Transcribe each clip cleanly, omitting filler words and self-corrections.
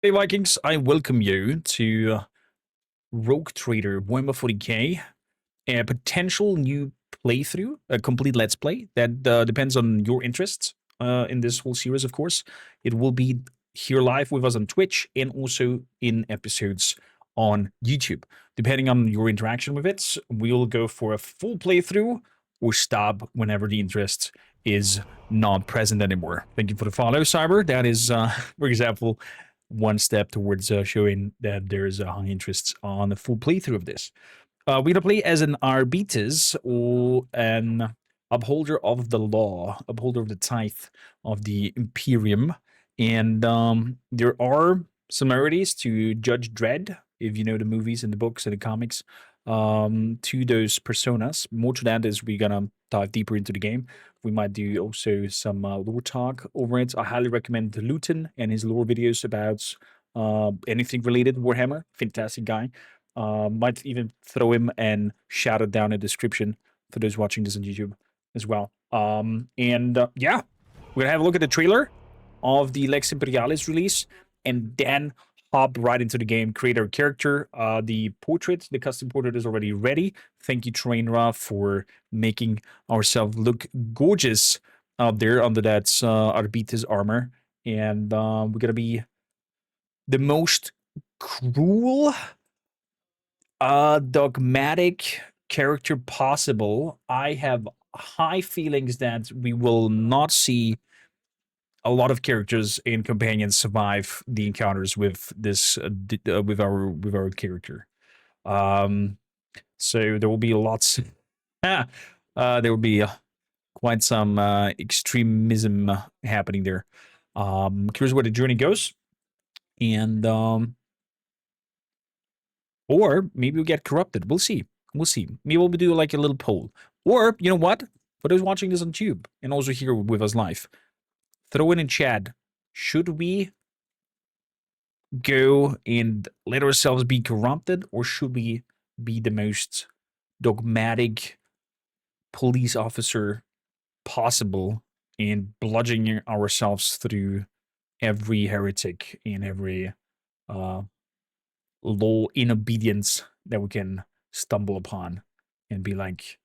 Hey Vikings, I welcome you to Rogue Trader Warhammer 40k, a potential new playthrough, a complete Let's Play that depends on your interests in this whole series, of course. It will be here live with us on Twitch and also in episodes on YouTube. Depending on your interaction with it, we'll go for a full playthrough or stop whenever the interest is not present anymore. Thank you for the follow, Cyber. That is, for example, one step towards showing that there's a high interest on a full playthrough of this. We're gonna play as an Arbites or an upholder of the law, upholder of the tithe of the Imperium, and there are similarities to Judge Dredd, if you know the movies and the books and the comics, to those personas. More to that as we're gonna dive deeper into the game. We might do also some lore talk over it. I highly recommend Luton and his lore videos about anything related to Warhammer. Fantastic guy. Might even throw him and shout it down in the description for those watching this on YouTube as well. Yeah, we're gonna have a look at the trailer of the Lex Imperialis release and then hop right into the game, create our character. The portrait, the custom portrait is already ready. Thank you, Trainra, for making ourselves look gorgeous out there under that Arbites armor. And we're gonna be the most cruel, dogmatic character possible. I have high feelings that we will not see a lot of characters and companions survive the encounters with this with our character. So there will be lots. There will be quite some extremism happening there. Curious where the journey goes, and or maybe we'll get corrupted. We'll see. We'll see. Maybe we'll do like a little poll. Or, you know what? For those watching this on Tube and also here with us live, throw in chat. Should we go and let ourselves be corrupted, or should we be the most dogmatic police officer possible and bludgeoning ourselves through every heretic and every law in obedience that we can stumble upon and be like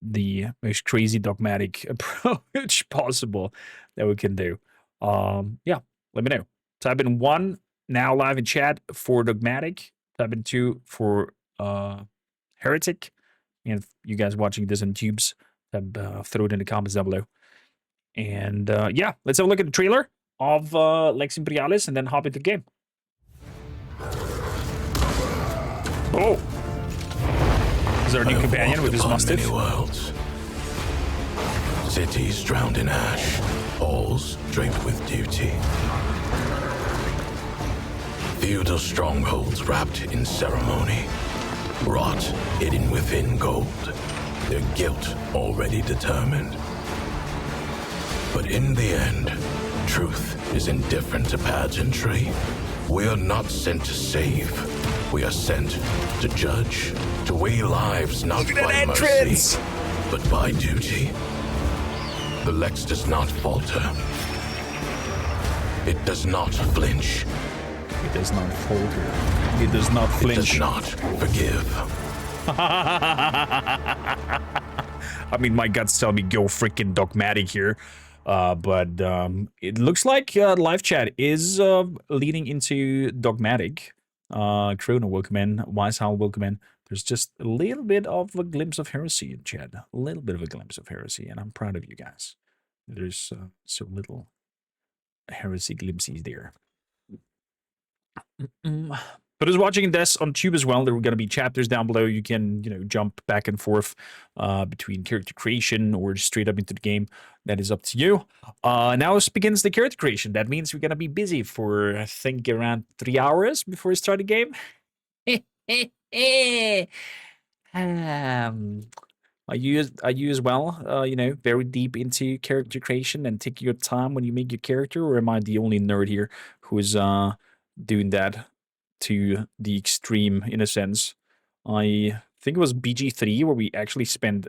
the most crazy dogmatic approach possible that we can do? Yeah, let me know. Type in 1 now live in chat for dogmatic, type in 2 for heretic, and if you guys watching this on tubes, throw it in the comments down below. And yeah, let's have a look at the trailer of Lex Imperialis and then hop into the game. Oh! Is our new companion with his mastiff? Many worlds. Cities drowned in ash, halls draped with duty. Feudal strongholds wrapped in ceremony, rot hidden within gold, their guilt already determined. But in the end, truth is indifferent to pageantry. We are not sent to save. We are sent to judge, to weigh lives not by mercy, but by duty. The Lex does not falter. It does not flinch. It does not falter. It does not flinch. It does not forgive. I mean, my guts tell me go freaking dogmatic here. But it looks like live chat is leading into dogmatic. Krona, welcome in. Wisehowl, welcome in. There's just a little bit of a glimpse of heresy in chat. A little bit of a glimpse of heresy, and I'm proud of you guys. There's so little heresy glimpses there. But who's watching this on Tube as well, there are going to be chapters down below. You can, jump back and forth between character creation or straight up into the game. That is up to you. Now begins the character creation. That means we're going to be busy for, I think, around 3 hours before we start the game. Are you as well, very deep into character creation and taking your time when you make your character? Or am I the only nerd here who is doing that to the extreme, in a sense? I think it was BG3 where we actually spent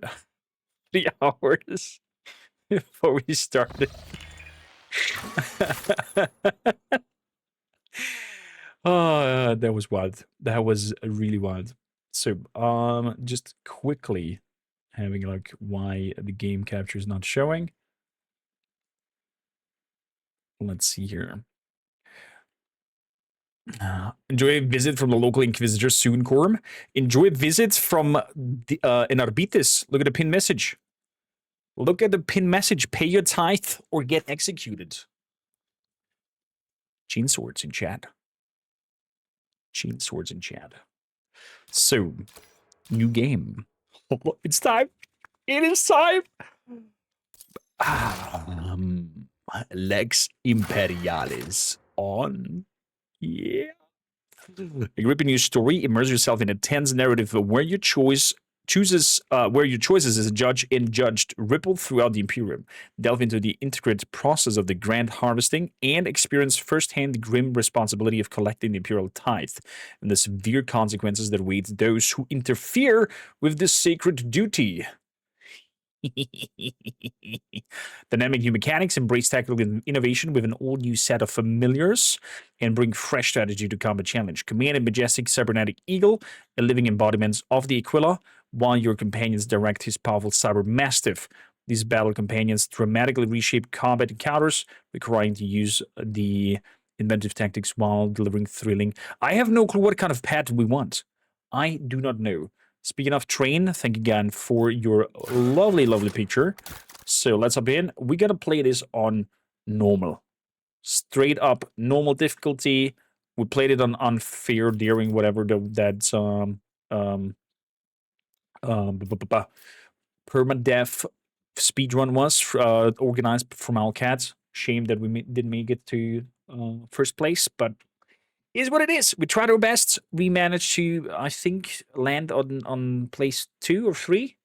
3 hours before we started. That was wild. That was really wild. So, just quickly having a look why the game capture is not showing. Let's see here. Enjoy a visit from the local Inquisitor soon, Korm. Enjoy a visit from an Arbites. Look at the pin message. Look at the pin message. Pay your tithe or get executed. Chain swords in chat. Chain swords in chat. So, new game. It's time. It is time. Lex Imperialis on. Yeah. A gripping new story. Immerse yourself in a tense narrative where your choices as a judge and judged ripple throughout the Imperium. Delve into the intricate process of the grand harvesting and experience firsthand the grim responsibility of collecting the Imperial tithe and the severe consequences that await those who interfere with this sacred duty. Dynamic new mechanics embrace tactical innovation with an all-new set of familiars and bring fresh strategy to combat challenge. Command a majestic cybernetic eagle, a living embodiment of the Aquila, while your companions direct his powerful cyber mastiff. These battle companions dramatically reshape combat encounters, requiring to use the inventive tactics while delivering thrilling. I have no clue what kind of pet we want. I do not know. Speaking of train, thank you again for your lovely, lovely picture. So let's hop in. We gotta play this on normal. Straight up normal difficulty. We played it on unfair, daring, whatever that's permadeath speedrun was, organized from Alcat. Shame that we didn't make it to first place, but is what it is. We tried our best. We managed to, I think, land on place 2 or 3.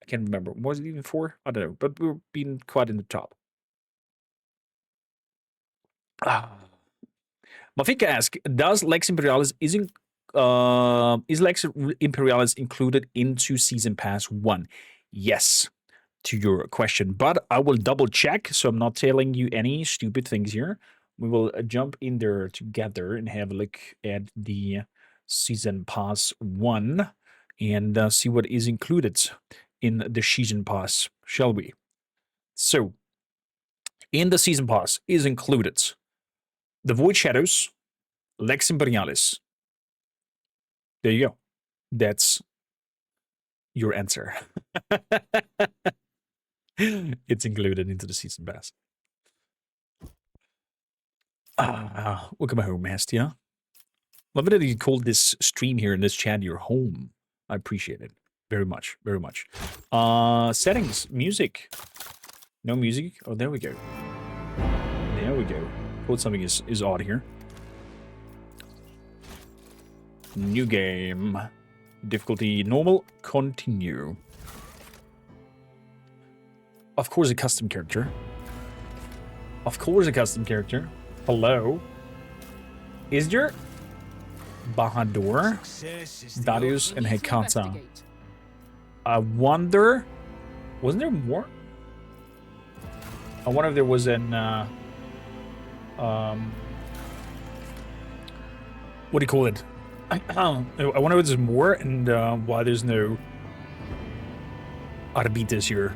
I can't remember. Was it even 4? I don't know. But we were being quite in the top. Mafika asks, does Lex Imperialis is Lex Imperialis included into Season Pass 1? Yes, to your question. But I will double check, so I'm not telling you any stupid things here. We will jump in there together and have a look at the Season Pass 1 and see what is included in the Season Pass, shall we? So, in the Season Pass is included the Void Shadows, Lex Imperialis. There you go. That's your answer. It's included into the Season Pass. Welcome home, Hastia. Love it that you called this stream here in this chat your home. I appreciate it. Very much, very much. Settings, music. No music? Oh, there we go. There we go. Thought something is odd here. New game. Difficulty normal, continue. Of course a custom character. Of course a custom character. Hello. Is there Bahadur, Darius, and Hekata? I wonder... Wasn't there more? I wonder if there was an... what do you call it? I wonder if there's more and why there's no Arbites here.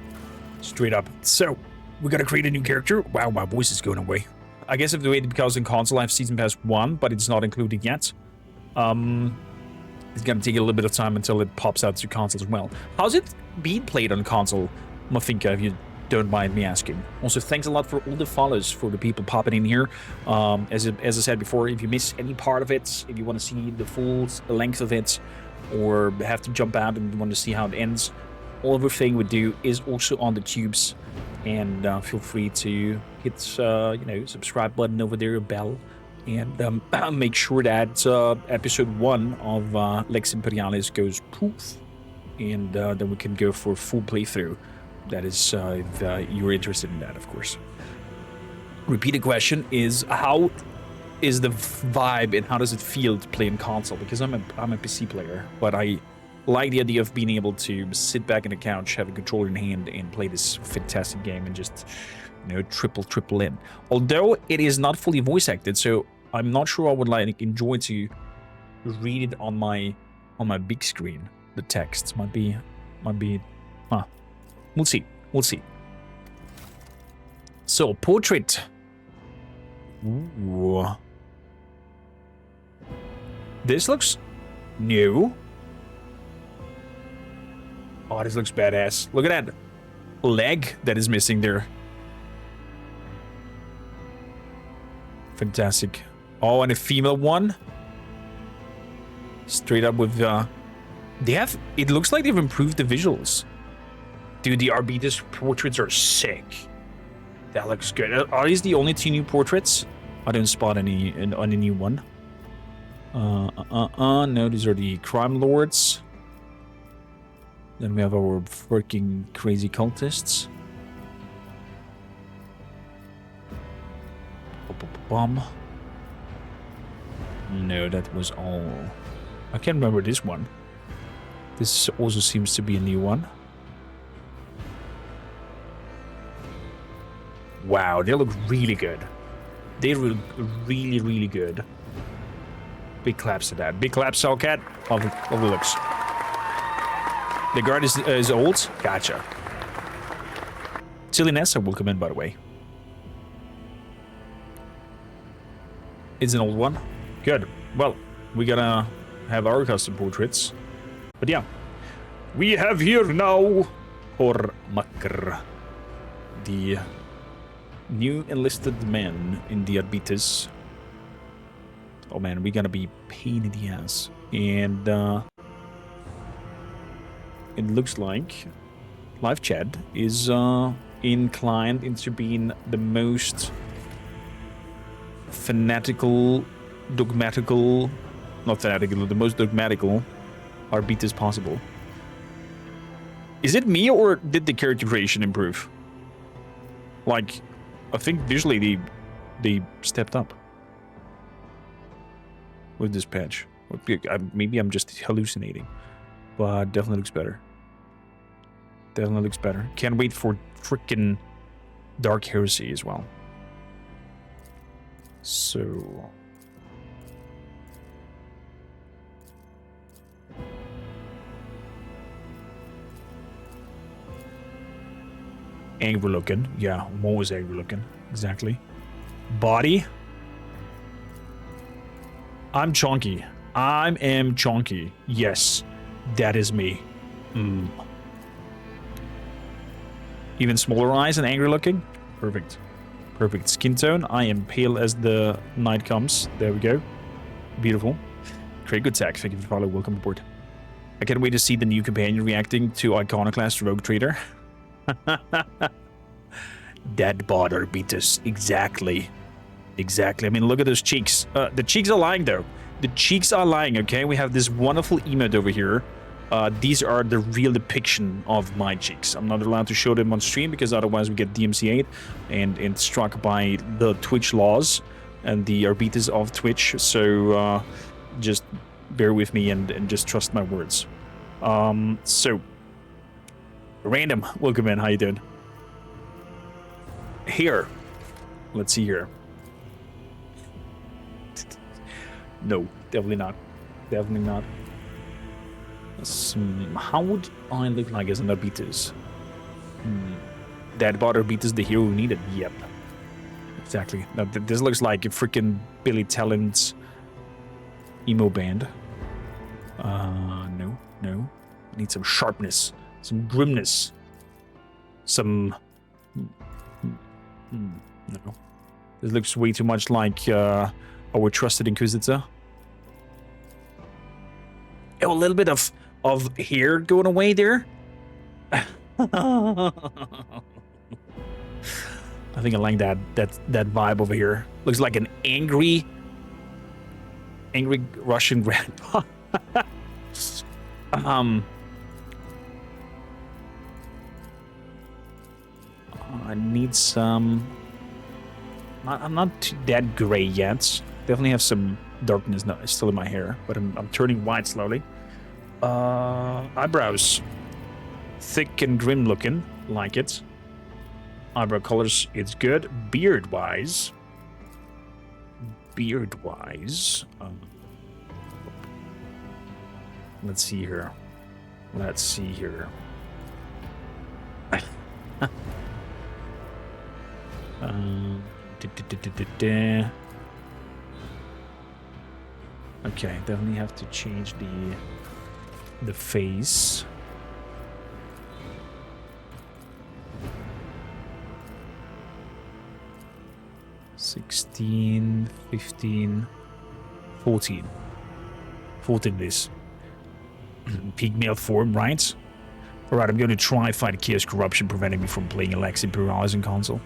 Straight up. So, we gotta create a new character. Wow, my voice is going away. I guess if the way because in console I have Season Pass 1, but it's not included yet. It's gonna take a little bit of time until it pops out to console as well. How's it being played on console, Mafinka, if you don't mind me asking? Also, thanks a lot for all the follows, for the people popping in here. As I said before, if you miss any part of it, if you want to see the full length of it, or have to jump out and want to see how it ends, all everything we do is also on the tubes. And feel free to hit, subscribe button over there, bell, and make sure that episode 1 of Lex Imperialis goes poof, and then we can go for a full playthrough. That is, if you're interested in that, of course. Repeated question is, how is the vibe and how does it feel to play in console? Because I'm a PC player, but I like the idea of being able to sit back on the couch, have a controller in hand, and play this fantastic game and just, triple in. Although it is not fully voice acted, so I'm not sure I would like enjoy to read it on my big screen. The text might be, huh. We'll see. We'll see. So, portrait. Ooh. This looks new. Oh, this looks badass. Look at that leg that is missing there. Fantastic. Oh, and a female one. Straight up with, they have, it looks like they've improved the visuals. Dude, the Arbites portraits are sick. That looks good. Are these the only 2 new portraits? I don't spot any on a new one. No, these are the crime lords. Then we have our freaking crazy cultists. Bomb. No, that was all. I can't remember this one. This also seems to be a new one. Wow, they look really good. They look really, really good. Big claps to that. Big claps, Hellcat. Lovely looks. The guard is old? Gotcha. Silliness, I will come in, by the way. It's an old one. Good. Well, we gotta have our custom portraits. But yeah. We have here now Kormakr, the new enlisted man in the Adeptus. Oh man, we're gonna be pain in the ass. And it looks like live chat is inclined into being the most fanatical, dogmatical, not fanatical, the most dogmatical Arbites possible. Is it me, or did the character creation improve? Like, I think visually they stepped up with this patch. Maybe I'm just hallucinating, but definitely looks better. Definitely looks better. Can't wait for freaking Dark Heresy as well. So angry looking. Yeah, I'm always angry looking. Exactly. Body. I'm chonky. I am chonky. Yes, that is me. Even smaller eyes and angry looking. Perfect. Perfect skin tone. I am pale as the night comes. There we go. Beautiful. Great, good tag. Thank you for following. Welcome aboard. I can't wait to see the new companion reacting to Iconoclast Rogue Trader. Dead bod Arbites. Exactly. Exactly. I mean, look at those cheeks. The cheeks are lying, though. The cheeks are lying, okay? We have this wonderful emote over here. These are the real depiction of my cheeks. I'm not allowed to show them on stream because otherwise we get DMCA'd and struck by the Twitch laws and the Arbites of Twitch. So just bear with me and just trust my words. So, Random, welcome in. How you doing? Here. Let's see here. No, definitely not. Definitely not. How would I look like as an Arbites? That bot Arbites the hero we needed? Yep. Exactly. Now, this looks like a freaking Billy Talent's emo band. No. I need some sharpness, some grimness, some... No. This looks way too much like our trusted Inquisitor. Oh, a little bit of hair going away there. I think I like that vibe over here. Looks like an angry Russian grandpa. I need some. I'm not that gray yet. Definitely have some darkness still in my hair, but I'm turning white slowly. Eyebrows, thick and grim looking, like it. Eyebrow colors, it's good. Beard wise, beard-wise, let's see here. Let's see here. Okay, definitely have to change the face. $16, $15, $14. 14 this. Pygmy form, right? Alright, I'm going to try fight Chaos Corruption, preventing me from playing a Lex Imperialis in console.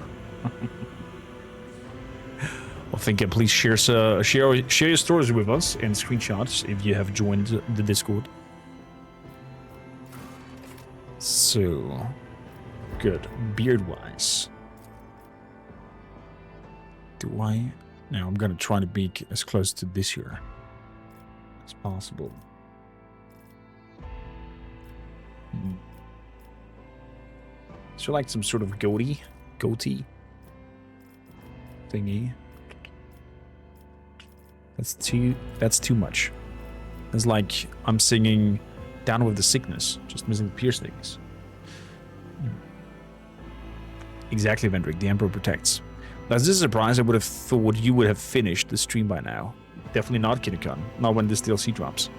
Well, thank you. Please share your stories with us and screenshots if you have joined the Discord. So, good. Beard-wise. Do I? Now I'm gonna try to be as close to this here as possible. So like some sort of goatee thingy. That's too much. It's like I'm singing Down with the Sickness, just missing the piercings. Exactly, Vendrick. The Emperor protects. Now, this is a surprise. I would have thought you would have finished the stream by now. Definitely not, Kinikon. Not when this DLC drops.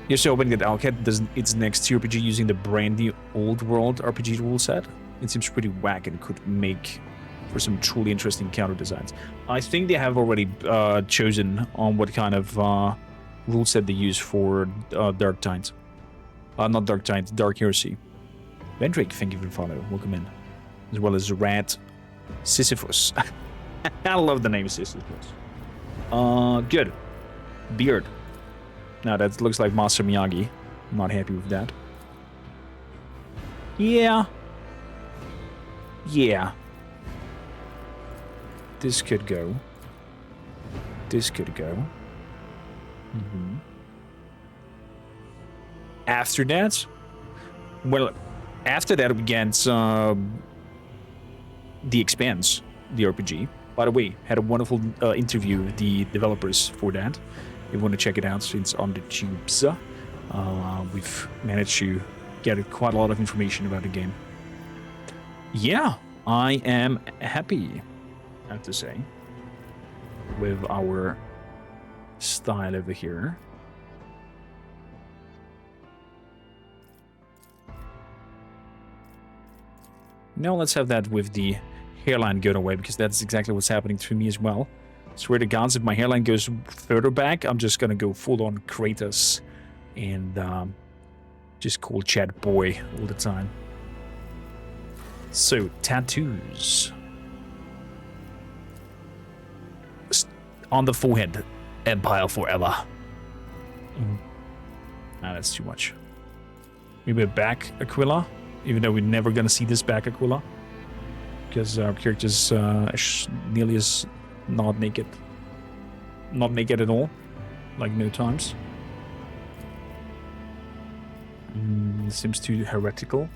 You're so hoping that Alcat does its next RPG using the brand new Old World RPG rule set? It seems pretty whack and could make for some truly interesting counter designs. I think they have already chosen on what kind of rule set they use for Dark Tides. Not Dark Tides, Dark Heresy. Vendrick, thank you for the follow. Welcome in. As well as Rat Sisyphus. I love the name Sisyphus. Good. Beard. Now that looks like Master Miyagi. I'm not happy with that. Yeah. Yeah. This could go. This could go. After that? Well, after that we get The Expanse, the RPG. By the way, had a wonderful interview with the developers for that. If you want to check it out, it's on the tubes. We've managed to get quite a lot of information about the game. Yeah, I am happy, I have to say, with our style over here. Now let's have that with the hairline going away, because that's exactly what's happening to me as well. Swear to God, if my hairline goes further back, I'm just gonna go full-on Kratos and just call Chad boy all the time. So, tattoos. On the forehead, Empire forever. Nah, that's too much. Maybe a back Aquila, even though we're never gonna see this back Aquila, because our character's nearly as not naked at all, like no times. Seems too heretical.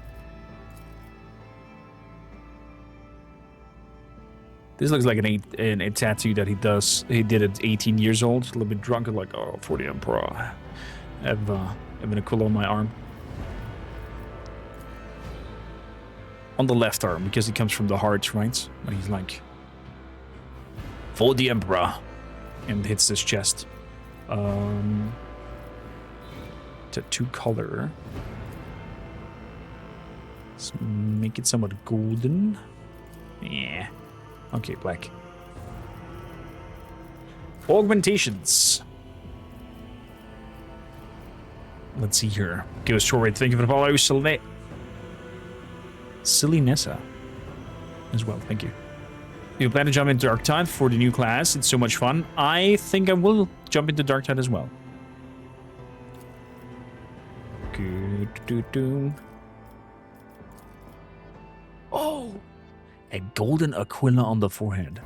This looks like a tattoo that he did at 18 years old, a little bit drunk, like, oh, for the Emperor. I have an Aquila on my arm. On the left arm, because it comes from the heart, right? And he's like, for the Emperor, and hits his chest. Tattoo color. Let's make it somewhat golden. Yeah. Okay, black. Augmentations. Let's see here. Ghost Horrid, thank you for the follow. Silly Nessa as well, thank you. You plan to jump into Dark Tide for the new class? It's so much fun. I think I will jump into Dark Tide as well. Oh! A golden Aquila on the forehead.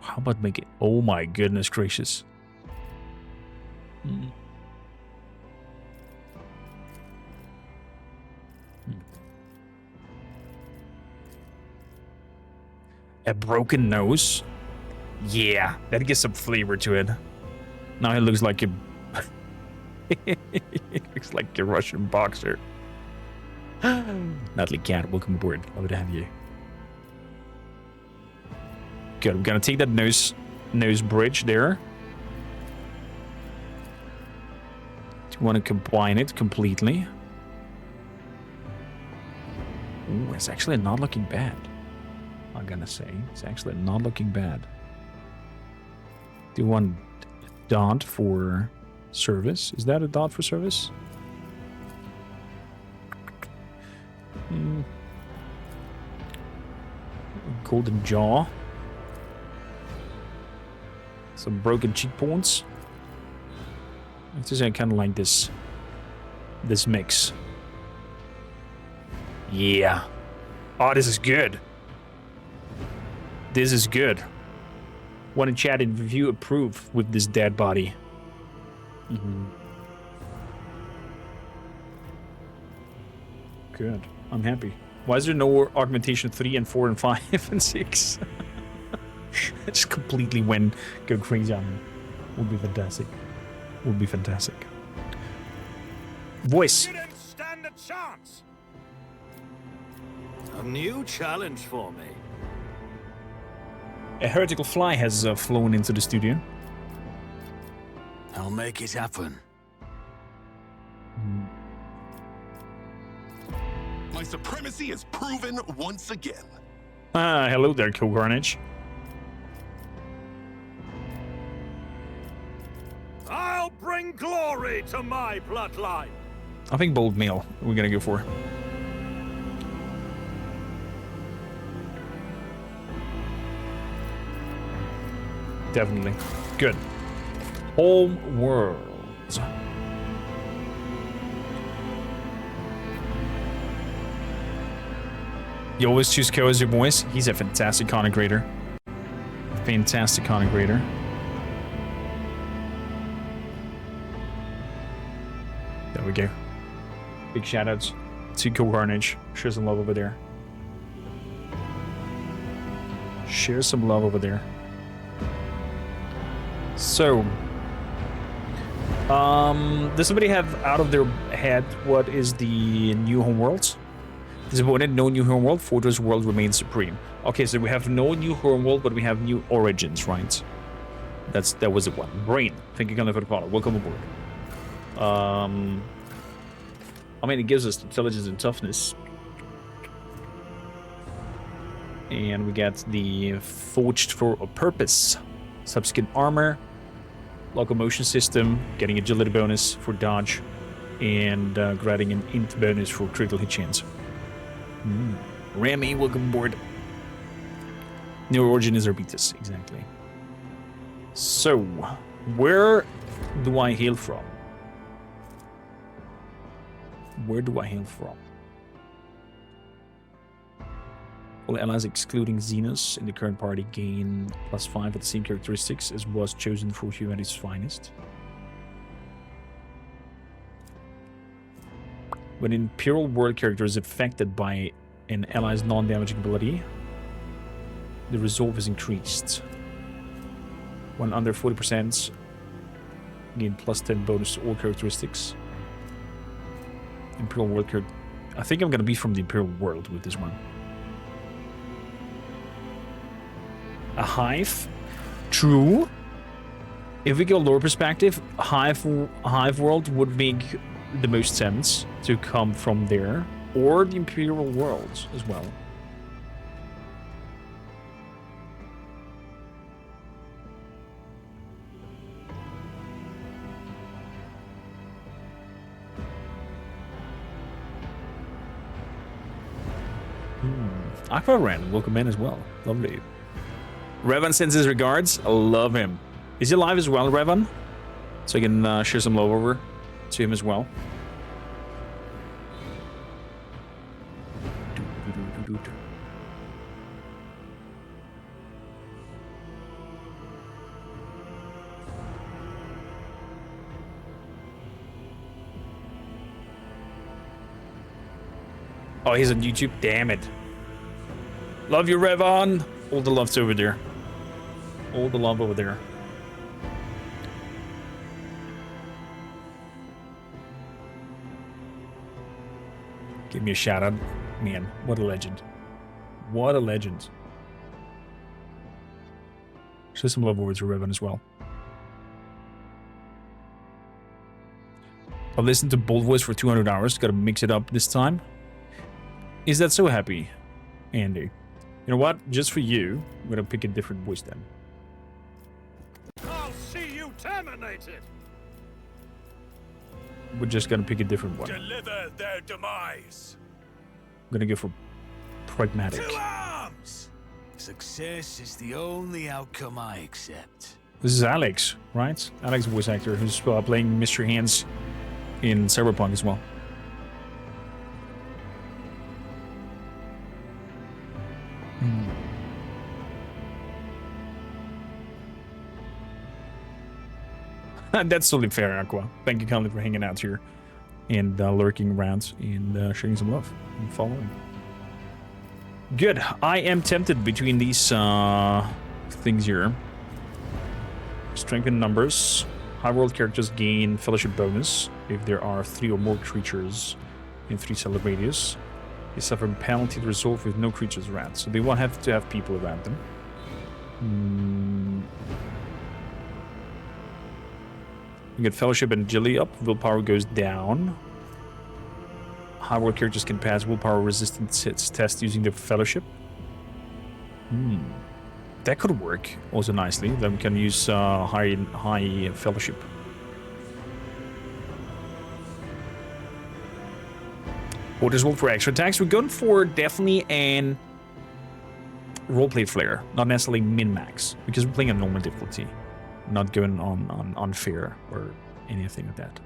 How about make it? Oh my goodness gracious. A broken nose. Yeah, that gives some flavor to it. Now he looks like a... he looks like a Russian boxer. Natalie Cat, welcome aboard. Love to have you. Good, I'm gonna take that nose bridge there. Do you want to combine it completely? Ooh, it's actually not looking bad. I'm gonna say it's actually not looking bad. Do you want a dot for service? Is that a dot for service? Golden jaw. Some broken cheekbones. I kind of like this mix. Yeah. Oh, this is good. This is good. Want to chat and review approve with this dead body. Good. I'm happy. Why is there no augmentation 3 and 4 and 5 and 6? I just completely go crazy on it. Would be fantastic. Would be fantastic. Voice. You didn't stand a chance. A new challenge for me. A heretical fly has flown into the studio. I'll make it happen. My supremacy is proven once again. Hello there, Kill Carnage. I'll bring glory to my bloodline. I think bold male we're gonna go for. Definitely. Good. Home worlds. You always choose Ko as your voice? He's a fantastic content creator. Fantastic content creator. There we go. Big shoutouts to Kill Carnage. Share some love over there. Share some love over there. So, does somebody have out of their head what is the new homeworld? Disappointed, no new homeworld. Fortress world remains supreme. Okay, so we have no new homeworld, but we have new origins, right? That was the one. Brain, thank you kindly for the follow. Welcome aboard. I mean, it gives us intelligence and toughness. And we got the Forged for a Purpose. Subskin armor. Locomotion system. Getting agility bonus for dodge. And granting an int bonus for critical hit chance. Rami, welcome aboard. New origin is Arbites, exactly. So, where do I hail from? Where do I hail from? All allies excluding Xenos in the current party gain +5 of the same characteristics as was chosen for humanity's finest. When an Imperial World character is affected by an ally's non-damaging ability, the resolve is increased. When under 40%, gain +10 bonus to all characteristics. Imperial World character. I think I'm gonna be from the Imperial World with this one. A hive? True. If we go lore perspective, hive world would make the most sense to come from there, or the Imperial Worlds as well. Aquaran, welcome in as well. Lovely. Revan sends his regards. I love him. Is he live as well, Revan? So I can share some love over to him as well. Oh, he's on YouTube? Damn it. Love you, Revan. All the love's over there. All the love over there. Give me a shout out. Man, what a legend. What a legend. Show some love over to Riven as well. I've listened to Bold Voice for 200 hours. Gotta mix it up this time. Is that so happy, Andy? You know what? Just for you, I'm gonna pick a different voice then. I'll see you terminated. We're just gonna pick a different one. Deliver their demise. I'm gonna go for pragmatic. To arms! Success is the only outcome I accept. This is Alex, right? Alex, voice actor, who's playing Mr. Hands in Cyberpunk as well. That's totally fair, Aqua. Thank you kindly for hanging out here and lurking around and sharing some love and following. Good. I am tempted between these things here. Strengthen numbers. High world characters gain fellowship bonus if there are 3 or more creatures in 3 cell radius. They suffer a penalty to resolve with no creatures around, so they won't have to have people around them. You get fellowship and agility up. Willpower goes down. High world characters can pass willpower resistance test using their fellowship. That could work also nicely. Then we can use high fellowship. Orders roll for extra attacks. We're going for definitely an roleplay flare, not necessarily min-max, because we're playing a normal difficulty, not going on unfair or anything like that.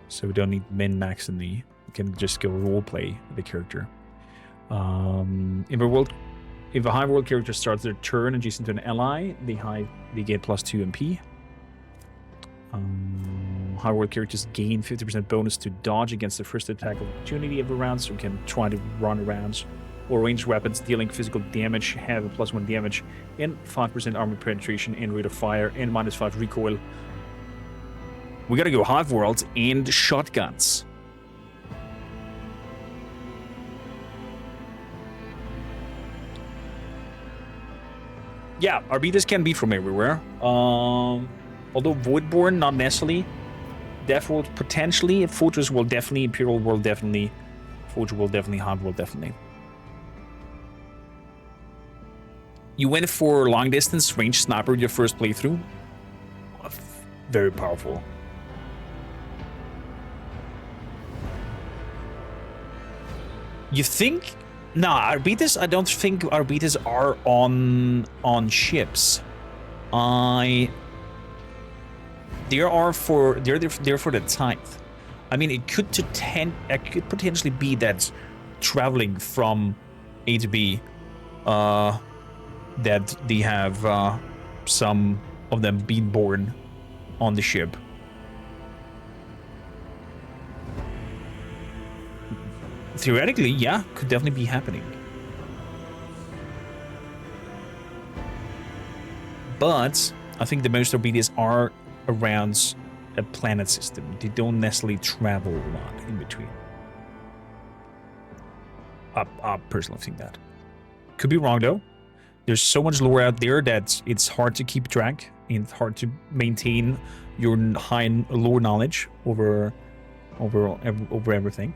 So we don't need min-max in the. We can just go roleplay the character. If a high world character starts their turn adjacent to an ally, they get +2 MP. High world characters gain 50% bonus to dodge against the first attack opportunity every round, so we can try to run around. Or ranged weapons dealing physical damage have a +1 damage and 5% armor penetration and rate of fire and -5 recoil. We gotta go hive world and shotguns. Yeah, Arbites can be from everywhere. Although Voidborn, not necessarily. Death World, potentially. Fortress World, definitely. Imperial World, definitely. Forge World, definitely. Hive World, definitely. You went for long distance range sniper your first playthrough. Very powerful. You think? Nah, Arbites, I don't think Arbites are on ships. They're for the tithe. I mean, it could potentially be that traveling from A to B, that they have some of them being born on the ship. Theoretically, yeah, could definitely be happening. But I think the most Arbites are around a planet system. They don't necessarily travel a lot in between. I personally think that. Could be wrong though. There's so much lore out there that it's hard to keep track and it's hard to maintain your high lore knowledge over everything.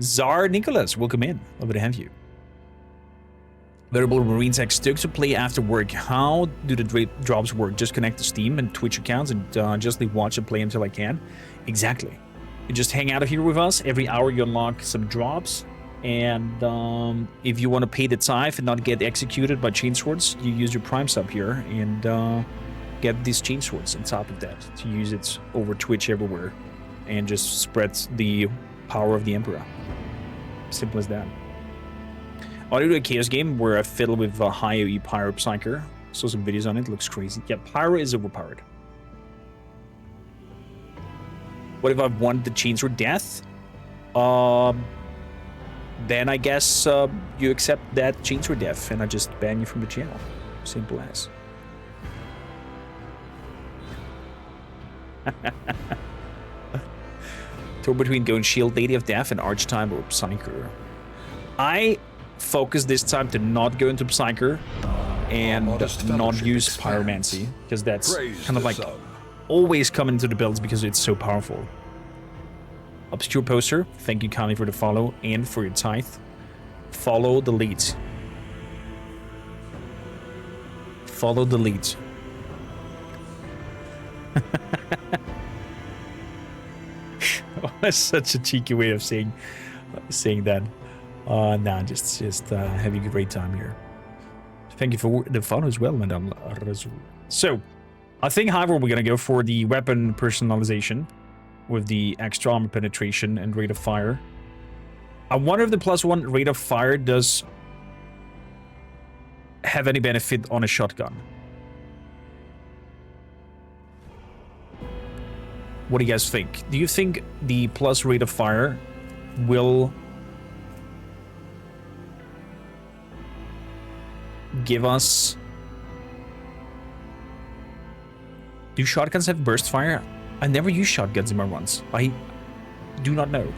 Czar Nicholas, welcome in. Lovely to have you. Variable Marine Tech stoked to play after work. How do the drops work? Just connect to Steam and Twitch accounts and just watch and play until I can? Exactly. You just hang out here with us. Every hour you unlock some drops. And if you want to pay the tithe and not get executed by chainswords, you use your Prime sub here and get these chainswords on top of that to use it over Twitch everywhere and just spread the power of the Emperor. Simple as that. I want to do a Chaos game where I fiddle with high AoE Pyro Psyker. Saw some videos on it. Looks crazy. Yeah, Pyro is overpowered. What if I want the Chainsword Death? Then I guess you accept that Chainsword Death and I just ban you from the channel. Simple as. Torn between going Shield, Lady of Death, and Archtime or Psyker. I focus this time to not go into Psyker and not use Pyromancy, because that's kind of like always coming into the builds because it's so powerful. Obscure Poster, thank you kindly for the follow and for your tithe. Follow the leads. Follow the leads. That's such a cheeky way of saying that. Nah, just having a great time here. Thank you for the follow as well, Madame Razul. So, I think, however, we're gonna go for the weapon personalization with the extra armor penetration and rate of fire. I wonder if the +1 rate of fire does have any benefit on a shotgun. What do you guys think? Do you think the plus rate of fire will give us... Do shotguns have burst fire? I never use shotguns in my runs. I do not know.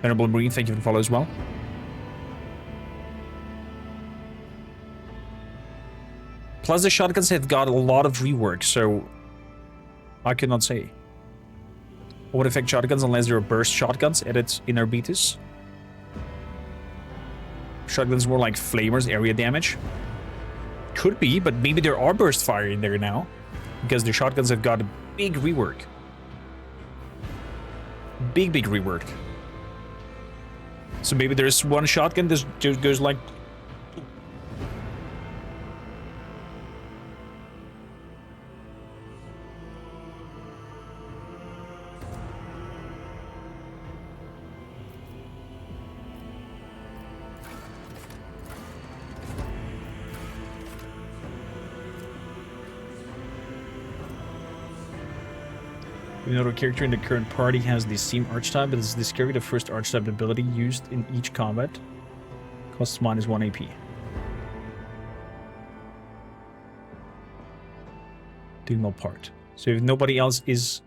Venerable Marine, thank you for the follow as well. Plus the shotguns have got a lot of rework, so I cannot say. What would affect shotguns unless there are burst shotguns added in Arbites? Shotguns more like flamers, area damage. Could be, but maybe there are burst fire in there now, because the shotguns have got a big rework. Big rework. So maybe there's one shotgun that just goes like... Another character in the current party has the same archetype, but it's discovered the first archetype ability used in each combat. Costs -1 AP. Doing no part. So if nobody else is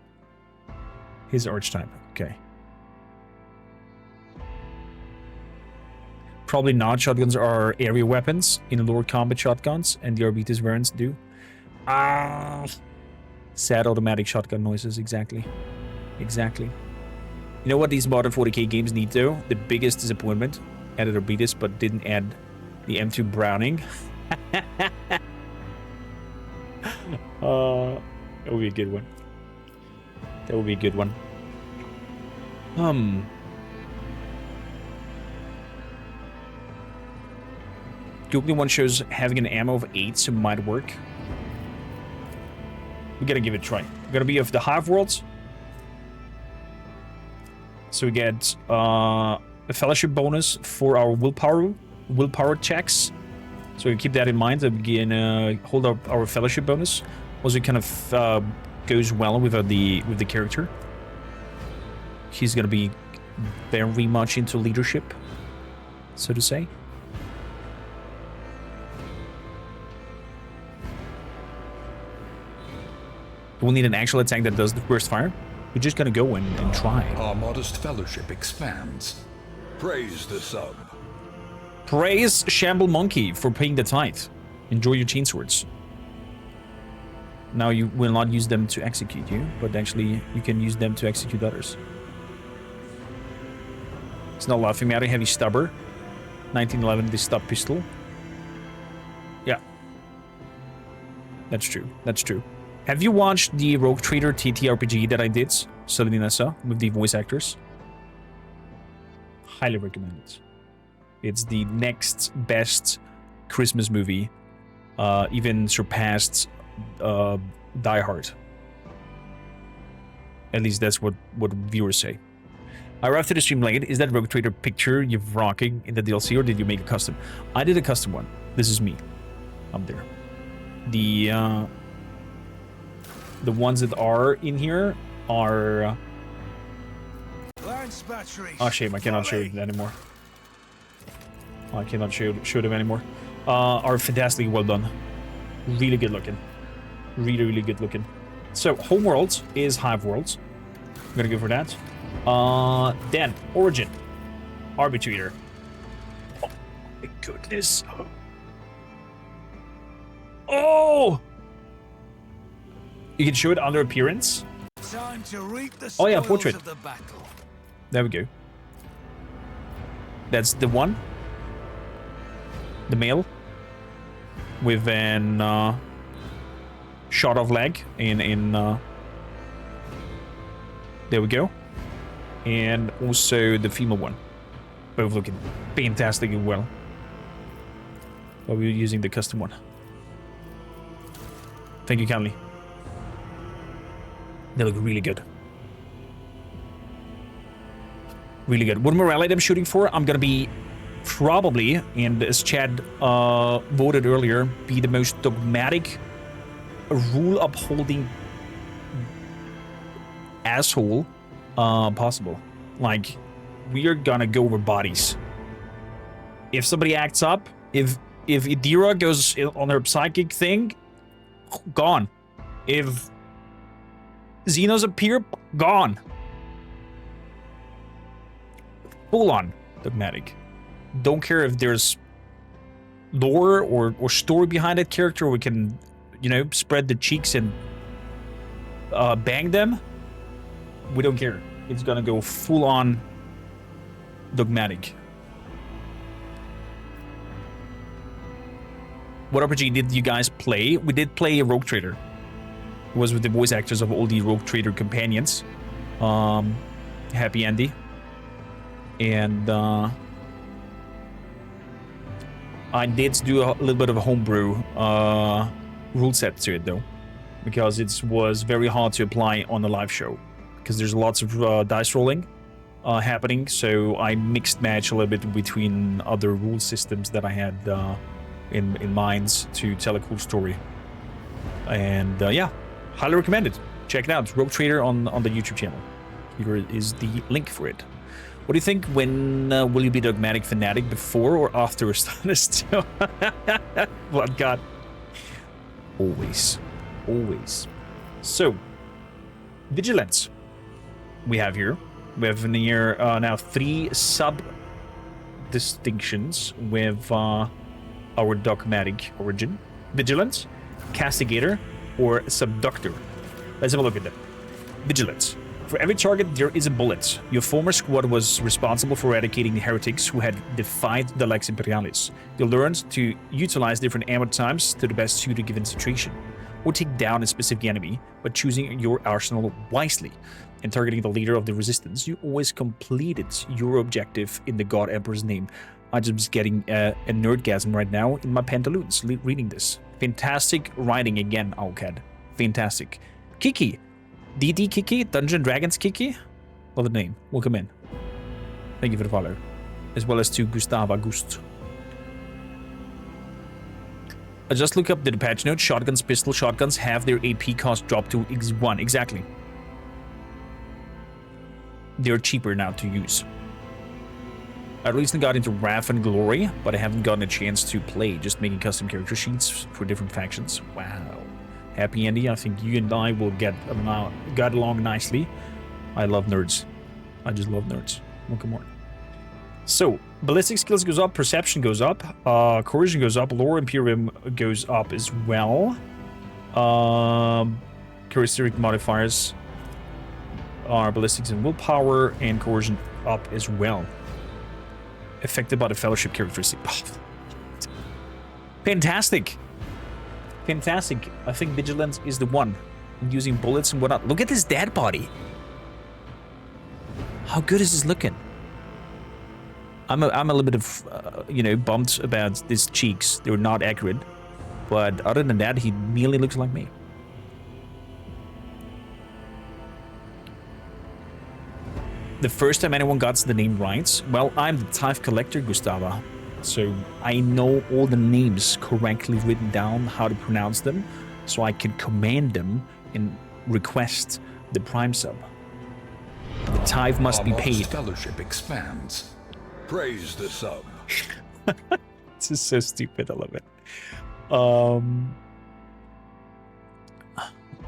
his archetype, okay. Probably not. Shotguns are area weapons in lower combat shotguns, and the Arbites variants do. Sad automatic shotgun noises, exactly. Exactly. You know what these modern 40k games need though? The biggest disappointment. Added Arbites, but didn't add the M2 Browning. That would be a good one. That would be a good one. Google one shows having an ammo of 8, so might work. We gotta give it a try. We're gonna be of the Hive Worlds. So we get a fellowship bonus for our willpower checks. So we keep that in mind. That we can hold up our fellowship bonus. Also, kind of goes well with the character. He's gonna be very much into leadership, so to say. We'll need an actual attack that does the burst fire. We're just gonna go and try. Our modest fellowship expands. Praise the sub. Praise Shamble Monkey for paying the tithe. Enjoy your chainswords. Now you will not use them to execute you, but actually you can use them to execute others. It's not laughing matter. Heavy stubber. 1911, the stub pistol. Yeah. That's true. That's true. Have you watched the Rogue Trader TTRPG that I did, Salinessa, with the voice actors? Highly recommend it. It's the next best Christmas movie, even surpassed Die Hard. At least that's what viewers say. I arrived to the stream late. Is that Rogue Trader picture you're rocking in the DLC, or did you make a custom? I did a custom one. This is me. I'm there. The ones that are in here are... Oh shame, I cannot show you that anymore. I cannot show them anymore. Are fantastically well done. Really good looking. Really, really good looking. So, Homeworld is Hive Worlds. I'm gonna go for that. Then, Origin. Arbitrator. Oh, my goodness. Oh! You can show it under appearance. Time to reap the Oh yeah, spoils portrait. of the battle. There we go. That's the one. The male. With an shot of leg in there we go. And also the female one. Both looking fantastically well. But we're using the custom one. Thank you kindly. They look really good. Really good. What morality I'm shooting for? I'm gonna be probably, and as Chad voted earlier, be the most dogmatic, rule-upholding asshole possible. Like, we are gonna go over bodies. If somebody acts up, if Idira goes on her psychic thing, gone. If Xenos appear, gone. Full on dogmatic. Don't care if there's lore or story behind that character. We can, you know, spread the cheeks and bang them. We don't care. It's gonna go full on dogmatic. What RPG did you guys play? We did play Rogue Trader. It was with the voice actors of all the Rogue Trader companions. Happy Andy. And I did do a little bit of a homebrew rule set to it though, because it was very hard to apply on the live show because there's lots of dice rolling happening. So I mixed match a little bit between other rule systems that I had in minds to tell a cool story. And yeah, highly recommend it. Check it out. Rogue Trader on the YouTube channel. Here is the link for it. What do you think? When will you be dogmatic fanatic, before or after Astonished? Blood God. Always. Always. So, Vigilance. We have here. We have near now 3 sub-distinctions with our dogmatic origin. Vigilance, Castigator, or Subductor. Let's have a look at them. Vigilance. For every target, there is a bullet. Your former squad was responsible for eradicating the heretics who had defied the Lex Imperialis. You learned to utilize different ammo types to the best suit a given situation, or take down a specific enemy by choosing your arsenal wisely. And targeting the leader of the resistance, you always completed your objective in the God Emperor's name. I'm just getting a nerdgasm right now in my pantaloons reading this. Fantastic writing again, Alcad. Fantastic. Kiki. DD Kiki, Dungeon Dragons Kiki. Love the name. Welcome in. Thank you for the follow. As well as to Gustav August. I just look up the patch note. Shotguns, pistol shotguns have their AP cost dropped to X1. Exactly. They're cheaper now to use. I recently got into Wrath and Glory, but I haven't gotten a chance to play, just making custom character sheets for different factions. Wow. Happy Andy, I think you and I will get along nicely. I love nerds. I just love nerds. Welcome on. So, ballistic skills goes up, perception goes up, coercion goes up, lore imperium goes up as well. Charismatic modifiers are ballistics and willpower, and coercion up as well. Affected by the fellowship characteristic. Fantastic. Fantastic. I think Vigilance is the one. Using bullets and whatnot. Look at this dead body. How good is this looking? I'm a little bit of, you know, bummed about his cheeks. They were not accurate. But other than that, he merely looks like me. The first time anyone got the name right, well, I'm the Tithe Collector, Gustava. So I know all the names correctly written down, how to pronounce them, so I can command them and request the Prime sub. The tithe must be paid. Fellowship expands. Praise the sub. This is so stupid. I love it.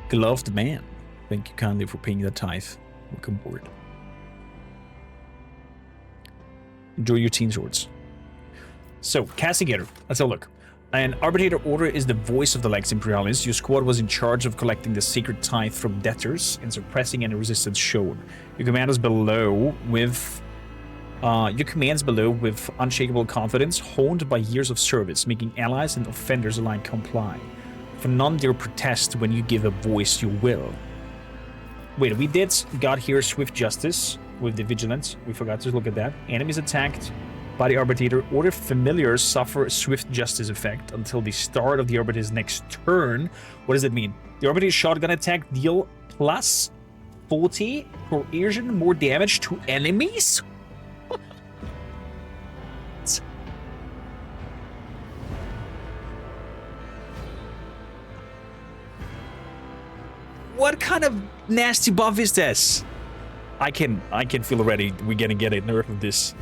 Gloved man. Thank you kindly for paying the tithe. Welcome aboard. Enjoy your teen swords. So, Castigator. Let's have a look. An Arbiter Order is the voice of the Lex Imperialis. Your squad was in charge of collecting the sacred tithe from debtors and suppressing any resistance shown. Your commands below with unshakable confidence, honed by years of service, making allies and offenders alike comply. For none dare protest when you give a voice your will. Wait, we got here swift justice with the vigilance. We forgot to look at that. Enemies attacked by the Arbiter Order familiars suffer a swift justice effect until the start of the Arbiter's next turn. What does it mean? The Arbiter's shotgun attack deal plus 40 coercion more damage to enemies? What kind of nasty buff is this? I can feel already we're gonna get a nerf of this.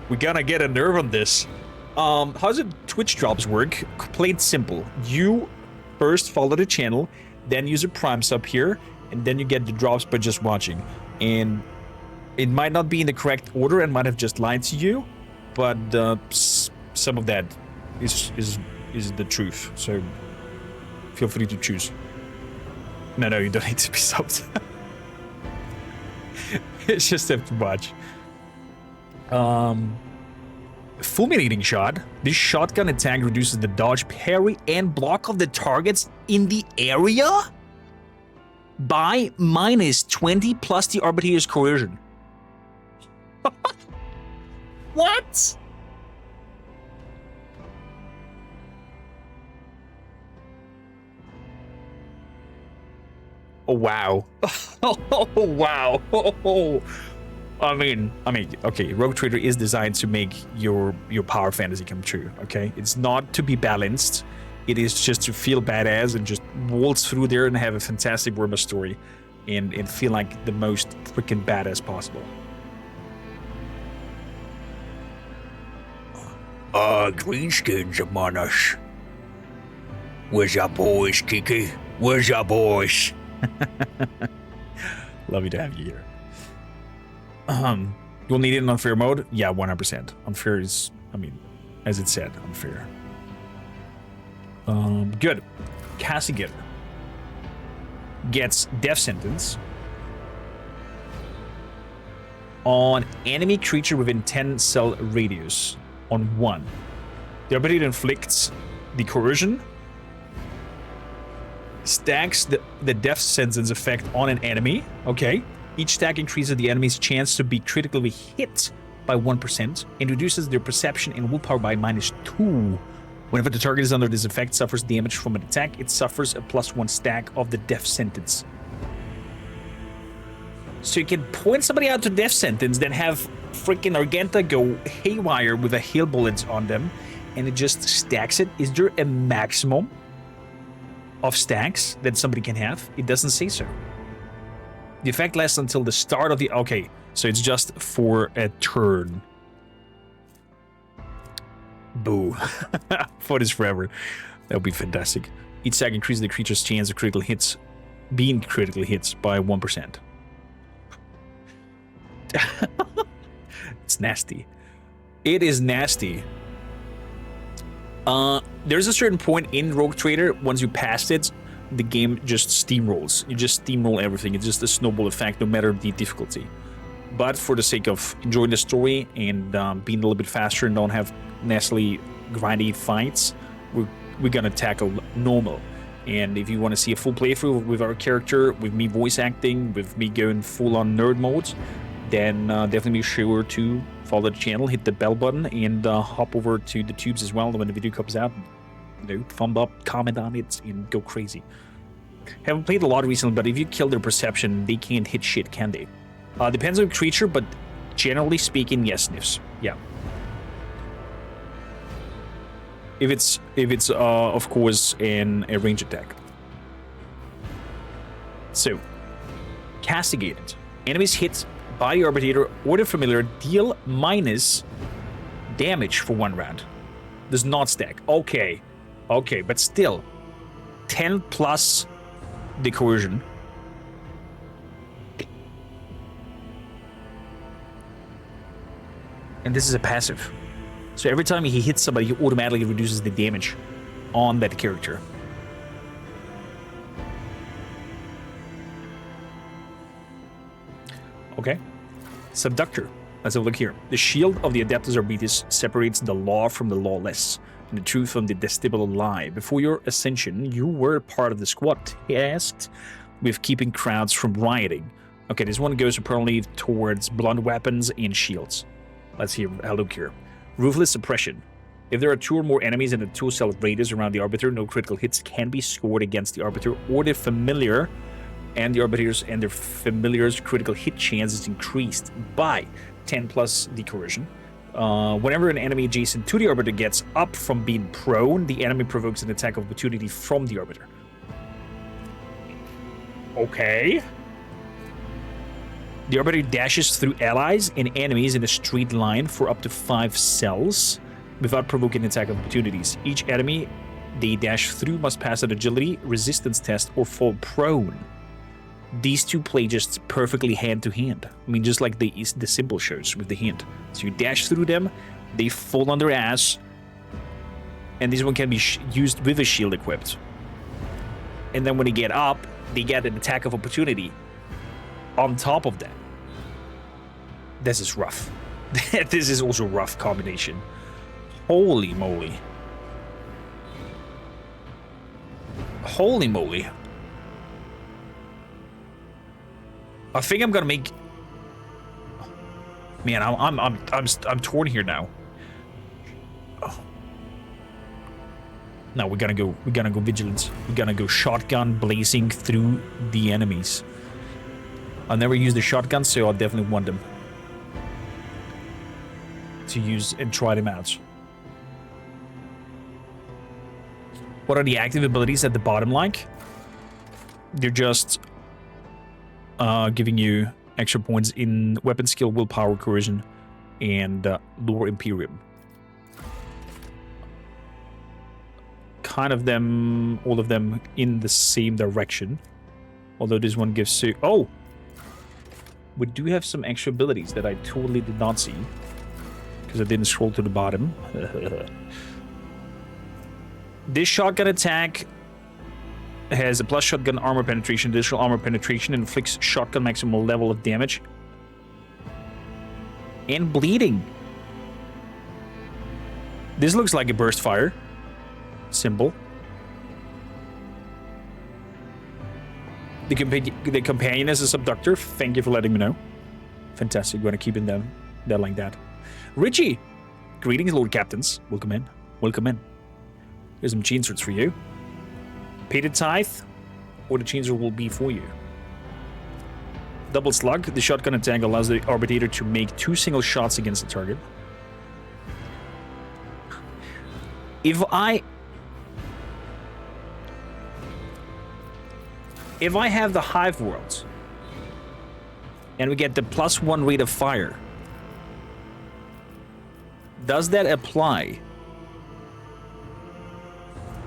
We're gonna get a nerf on this. How does it Twitch drops work? Played simple. You first follow the channel, then use a Prime sub here, and then you get the drops by just watching. And it might not be in the correct order and might have just lied to you, but some of that is the truth. So feel free to choose. No, you don't need to be subbed. It's just have to watch. Fulminating shot. This shotgun attack reduces the dodge, parry, and block of the targets in the area by -20 plus the Arbiter's coercion. What? Oh wow! Oh wow! I mean, okay. Rogue Trader is designed to make your power fantasy come true. Okay, it's not to be balanced. It is just to feel badass and just waltz through there and have a fantastic Warhammer story, and feel like the most freaking badass possible. Greenskins among us. Where's our boys, Kiki? Where's our boys? Lovely to have you here. You'll need it in unfair mode? Yeah, 100%. Unfair is, as it said, unfair. Good. Castigator gets death sentence on enemy creature within 10 cell radius on 1. The ability inflicts the coercion, stacks the death sentence effect on an enemy. Okay. Each stack increases the enemy's chance to be critically hit by 1% and reduces their perception and willpower by -2. Whenever the target is under this effect suffers damage from an attack, it suffers a +1 stack of the death sentence. So you can point somebody out to death sentence, then have freaking Argenta go haywire with a hail bullet on them, and it just stacks it. Is there a maximum of stacks that somebody can have? It doesn't say so. The effect lasts until the start of the... Okay, so it's just for a turn. Boo. For this forever. That would be fantastic. Each stack increases the creature's chance of critical hits, being critically hits by 1%. It's nasty. It is nasty. There's a certain point in Rogue Trader, once you passed it, the game just steamrolls. You just steamroll everything. It's just a snowball effect, no matter the difficulty. But for the sake of enjoying the story and being a little bit faster and don't have necessarily grindy fights, we're gonna tackle normal. And if you want to see a full playthrough with our character, with me voice acting, with me going full on nerd mode, then definitely be sure to follow the channel, hit the bell button, and hop over to the tubes as well when the video comes out. Thumb up, comment on it, and go crazy. Haven't played a lot recently, but if you kill their perception, they can't hit shit, can they? Depends on the creature, but generally speaking, yes, sniffs. Yeah. If it's of course a range attack. So, castigated. Enemies hit by the Arbiter or the Familiar deal minus damage for 1 round. Does not stack. Okay. Okay, but still. 10 plus the coercion. And this is a passive. So every time he hits somebody, he automatically reduces the damage on that character. Okay. Subductor. Let's have a look here. The shield of the Adeptus Arbites separates the law from the lawless, and the truth from the detestable lie. Before your ascension, you were part of the squad tasked with keeping crowds from rioting. Okay, this one goes apparently towards blunt weapons and shields. Let's have a look here. Ruthless suppression. If there are 2 or more enemies in a 2-cell radius around the Arbiter, no critical hits can be scored against the Arbiter or the Familiar, and the Arbiters and their Familiar's critical hit chance is increased by 10 plus the coercion. Whenever an enemy adjacent to the Arbiter gets up from being prone, the enemy provokes an attack of opportunity from the Arbiter. Okay. The Arbiter dashes through allies and enemies in a straight line for up to 5 cells without provoking attack opportunities. Each enemy they dash through must pass an agility, resistance test, or fall prone. These two play just perfectly hand to hand. I mean, just like the symbol shows with the hint. So you dash through them, they fall on their ass, and this one can be used with a shield equipped. And then when they get up, they get an attack of opportunity on top of that. This is rough. This is also a rough combination. Holy moly. Holy moly. I think I'm gonna make. Man, I'm torn here now. Oh. No, we're gonna go vigilance. We're gonna go shotgun blazing through the enemies. I've never used the shotgun, so I'll definitely want them to use and try them out. What are the active abilities at the bottom like? They're just giving you extra points in weapon skill, willpower, coercion, and lore Imperium. Kind of them, all of them in the same direction. Although this one gives you... Oh! We do have some extra abilities that I totally did not see. Because I didn't scroll to the bottom. This shotgun attack has a plus shotgun armor penetration. Additional armor penetration inflicts shotgun maximum level of damage. And bleeding. This looks like a burst fire symbol. The companion is a subductor. Thank you for letting me know. Fantastic. We're going to keep it down like that. Richie! Greetings, Lord Captains. Welcome in. Welcome in. Here's some chain swords for you. Pay the tithe, or the chainsword will be for you. Double slug. The shotgun attack allows the Arbiter to make 2 single shots against the target. If I have the Hive World, and we get the +1 rate of fire, does that apply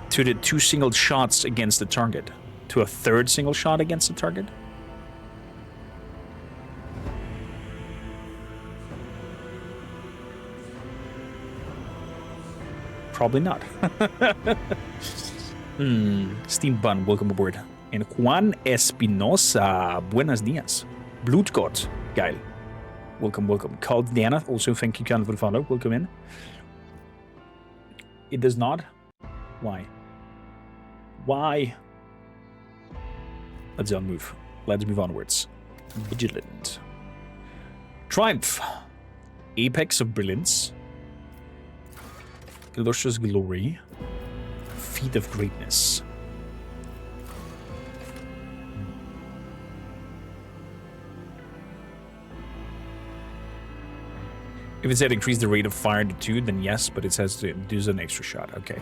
to the 2 single shots against the target? To a 3rd single shot against the target? Probably not. Steam Bun, welcome aboard. And Juan Espinosa, buenos dias. Blutgott, geil. Welcome, welcome. Called Diana, also thank you, Can, for the follow. Welcome in. It does not? Why? Why? Let's unmove. Let's move onwards. Vigilant. Triumph. Apex of Brilliance. Illustrious Glory. Feat of Greatness. If it said increase the rate of fire to 2, then yes, but it says to do an extra shot. Okay.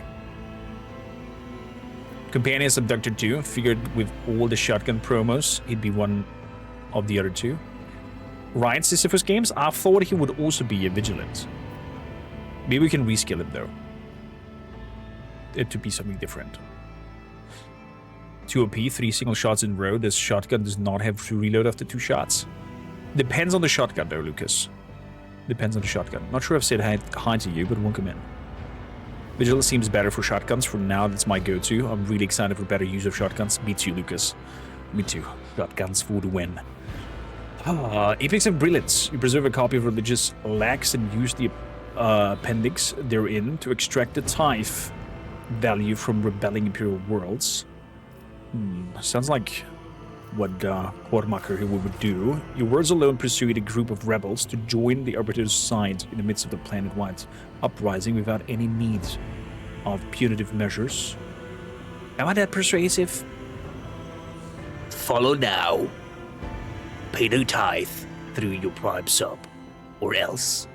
Companion Subductor 2. Figured with all the shotgun promos, he'd be one of the other 2. Ryan Sisyphus Games. I thought he would also be a Vigilant. Maybe we can reskill him, though. it to be something different. 2 OP, 3 single shots in a row. This shotgun does not have to reload after 2 shots. Depends on the shotgun though, Lucas. Depends on the shotgun. Not sure if I said hi to you, but welcome in. Vigil seems better for shotguns. For now, that's my go-to. I'm really excited for better use of shotguns. Me too, Lucas. Me too. Shotguns for the win. Apex and Brilliance. You preserve a copy of Religious Lex and use the appendix therein to extract the tithe value from rebelling Imperial worlds. Sounds like what Kormakr here would do. Your words alone persuade a group of rebels to join the Arbites' side in the midst of the planet-wide uprising without any need of punitive measures. Am I that persuasive? Follow now. Pay no tithe through your prime sub, or else.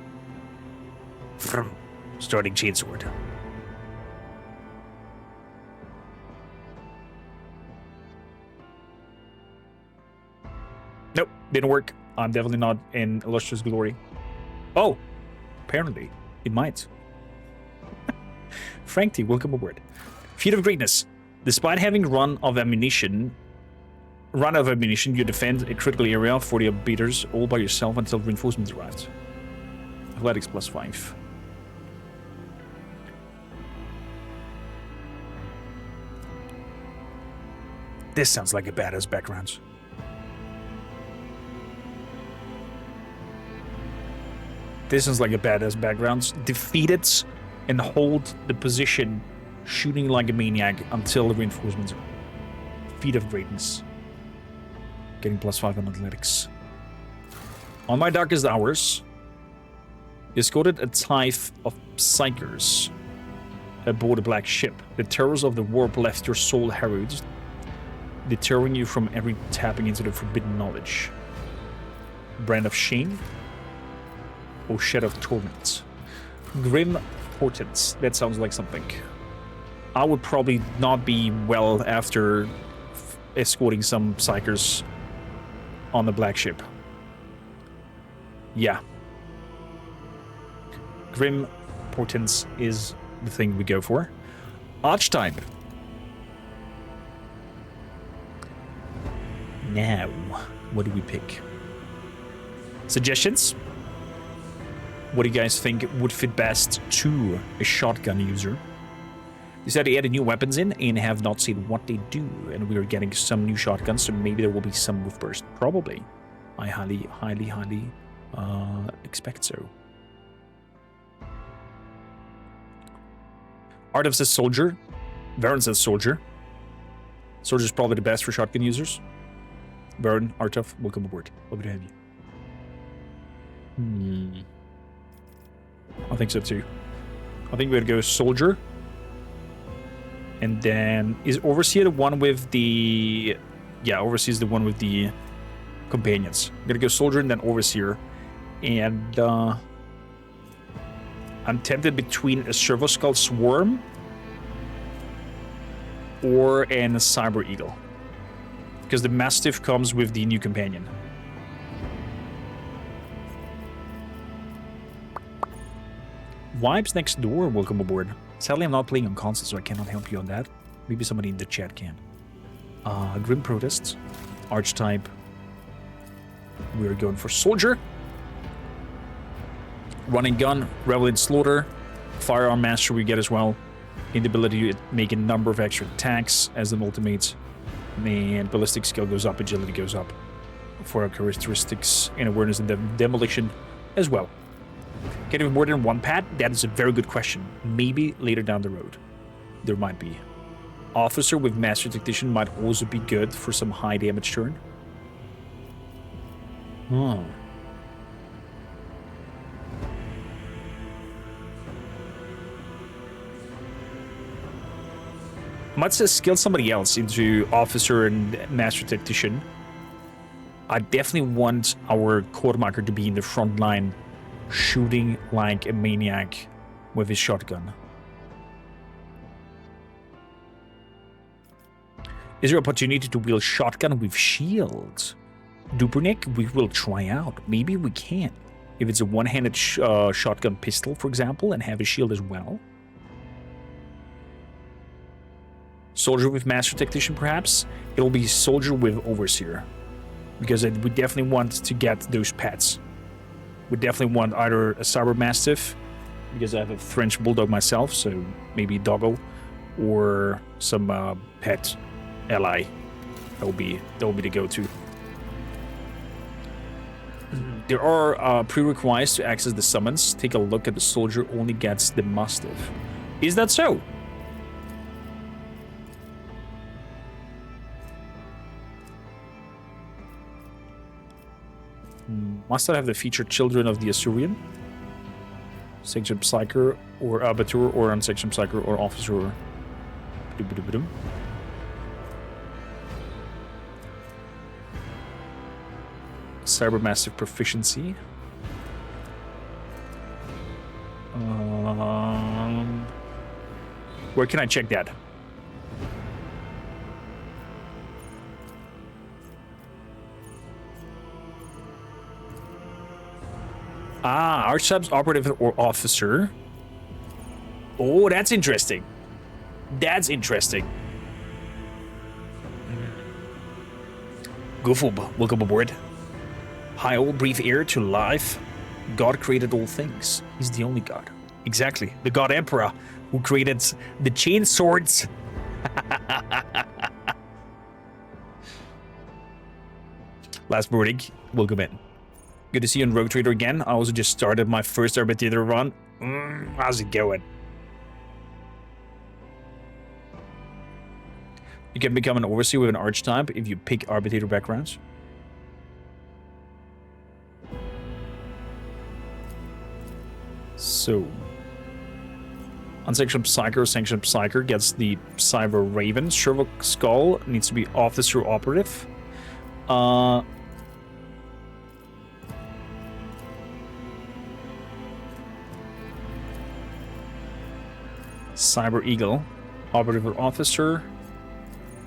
From starting chainsword. Nope, didn't work. I'm definitely not in illustrious glory. Oh, apparently it might. Frank T, welcome aboard. Feat of Greatness. Despite having run of ammunition, you defend a critical area for the beaters all by yourself until reinforcements arrived. Athletics +5. This sounds like a badass background. This is like a badass background. Defeat it and hold the position, shooting like a maniac until the reinforcements are. Feat of Greatness. Getting +5 on athletics. On my darkest hours, escorted a tithe of psychers aboard a black ship. The terrors of the warp left your soul harrowed, deterring you from every tapping into the forbidden knowledge. Brand of Shame. Or Shadow of Torment. Grim Portents. That sounds like something. I would probably not be well after escorting some psychers on the black ship. Yeah. Grim Portents is the thing we go for. Archetype. Now, what do we pick? Suggestions? What do you guys think would fit best to a shotgun user? They said they added new weapons in and have not seen what they do, and we are getting some new shotguns, so maybe there will be some move burst. Probably. I highly expect so. Art says Soldier. Varen says Soldier. Soldier's probably the best for shotgun users. Varen, Artov, welcome aboard. Lovely to have you. I think so too. I think we're gonna go Soldier. And then is Overseer the one with the... Yeah, Overseer is the one with the companions. I'm gonna go Soldier and then Overseer. And I'm tempted between a Servoskull Swarm or an Cyber Eagle. Because the Mastiff comes with the new companion. Vibes next door, welcome aboard. Sadly, I'm not playing on console, so I cannot help you on that. Maybe somebody in the chat can. Grim Protests. Archetype. We're going for Soldier. Running Gun, Revel in Slaughter. Firearm Master we get as well. In the ability to make a number of extra attacks as an ultimate. And Ballistic Skill goes up, Agility goes up. For our characteristics and awareness and demolition as well. Getting more than one pad? That is a very good question. Maybe later down the road. There might be. Officer with Master Tactician might also be good for some high damage turn. I might just skill somebody else into Officer and Master Tactician. I definitely want our Kormakr to be in the front line, shooting like a maniac with his shotgun. Is there opportunity to wield shotgun with shield? Dupernick, we will try out. Maybe we can. If it's a one-handed shotgun pistol, for example, and have a shield as well. Soldier with Master Tactician, perhaps. It'll be Soldier with Overseer. Because we definitely want to get those pets. We definitely want either a Cyber Mastiff, because I have a French Bulldog myself, so maybe Doggo, or some pet ally. That will be the go-to. There are prerequisites to access the summons. Take a look at the soldier only gets the Mastiff. Is that so? Must I have the featured Children of the Assyrian? Section Psyker or Arbiter or Unsection Psyker or Officer. Cyber Massive Proficiency. Where can I check that? Archetypes, Operative, or Officer. Oh, that's interesting. That's interesting. Goofoob, welcome aboard. Hi all, breathe air to life. God created all things. He's the only God. Exactly. The God Emperor who created the chain swords. Last wording, welcome in. Good to see you on Rogue Trader again. I also just started my first Arbiter run. How's it going? You can become an Overseer with an Archetype if you pick Arbiter backgrounds. So, Unsanctioned Psyker, Sanctioned Psyker gets the Cyber Raven. Servo Skull needs to be Officer Operative. Cyber Eagle, Operative or Officer.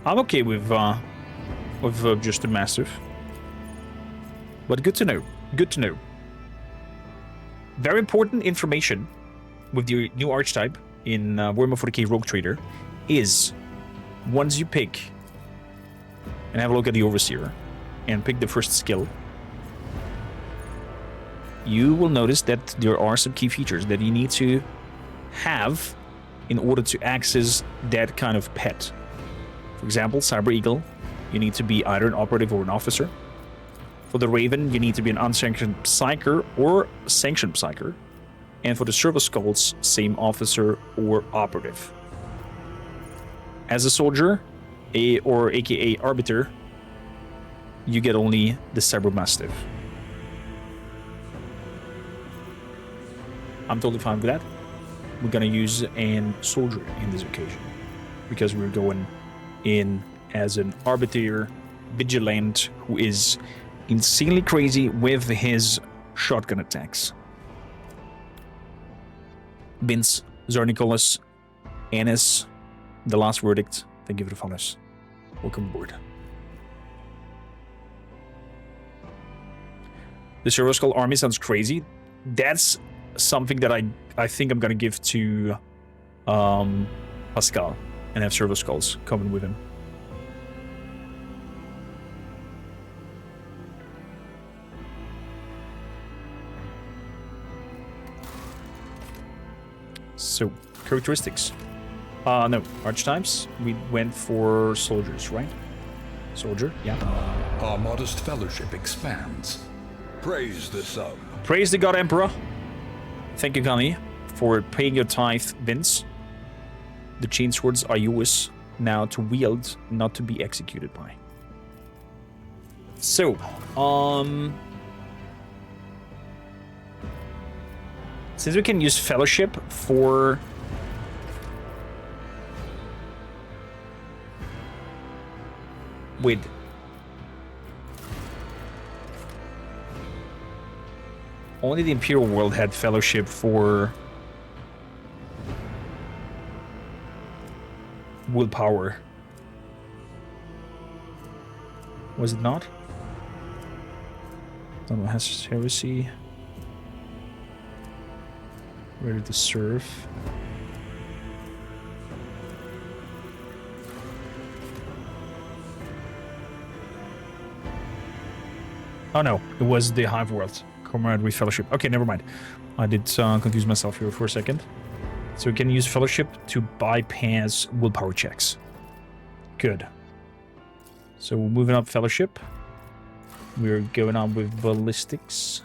I'm okay with just a Massive. But good to know. Good to know. Very important information with the new archetype in Warhammer 40k Rogue Trader is once you pick and have a look at the Overseer and pick the first skill, you will notice that there are some key features that you need to have in order to access that kind of pet. For example, Cyber Eagle, you need to be either an Operative or an Officer. For the Raven, you need to be an Unsanctioned Psyker or Sanctioned Psyker. And for the Servo Skulls, same Officer or Operative. As a Soldier, or aka Arbiter, you get only the Cyber Mastiff. I'm totally fine with that. We're gonna use an Soldier in this occasion, because we're going in as an Arbiter Vigilant who is insanely crazy with his shotgun attacks. Vince, Zarnicolas, Anis, The Last Verdict, thank you for the follows. Welcome aboard. The Servo Skull army sounds crazy. That's something that I think I'm gonna give to Pascal and have Servo Skulls coming with him. So, characteristics. No, archetypes. We went for soldiers, right? Soldier, yeah. Our modest fellowship expands. Praise the sub. Praise the God Emperor. Thank you, Kani, for paying your tithe, Vince. The chainswords are yours now to wield, not to be executed by. So, since we can use Fellowship for only the Imperial world had Fellowship for willpower. Was it not? Don't know, has heresy. Ready to serve. Oh no, it was the Hive World. Camaraderie Fellowship. Okay, never mind. I did confuse myself here for a second. So we can use Fellowship to bypass willpower checks. Good. So we're moving up Fellowship. We're going on with Ballistics.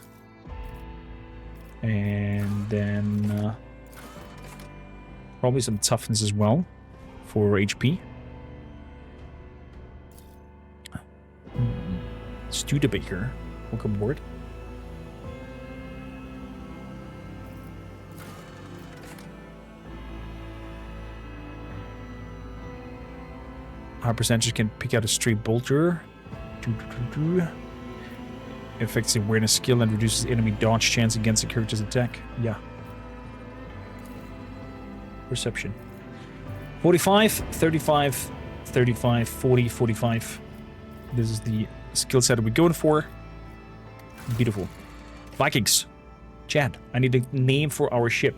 And then probably some Toughness as well for HP. Studebaker, welcome aboard. Our percentage can pick out a stray bolter. Affects the awareness skill and reduces enemy dodge chance against a character's attack. Yeah. Perception. 45, 35, 35, 40, 45. This is the skill set we're going for. Beautiful. Vikings. Chad, I need a name for our ship.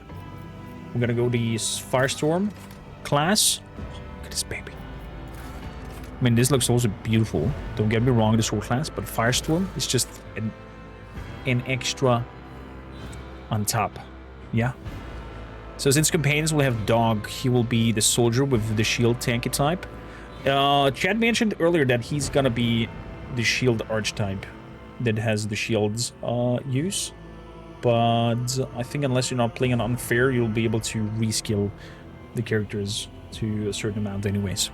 We're gonna go the Firestorm class. Look at this baby. I mean, this looks also beautiful. Don't get me wrong, the sword class, but Firestorm is just an extra on top. Yeah. So since companions will have dog, he will be the soldier with the shield tanky type. Chad mentioned earlier that he's gonna be the shield archetype that has the shield's use. But I think unless you're not playing an unfair, you'll be able to reskill the characters to a certain amount anyways.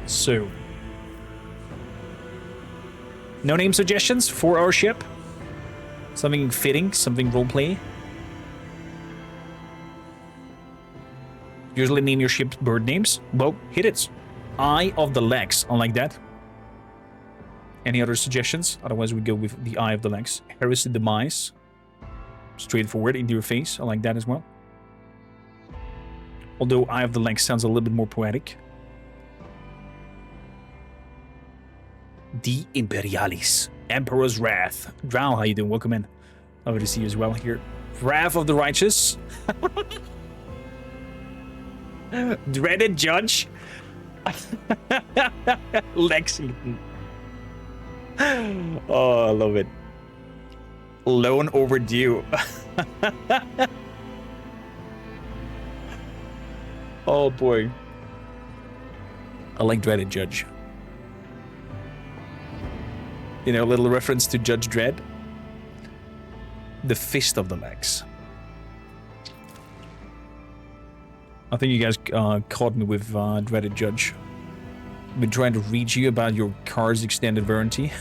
So, no name suggestions for our ship? Something fitting, something roleplay? Usually name your ship's bird names. Well, hit it. Eye of the Lex, unlike that. Any other suggestions? Otherwise we go with the Eye of the Lex. Heresy Demise. Straightforward, into your face. I like that as well. Although Eye of the Lex sounds a little bit more poetic. The Imperialis. Emperor's Wrath. Drow, how you doing? Welcome in. Lovely to see you as well here. Wrath of the Righteous. Dreaded Judge. Lexington. Oh, I love it. Loan overdue. Oh boy. I like Dreaded Judge. You know, a little reference to Judge Dredd. The Fist of the Lex. I think you guys caught me with Dreaded Judge. I've been trying to read you about your car's extended warranty.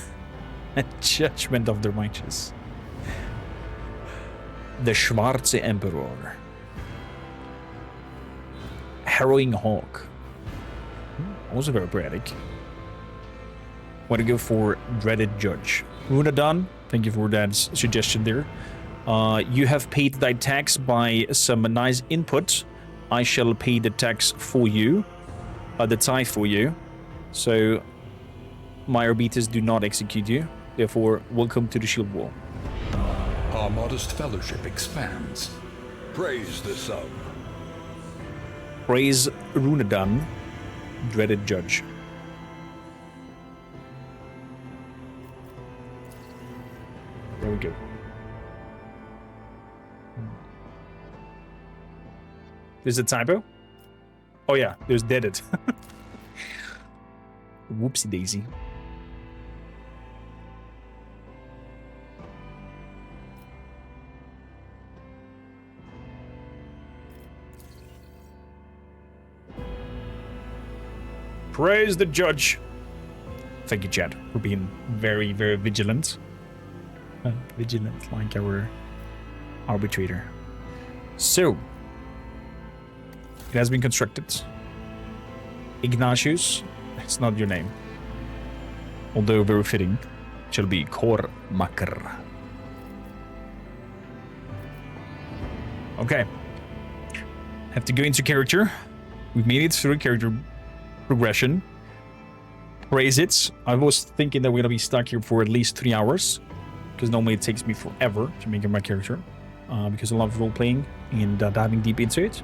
Judgment of the Righteous. The Schwarze Emperor. Harrowing Hawk. Also very poetic. Want to go for Dreaded Judge. Runadon, thank you for that suggestion there. You have paid thy tax by some nice input. I shall pay the tax for you. The tithe for you. So, my Arbites do not execute you. Therefore, welcome to the Shield Wall. Our modest fellowship expands. Praise the sub. Praise Runadon, Dreaded Judge. There we go. There's a typo? Oh yeah, there's deaded. Whoopsie daisy. Praise the judge. Thank you, Chad, for being very, very vigilant. Vigilant, like our arbitrator. So, it has been constructed. Ignatius, it's not your name. Although very fitting, it shall be Kormakr. Okay. Have to go into character. We've made it through character progression. Praise it. I was thinking that we're gonna be stuck here for at least 3 hours. Because normally it takes me forever to make my character. Because I love role-playing and diving deep into it.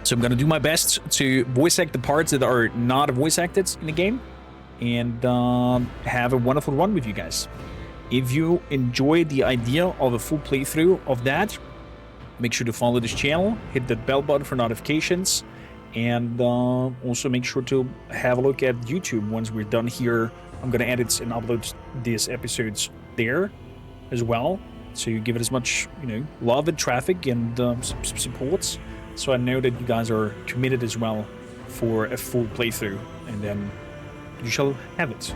So I'm gonna do my best to voice act the parts that are not voice acted in the game, and have a wonderful run with you guys. If you enjoy the idea of a full playthrough of that, make sure to follow this channel, hit that bell button for notifications, and also make sure to have a look at YouTube once we're done here. I'm gonna edit and upload these episodes there as well, so you give it as much, love and traffic and support, so I know that you guys are committed as well for a full playthrough, and then you shall have it.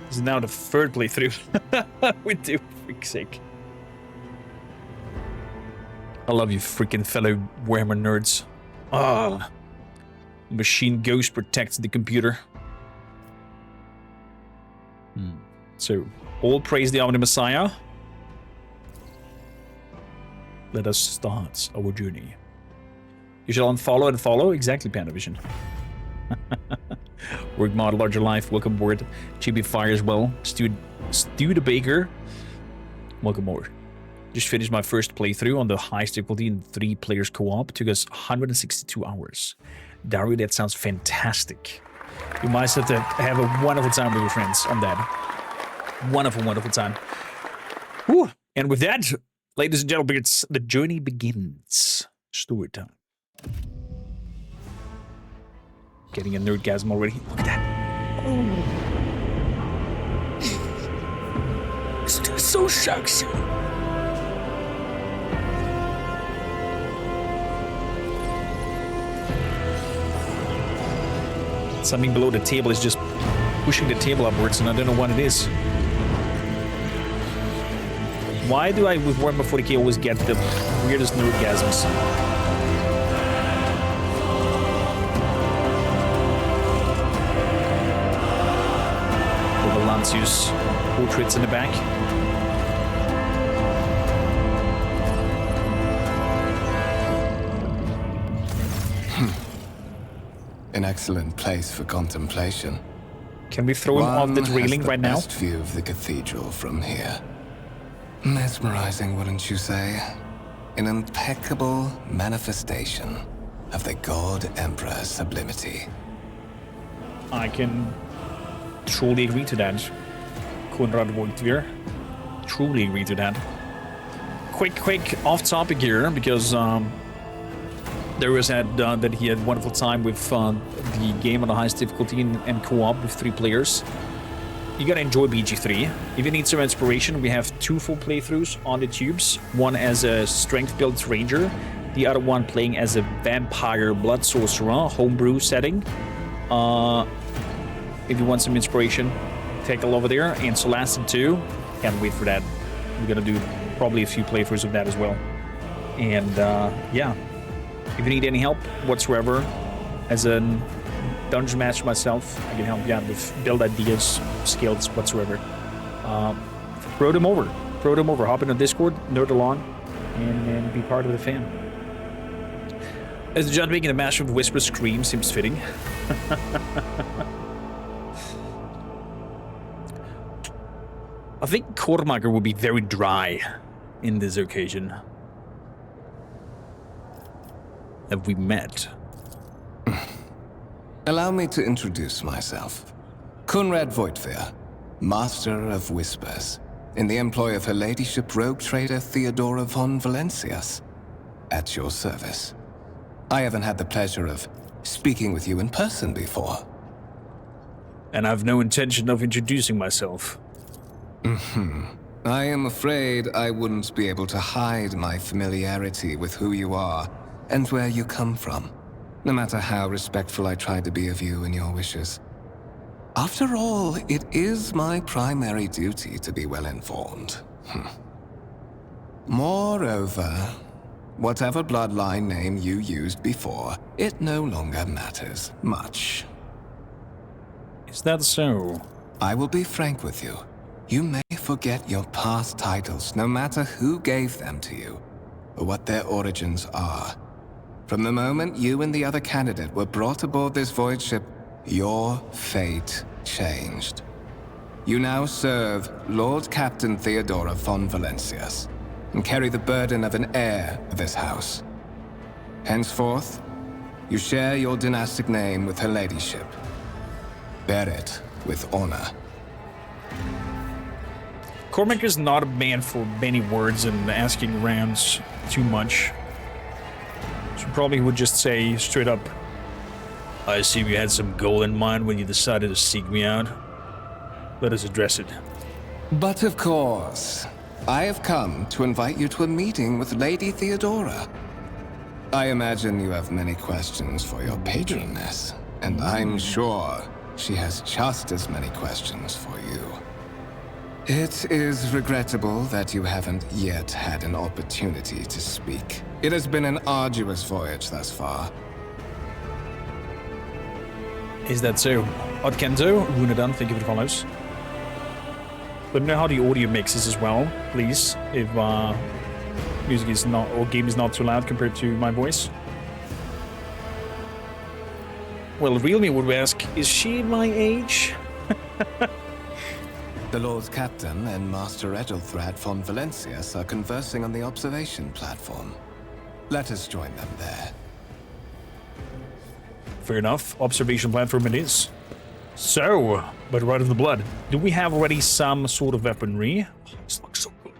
This is now the third playthrough we do, for freak's sake. I love you freaking fellow Warhammer nerds. Ah, machine ghost protects the computer. So, all praise the Omni Messiah. Let us start our journey. You shall unfollow and follow. Exactly, Panavision. Work mod, larger life. Welcome aboard. GB Fire as well. Stu the Baker. Welcome aboard. Just finished my first playthrough on the highest difficulty in 3 players co-op. Took us 162 hours. Dario, that sounds fantastic. You might have to have a wonderful time with your friends on that. Wonderful, wonderful time. Whew. And with that, ladies and gentlemen, the journey begins. Story time. Getting a nerdgasm already. Look at that. Oh. It's so sexy. Something below the table is just pushing the table upwards, and I don't know what it is. Why do I, with Warhammer 40k, always get the weirdest nerdgasms? Little Lancius portraits in the back. An excellent place for contemplation. Can we throw him off the railing right now? Best view of the cathedral from here. Mesmerizing, wouldn't you say? An impeccable manifestation of the God Emperor's sublimity. I can truly agree to that. Konrad Wojtwir. Truly agree to that. Quick off topic here, because there was that he had a wonderful time with the game on the highest difficulty and co-op with 3 players. You gotta enjoy BG3. If you need some inspiration, we have 2 full playthroughs on the tubes. One as a strength-built ranger, the other one playing as a vampire blood sorcerer, homebrew setting. If you want some inspiration, take a look over there. And Solastin 2, can't wait for that. We're gonna do probably a few playthroughs of that as well. And yeah. If you need any help whatsoever, as a dungeon master myself, I can help you out with build ideas, skills, whatsoever. Throw them over. Hop in the Discord, nerd along, and be part of the fam. As the judge making a massive whisper scream seems fitting. I think Kormakr will be very dry in this occasion. Have we met? Allow me to introduce myself. Konrad Wojtwir, Master of Whispers, in the employ of Her Ladyship Rogue Trader Theodora von Valencias. At your service. I haven't had the pleasure of speaking with you in person before. And I've no intention of introducing myself. I am afraid I wouldn't be able to hide my familiarity with who you are and where you come from, no matter how respectful I try to be of you and your wishes. After all, it is my primary duty to be well informed. Moreover, whatever bloodline name you used before, it no longer matters much. Is that so? I will be frank with you. You may forget your past titles, no matter who gave them to you, or what their origins are. From the moment you and the other candidate were brought aboard this void ship, your fate changed. You now serve Lord Captain Theodora von Valencias, and carry the burden of an heir of this house. Henceforth, you share your dynastic name with her ladyship. Bear it with honor. Kormakr is not a man for many words and asking around too much. So probably would just say straight up, I assume you had some goal in mind when you decided to seek me out. Let us address it. But of course, I have come to invite you to a meeting with Lady Theodora. I imagine you have many questions for your patroness, and I'm sure she has just as many questions for you. It is regrettable that you haven't yet had an opportunity to speak. It has been an arduous voyage thus far. Is that so? Otkento, Runadan, thank you for the follows. Let me know how the audio mixes as well, please, if music is not, or game is not too loud compared to my voice. Well, real me would ask, is she my age? The Lord Captain and Master Edelthrad von Valencius are conversing on the observation platform. Let us join them there. Fair enough. Observation platform it is. So, but right of the blood. Do we have already some sort of weaponry? This looks so good.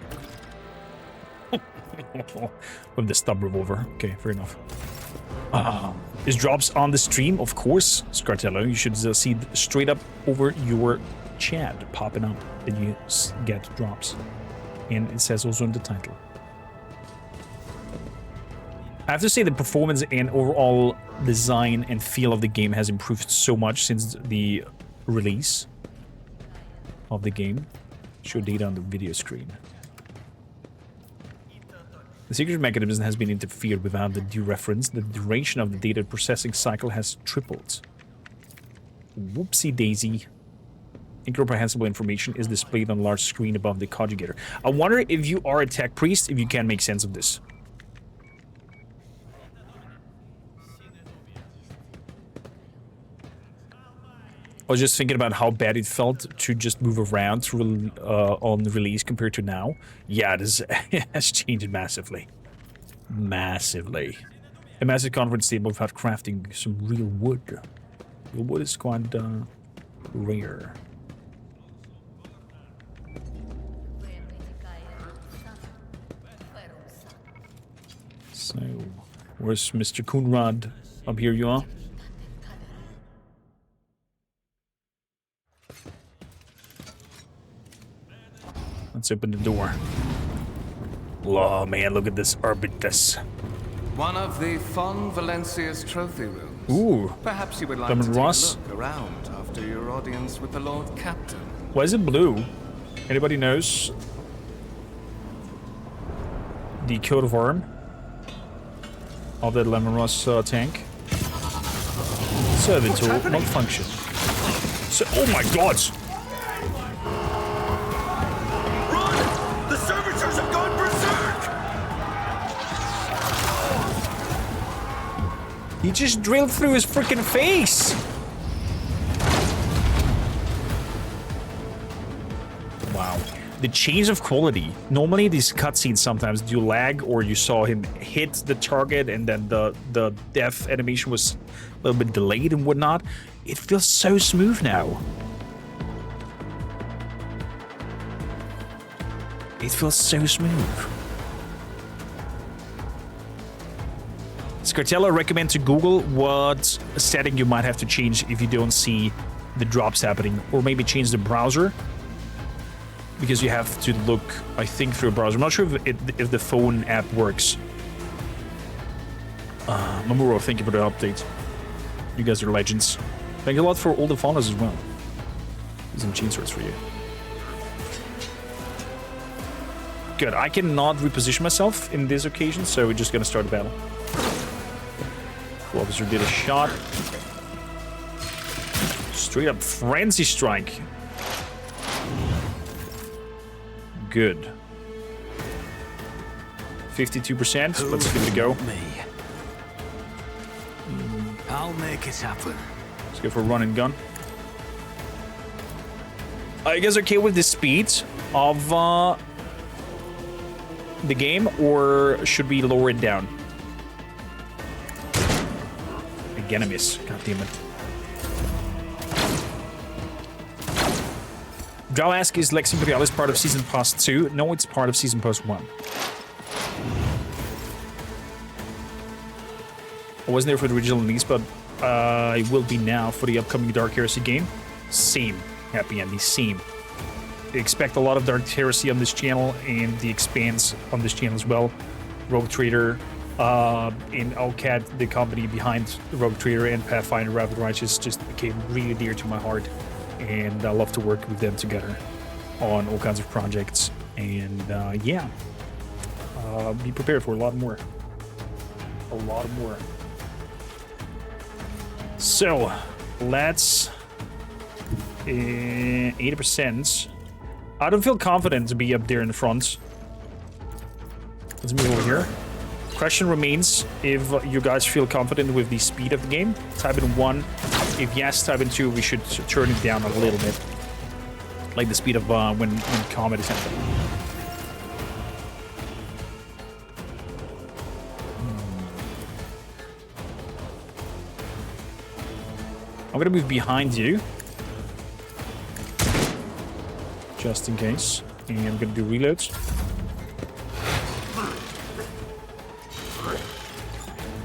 With the stub revolver. Okay, fair enough. This drops on the stream, of course, Scartello. You should see straight up over your chat popping up that you get drops. And it says also in the title. I have to say the performance and overall design and feel of the game has improved so much since the release of the game. Show data on the video screen. The secret mechanism has been interfered without the due reference. The duration of the data processing cycle has tripled. Whoopsie daisy. Incomprehensible information is displayed on a large screen above the conjugator. I wonder if you are a tech priest, if you can make sense of this. I was just thinking about how bad it felt to just move around through, on the release compared to now. Yeah, it has changed massively. Massively. A massive conference table without crafting some real wood. Real wood is quite rare. So, where's Mr. Kunrad? Up here you are. Let's open the door. Oh man, look at this Arbites. One of the Von Valencia's trophy rooms. Ooh. Perhaps you would like to take a look around after your audience with the Lord Captain. Why is it blue? Anybody knows? The coat of arm of the Lemon Ross tank. Servitor, not function. So, oh my god! Run! The servitors have gone berserk! He just drilled through his freaking face! Wow. The change of quality. Normally these cutscenes sometimes do lag, or you saw him hit the target and then the death animation was a little bit delayed and whatnot. It feels so smooth now. It feels so smooth. Scartella recommend to Google what setting you might have to change if you don't see the drops happening, or maybe change the browser. Because you have to look, I think, through a browser. I'm not sure if the phone app works. Mamuro, thank you for the update. You guys are legends. Thank you a lot for all the follows as well. There's some chain swords for you. Good, I cannot reposition myself in this occasion, so we're just gonna start the battle. The officer did a shot. Straight up frenzy strike. Good. 52%. Let's give it a go. Me. I'll make it happen. Let's go for a run and gun. Are you guys okay with the speed of the game, or should we lower it down? again I miss. God damn it. Drow asks, is Lex Imperialis part of Season Pass 2? No, it's part of Season Pass 1. I wasn't there for the original release, but I will be now for the upcoming Dark Heresy game. Same. Happy Andy, same. Expect a lot of Dark Heresy on this channel, and the Expanse on this channel as well. Rogue Trader, and Alcat, the company behind Rogue Trader and Pathfinder Wrath of the Righteous, just became really dear to my heart. And I love to work with them together on all kinds of projects. And yeah, be prepared for a lot more. A lot more. So, let's... 80%. I don't feel confident to be up there in the front. Let's move over here. Question remains if you guys feel confident with the speed of the game. Type in 1. If yes, type in 2. We should turn it down a little bit. Like the speed of when combat is happening. I'm gonna move behind you. Just in case. And I'm gonna do reloads.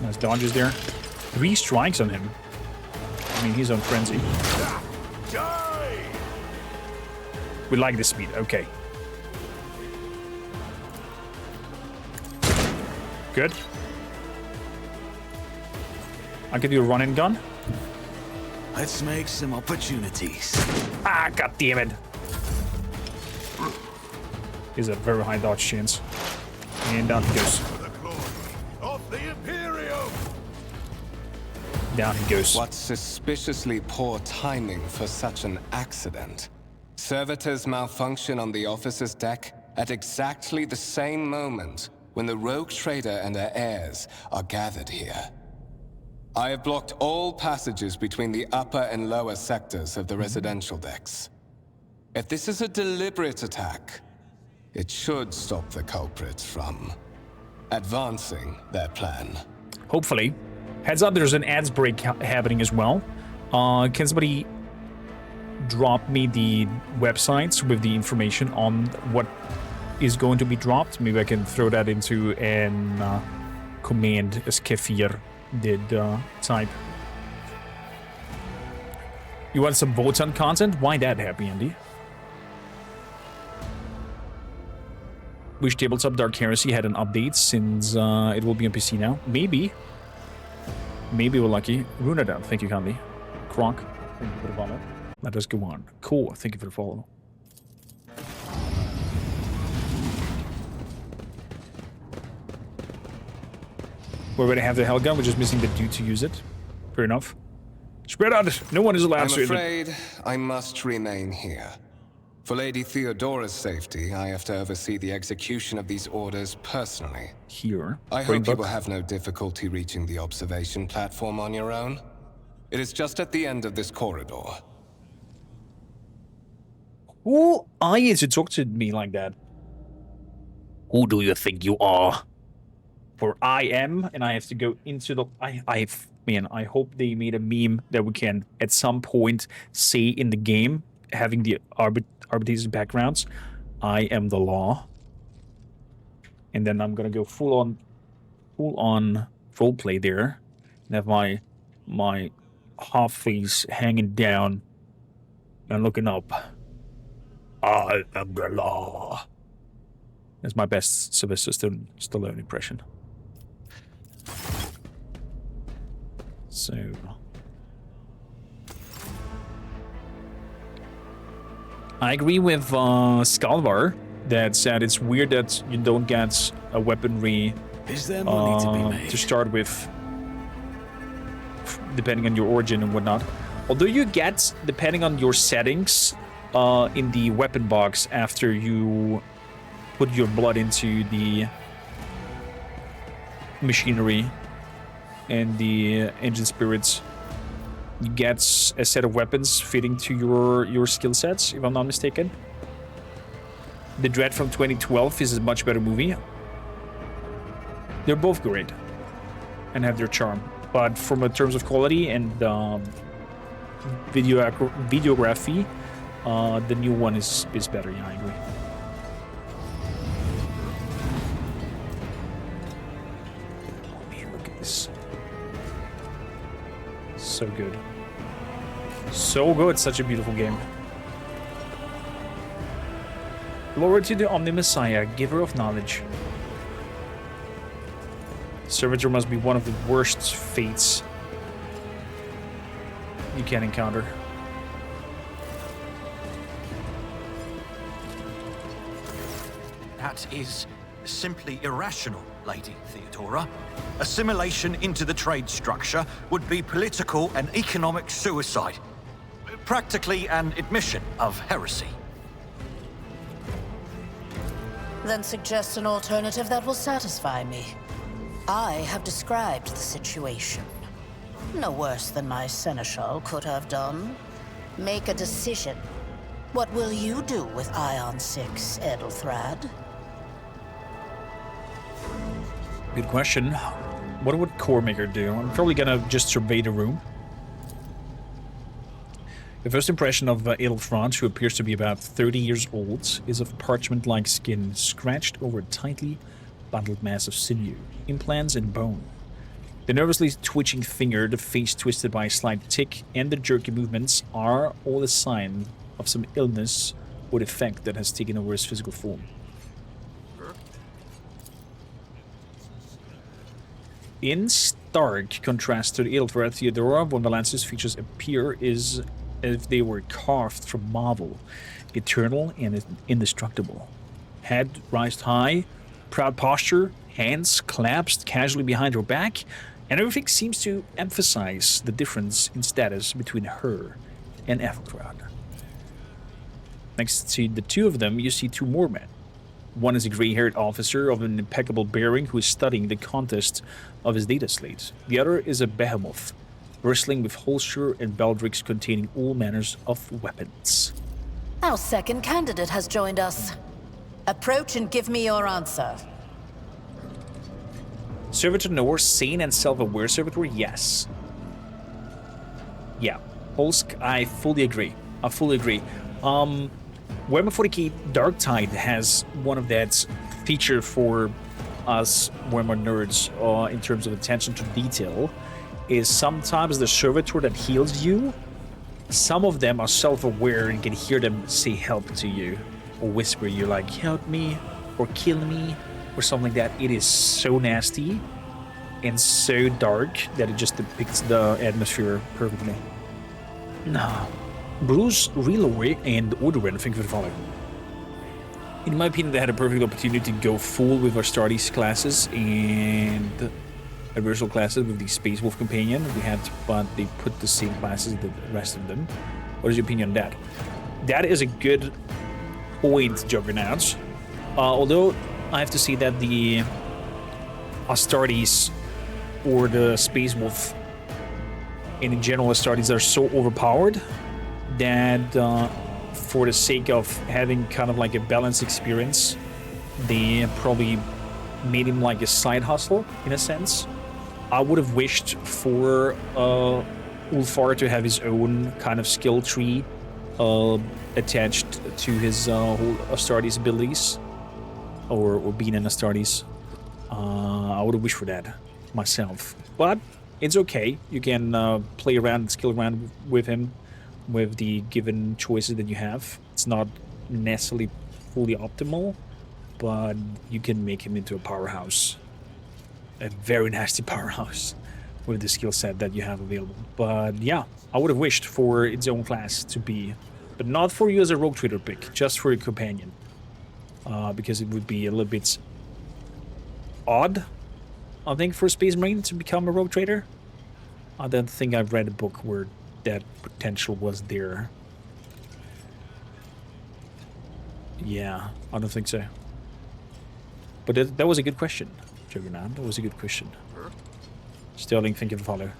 Nice dodges there. 3 strikes on him. I mean, he's on frenzy. We like the speed. Okay. Good. I can do a run-in gun. Let's make some opportunities. Ah, god damn it. Is a very high dodge chance. And down he goes. Down he goes. What suspiciously poor timing for such an accident. Servitors malfunction on the officer's deck at exactly the same moment when the rogue trader and her heirs are gathered here. I have blocked all passages between the upper and lower sectors of the residential decks. If this is a deliberate attack, it should stop the culprits from advancing their plan. Hopefully. Heads up, there's an ads break happening as well. Can somebody drop me the websites with the information on what is going to be dropped? Maybe I can throw that into an command as Kefir did type. You want some Votan content? Why that, Happy Andy? Wish Tabletop Dark Heresy had an update since it will be on PC now. Maybe. Maybe we're lucky. Runadown, thank you kindly. Kronk, thank you for the follow. Let us go on. Cool, thank you for the follow. We're going to have the Hellgun, we're just missing the dude to use it. Fair enough. Spread out, no one is allowed to. I'm afraid I must remain here. For Lady Theodora's safety, I have to oversee the execution of these orders personally. Here. I hope you will have no difficulty reaching the observation platform on your own. It is just at the end of this corridor. Who are you to talk to me like that? Who do you think you are? For I am, and I have to go into the... Man, I hope they made a meme that we can, at some point, say in the game, having the Arbites backgrounds, I am the law. And then I'm gonna go full on roleplay there. And have my half face hanging down and looking up. I am the law. That's my best Sylvester Stallone impression. So... I agree with Skalvar that said it's weird that you don't get a weaponry Is there money to be made? to start with, depending on your origin and whatnot. Although you get, depending on your settings, in the weapon box after you put your blood into the machinery and the engine spirits, you get a set of weapons fitting to your skill sets, if I'm not mistaken. The Dread from 2012 is a much better movie. They're both great and have their charm. but from a terms of quality and videography, the new one is better. Yeah, I agree. Oh man, look at this. So good. So good. Such a beautiful game. Glory to the Omni Messiah, giver of knowledge. Servitor must be one of the worst fates you can encounter. That is simply irrational, Lady Theodora. Assimilation into the trade structure would be political and economic suicide. Practically an admission of heresy. Then suggest an alternative that will satisfy me. I have described the situation. No worse than my seneschal could have done. Make a decision. What will you do with Ion 6, Edelthrad? Good question. What would Kormakr do? I'm probably gonna just survey the room. The first impression of Edelthrad, who appears to be about 30 years old, is of parchment-like skin, scratched over a tightly bundled mass of sinew, implants, and bone. The nervously twitching finger, the face twisted by a slight tic, and the jerky movements are all a sign of some illness or defect that has taken over his physical form. In stark contrast to the Edelthrad Theodora, when Valance's features appear is as if they were carved from marble, eternal and indestructible. Head raised high, proud posture, hands clasped casually behind her back, and everything seems to emphasize the difference in status between her and Edelthrad. Next to the two of them, you see two more men. One is a gray-haired officer of an impeccable bearing who is studying the contest of his data slate. The other is a behemoth, bristling with holster and baldricks containing all manners of weapons. Our second candidate has joined us. Approach and give me your answer. Servitor Noor, sane and self-aware servitor, yes. Yeah, Polsk, I fully agree. Warhammer 40k Dark Tide has one of that feature for us Warhammer nerds in terms of attention to detail, is sometimes the servitor that heals you, some of them are self-aware and can hear them say help to you, or whisper you like, help me, or kill me, or something like that. It is so nasty and so dark that it just depicts the atmosphere perfectly. No. Bruce, Reloy, and Orderin, thank you for the follow. In my opinion, they had a perfect opportunity to go full with our Astartes classes and Universal classes with the Space Wolf Companion. But they put the same classes as the rest of them. What is your opinion on that? That is a good point, Juggernaut. Although I have to say that the Astartes or the Space Wolf and in general Astartes are so overpowered that for the sake of having kind of like a balanced experience, they probably made him like a side hustle in a sense. I would have wished for Ulfar to have his own kind of skill tree attached to his whole Astartes abilities, or being an Astartes. I would have wished for that myself, but it's okay. You can play around, skill around with him, with the given choices that you have. It's not necessarily fully optimal, but you can make him into a powerhouse. A very nasty powerhouse with the skill set that you have available. But yeah, I would have wished for its own class to be, but not for you as a rogue trader pick, just for a companion. Because it would be a little bit odd, I think, for a Space Marine to become a rogue trader. I don't think I've read a book where that potential was there. Yeah, I don't think so. But that was a good question, Juggernaut. That was a good question. Sterling, thank you for follow.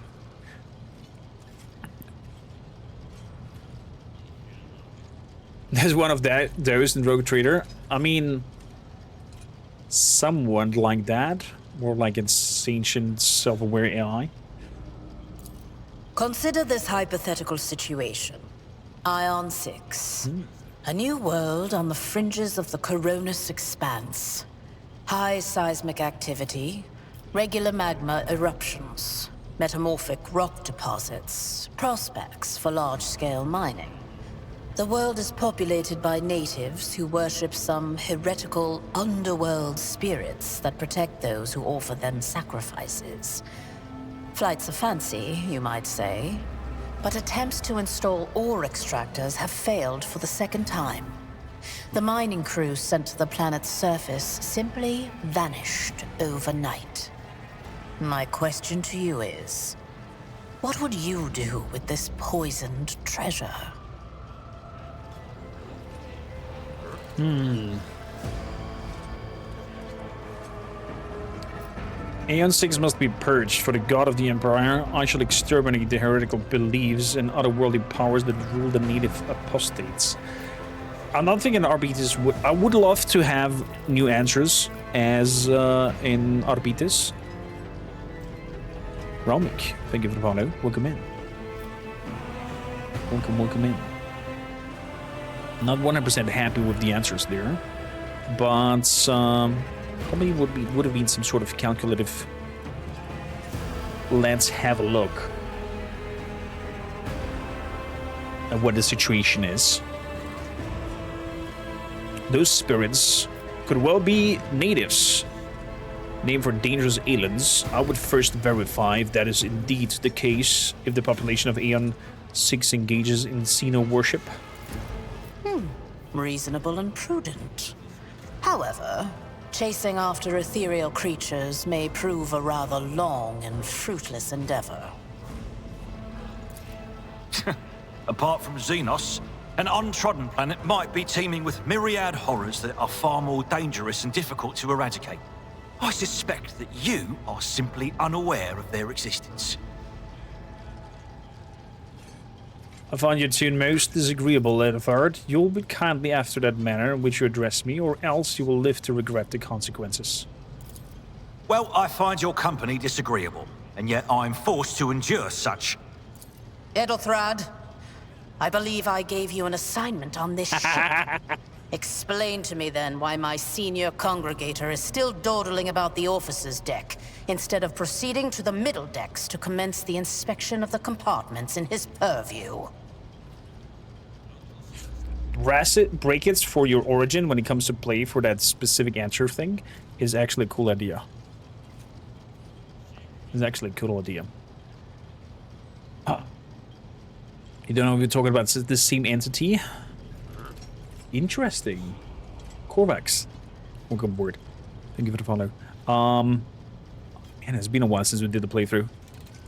There's one of those in Rogue Trader. I mean, someone like that, more like an ancient self-aware AI. Consider this hypothetical situation. Ion 6. A new world on the fringes of the Coronis expanse. High seismic activity, regular magma eruptions, metamorphic rock deposits, prospects for large-scale mining. The world is populated by natives who worship some heretical underworld spirits that protect those who offer them sacrifices. Flights of fancy, you might say, but attempts to install ore extractors have failed for the second time. The mining crew sent to the planet's surface simply vanished overnight. My question to you is, what would you do with this poisoned treasure? Aeon 6 must be purged. For the god of the Empire, I shall exterminate the heretical beliefs and otherworldly powers that rule the native apostates. I'm not thinking Arbites would... I would love to have new answers as in Arbites. Romik, thank you for the follow. Welcome in. Welcome in. Not 100% happy with the answers there, but probably would have been some sort of calculative. Let's have a look at what the situation is. Those spirits could well be natives, named for dangerous aliens. I would first verify if that is indeed the case, if the population of Aeon 6 engages in Xeno worship. Reasonable and prudent. However, chasing after ethereal creatures may prove a rather long and fruitless endeavor. Apart from Xenos, an untrodden planet might be teeming with myriad horrors that are far more dangerous and difficult to eradicate. I suspect that you are simply unaware of their existence. I find your tune most disagreeable, Edvard. You'll be kindly after that manner in which you address me, or else you will live to regret the consequences. Well, I find your company disagreeable, and yet I'm forced to endure such. Edelthrad, I believe I gave you an assignment on this ship. Explain to me then why my senior congregator is still dawdling about the officer's deck, instead of proceeding to the middle decks to commence the inspection of the compartments in his purview. Brackets for your origin when it comes to play for that specific answer thing is actually a cool idea. It's actually a cool idea. You don't know if you're talking about the same entity? Interesting. Kormakr, welcome aboard. Thank you for the follow. Man, it's been a while since we did the playthrough.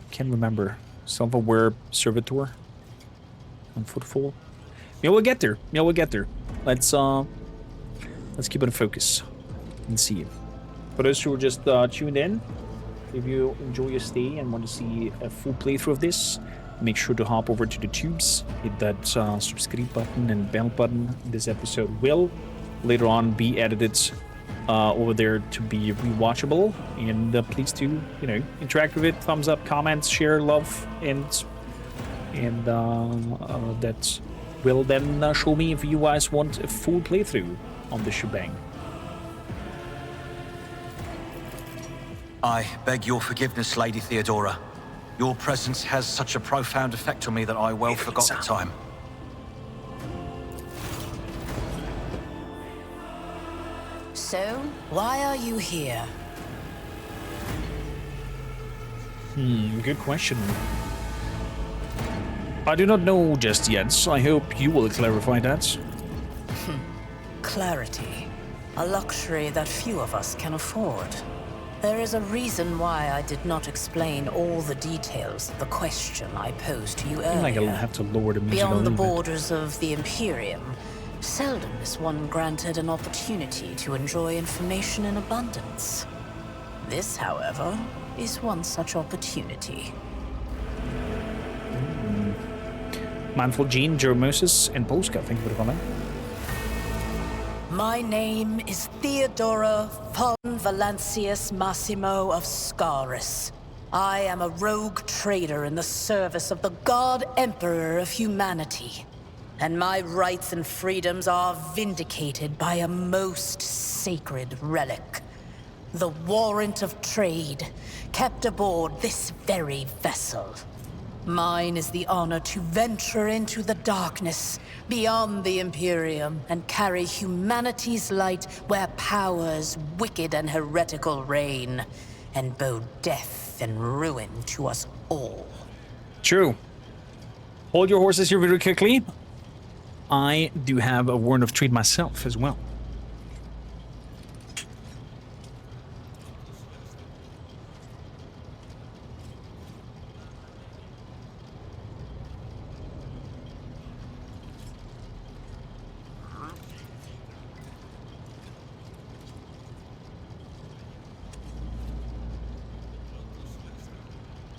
Can't remember. Self-aware servitor on footfall. Yeah, we'll get there. Yeah, we'll get there. Let's keep it in focus and see it. For those who are just tuned in, if you enjoy your stay and want to see a full playthrough of this, make sure to hop over to the tubes, hit that subscribe button and bell button. This episode will later on be edited over there to be rewatchable, and please do, you know, interact with it, thumbs up, comments, share, love, and that will then show me if you guys want a full playthrough on the shebang. I beg your forgiveness, Lady Theodora. Your presence has such a profound effect on me that I well forgot the time. So, why are you here? Good question. I do not know just yet, so I hope you will clarify that. Clarity. A luxury that few of us can afford. There is a reason why I did not explain all the details of the question I posed to you earlier. I think I'll have to lower the music Beyond a the little bit. borders of the Imperium, seldom is one granted an opportunity to enjoy information in abundance. This, however, is one such opportunity. Manful Jean, Jeromosis, and Polska, thank you for the comment. My name is Theodora von Valancius Massimo of Scaris. I am a rogue trader in the service of the God Emperor of humanity. And my rights and freedoms are vindicated by a most sacred relic. The warrant of trade, kept aboard this very vessel. Mine is the honor to venture into the darkness, beyond the Imperium, and carry humanity's light where powers wicked and heretical reign, and bow death and ruin to us all. True. Hold your horses here very quickly. I do have a warrant of trade myself as well.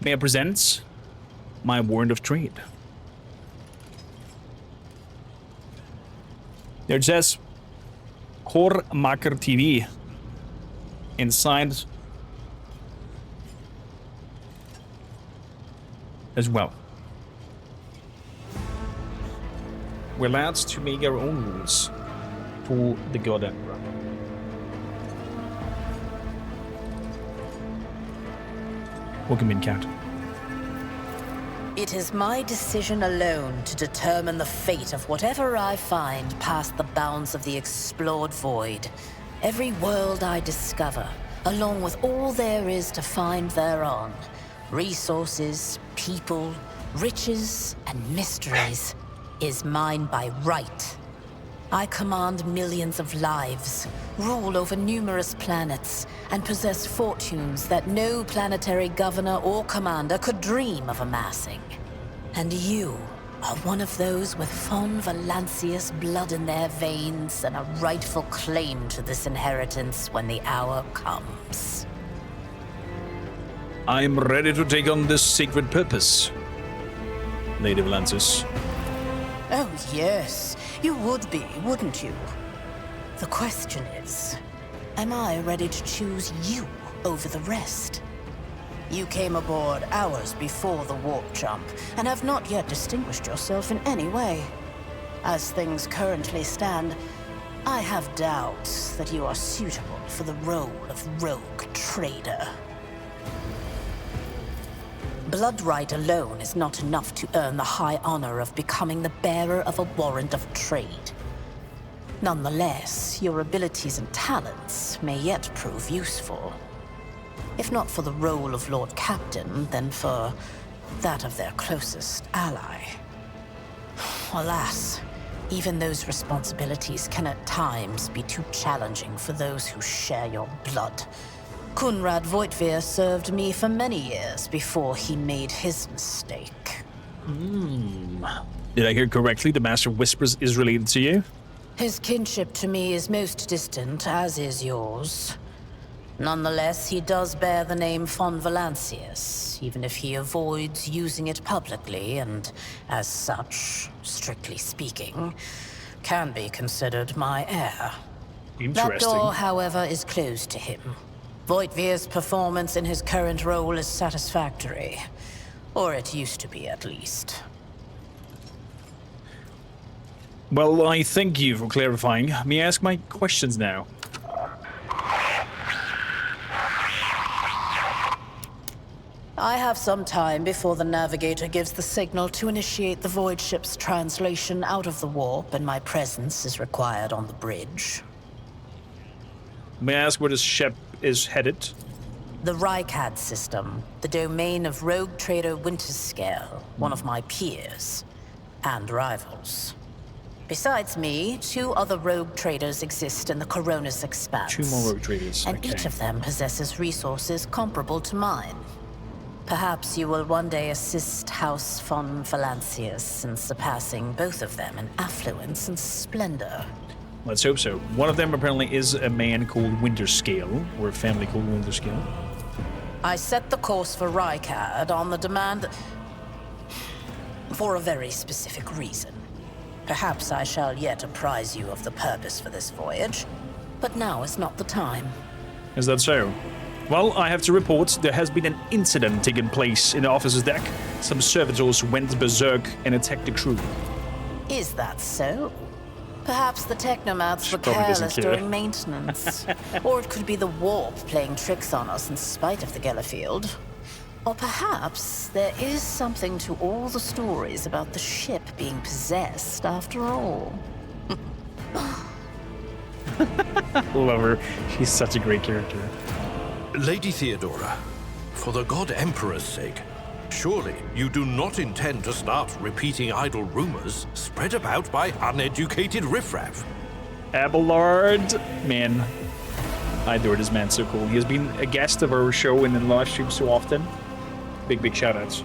May I present my warrant of trade? There it says kormakrtv inside as well. We're allowed to make our own rules for the God Emperor. Welcome in, Count. It is my decision alone to determine the fate of whatever I find past the bounds of the explored void. Every world I discover, along with all there is to find thereon, resources, people, riches, and mysteries, is mine by right. I command millions of lives, rule over numerous planets, and possess fortunes that no planetary governor or commander could dream of amassing. And you are one of those with Von Valancius blood in their veins and a rightful claim to this inheritance when the hour comes. I'm ready to take on this sacred purpose, Lady Valancius. Oh, yes. You would be, wouldn't you? The question is, am I ready to choose you over the rest? You came aboard hours before the warp jump, and have not yet distinguished yourself in any way. As things currently stand, I have doubts that you are suitable for the role of rogue trader. Blood right alone is not enough to earn the high honor of becoming the bearer of a warrant of trade. Nonetheless, your abilities and talents may yet prove useful. If not for the role of Lord Captain, then for that of their closest ally. Alas, even those responsibilities can at times be too challenging for those who share your blood. Kunrad Voitvir served me for many years before he made his mistake. Did I hear correctly? The Master Whispers is related to you? His kinship to me is most distant, as is yours. Nonetheless, he does bear the name Von Valancius, even if he avoids using it publicly, and as such, strictly speaking, can be considered my heir. Interesting. That door, however, is closed to him. Voitvir's performance in his current role is satisfactory. Or it used to be, at least. Well, I thank you for clarifying. May I ask my questions now? I have some time before the navigator gives the signal to initiate the void ship's translation out of the warp, and my presence is required on the bridge. May I ask where this ship is headed? The Rykad system, the domain of rogue trader Winterscale, one of my peers, and rivals. Besides me, 2 other rogue traders exist in the Coronis Expanse. 2 more rogue traders, and okay. each of them possesses resources comparable to mine. Perhaps you will one day assist House von Valancius in surpassing both of them in affluence and splendor. Let's hope so. One of them apparently is a man called Winterscale, or a family called Winterscale. I set the course for Rykad on the demand for a very specific reason. Perhaps I shall yet apprise you of the purpose for this voyage, but now is not the time. Is that so? Well, I have to report there has been an incident taking place in the officer's deck. Some servitors went berserk and attacked the crew. Is that so? Perhaps the technomats were probably doesn't careless care. during maintenance. Or it could be the warp playing tricks on us in spite of the Gellerfield. Or perhaps there is something to all the stories about the ship being possessed after all. Love her. She's such a great character. Lady Theodora, for the God Emperor's sake, surely you do not intend to start repeating idle rumors spread about by uneducated riffraff. Abelard, man, I adore this man. So cool. He has been a guest of our show and in live stream so often. Big shout outs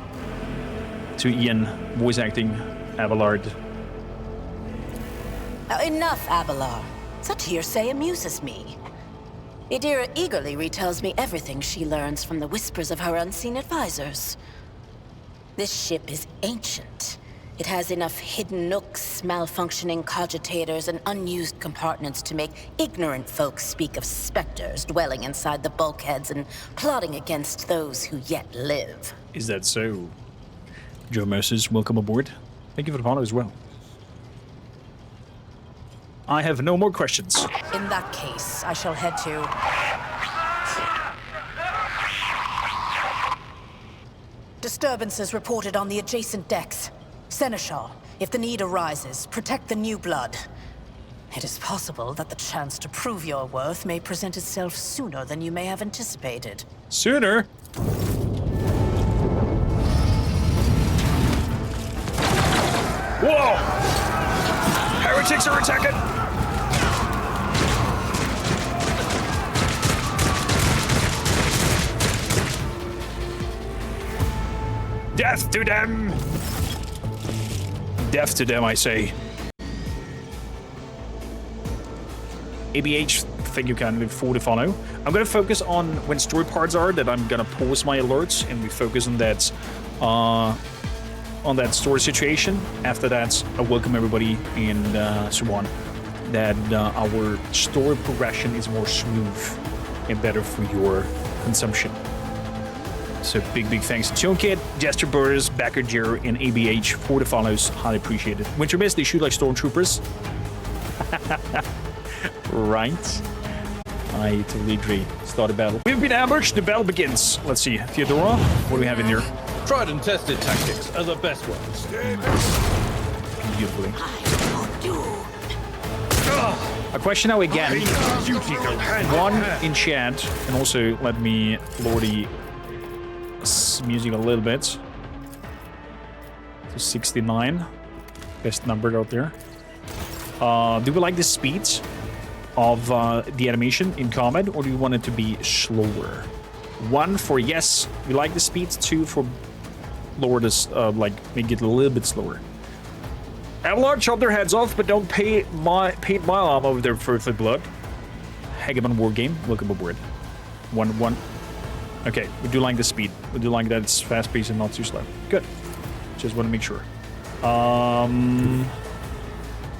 to Ian, voice acting Abelard. Now enough, Abelard. Such hearsay amuses me. Idira eagerly retells me everything she learns from the whispers of her unseen advisors. This ship is ancient. It has enough hidden nooks, malfunctioning cogitators, and unused compartments to make ignorant folks speak of specters dwelling inside the bulkheads and plotting against those who yet live. Is that so? Joe Moses, welcome aboard. Thank you for the follow as well. I have no more questions. In that case, I shall head to... Disturbances reported on the adjacent decks. Seneschal, if the need arises, protect the new blood. It is possible that the chance to prove your worth may present itself sooner than you may have anticipated. Sooner? Whoa! Heretics are attacking! Death to them! Death to them, I say. ABH, thank you kindly for the follow. I'm gonna focus on when story parts are that I'm gonna pause my alerts and we focus on that story situation. After that, I welcome everybody and so on. That our story progression is more smooth and better for your consumption. So big thanks to Chunket, Jester Burrs, Backer Jer, and ABH for the follows. Highly appreciated. Winter Mist, they shoot like stormtroopers. Right. I totally agree. Start a battle. We've been ambushed. The battle begins. Let's see. Theodora, what do we have in here? Tried and tested tactics are the best ones. Beautifully. A question now again. One in chat, and also let me lower the music a little bit to 69. Best number out there. Do we like the speed of the animation in combat, or do you want it to be slower? 1 for yes, we like the speed. 2 for lower this, like make it a little bit slower. Abelard, chop their heads off, but don't paint my arm over their earthly blood. Hegemon Wargame, welcome aboard. 1-1. Okay, we do like the speed. We do like that it's fast-paced and not too slow. Good. Just want to make sure.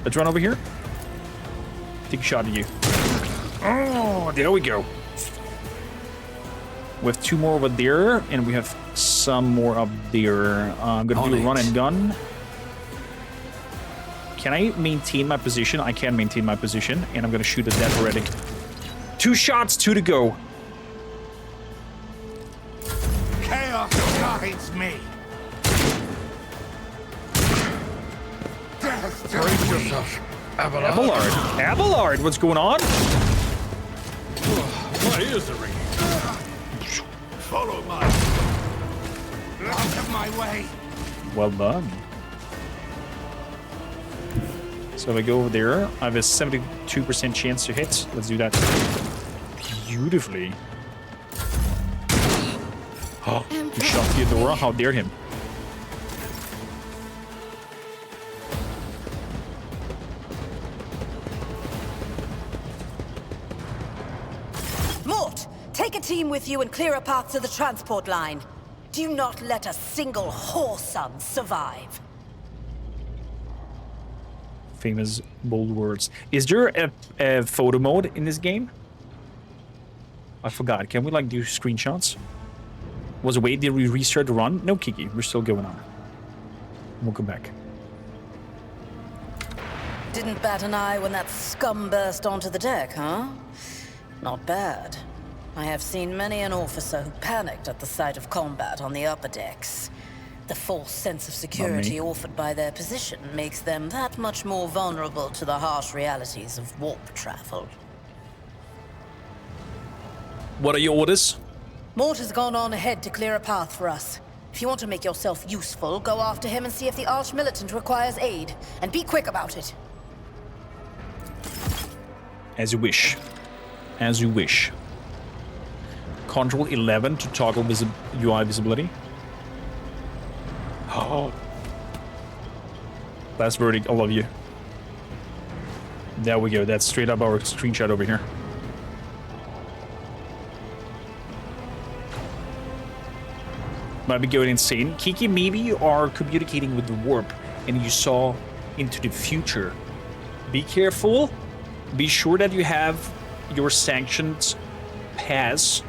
Let's run over here. Take a shot at you. Oh, there we go. We have 2 more over there, and we have some more up there. I'm gonna do a run and gun. Can I maintain my position? I can maintain my position, and I'm gonna shoot at that heretic. 2 shots, 2 to go. Chaos guides me. Brace yourself, Abelard. Abelard, what's going on? My ears are ringing. Follow my... Out of my way. Well done. So if I go over there, I have a 72% chance to hit. Let's do that. Beautifully. Oh, you shot Theodora? How dare him? Mort, take a team with you and clear a path to the transport line. Do not let a single whoreson survive. Famous bold words. Is there a photo mode in this game? I forgot. Can we, like, do screenshots? Was it wait, did we restart the run? No, Kiki. We're still going on. We'll come back. Didn't bat an eye when that scum burst onto the deck, huh? Not bad. I have seen many an officer who panicked at the sight of combat on the upper decks. The false sense of security offered by their position makes them that much more vulnerable to the harsh realities of warp travel. What are your orders? Mort has gone on ahead to clear a path for us. If you want to make yourself useful, go after him and see if the Arch-Militant requires aid. And be quick about it. As you wish. As you wish. Control 11 to toggle UI visibility. Oh. Last verdict, all of you. There we go. That's straight up our screenshot over here. Might be going insane. Kiki, maybe you are communicating with the warp and you saw into the future. Be careful. Be sure that you have your sanctioned pass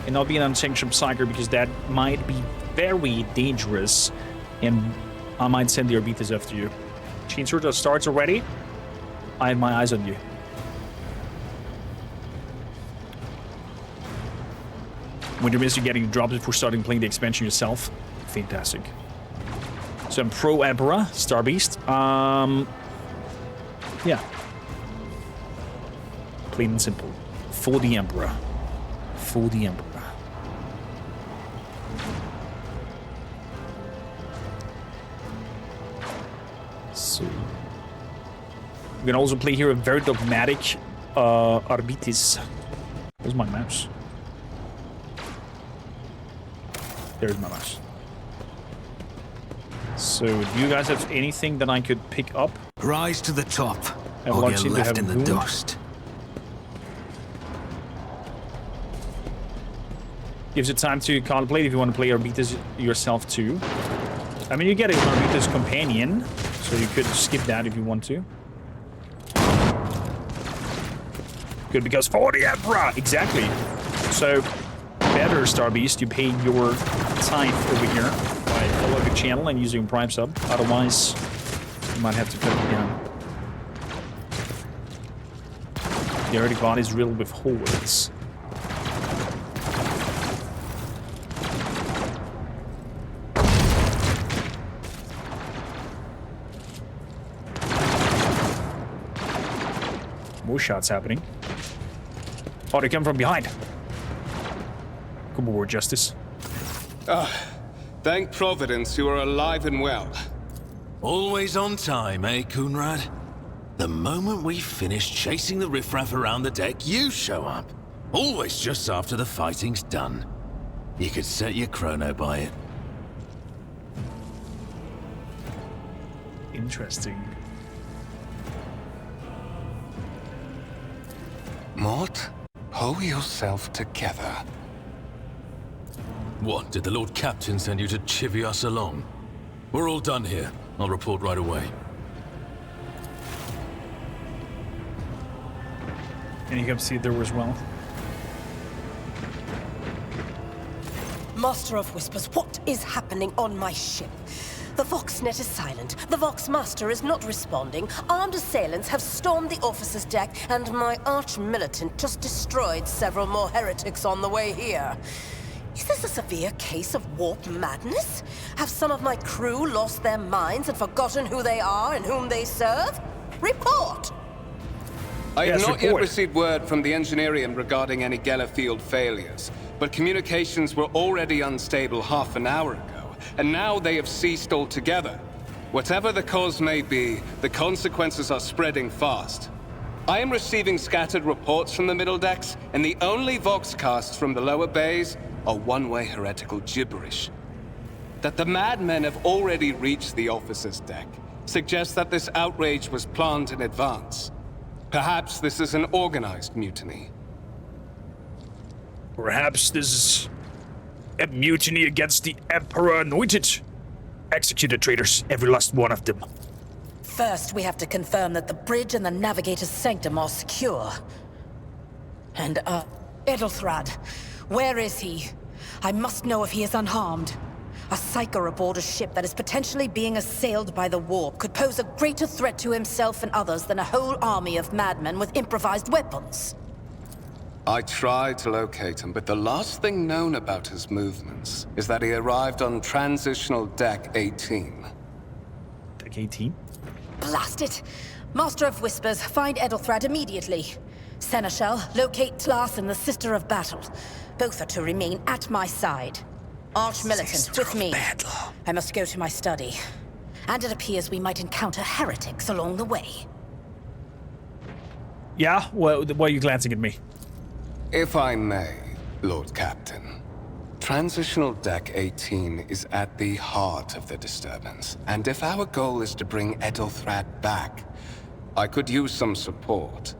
and not be an unsanctioned psyker, because that might be very dangerous and I might send the Arbites after you. Chainsaw just starts already. I have my eyes on you. When you miss, you're getting drops before starting playing the expansion yourself. Fantastic. So I'm pro Emperor, Star Beast. Yeah. Plain and simple. For the Emperor. For the Emperor. So we can also play here a very dogmatic Arbites. Where's my mouse? There's my mouse. So, do you guys have anything that I could pick up? Rise to the top, Everyone or get seems to left have in the goon. dust. Gives you time to contemplate if you want to play Arbites yourself too. I mean, you get an Arbites companion, so you could skip that if you want to. Good, because for the Emperor! Exactly. So, better, Star Beast, you pay your tithe over here by following the channel and using Prime Sub. Otherwise, you might have to cut it down. The Heretic body is riddled with holes. More shots happening. Oh, they come from behind. Come aboard, Justice. Thank Providence you are alive and well. Always on time, eh, Coonrad? The moment we finish chasing the riffraff around the deck, you show up. Always just after the fighting's done. You could set your chrono by it. Interesting. Mort, pull yourself together. What, did the Lord Captain send you to chivvy us along? We're all done here. I'll report right away. And you can see there as well. Master of Whispers, what is happening on my ship? The Voxnet is silent. The Voxmaster is not responding. Armed assailants have stormed the officer's deck, and my arch-militant just destroyed several more heretics on the way here. Is this a severe case of warp madness? Have some of my crew lost their minds and forgotten who they are and whom they serve? Report! I have Yes, not yet report. received word from the Engineerium regarding any Gellerfield failures, but communications were already unstable half an hour ago, and now they have ceased altogether. Whatever the cause may be, the consequences are spreading fast. I am receiving scattered reports from the middle decks, and the only Voxcasts from the lower bays are one-way heretical gibberish. That the madmen have already reached the officer's deck suggests that this outrage was planned in advance. Perhaps this is an organized mutiny. Perhaps this is a mutiny against the Emperor Anointed. Execute the traitors, every last one of them. First, we have to confirm that the bridge and the Navigator's Sanctum are secure. And, Edelthrad, where is he? I must know if he is unharmed. A psyker aboard a ship that is potentially being assailed by the warp could pose a greater threat to himself and others than a whole army of madmen with improvised weapons. I tried to locate him, but the last thing known about his movements is that he arrived on Transitional Deck 18. Deck 18? Blast it! Master of Whispers, find Edelthrad immediately. Seneschal, locate Tlas and the Sister of Battle. Both are to remain at my side. Arch-Militant, with me. I must go to my study. And it appears we might encounter heretics along the way. Yeah? Well, why are you glancing at me? If I may, Lord Captain. Transitional Deck 18 is at the heart of the disturbance, and if our goal is to bring Edelthrad back, I could use some support.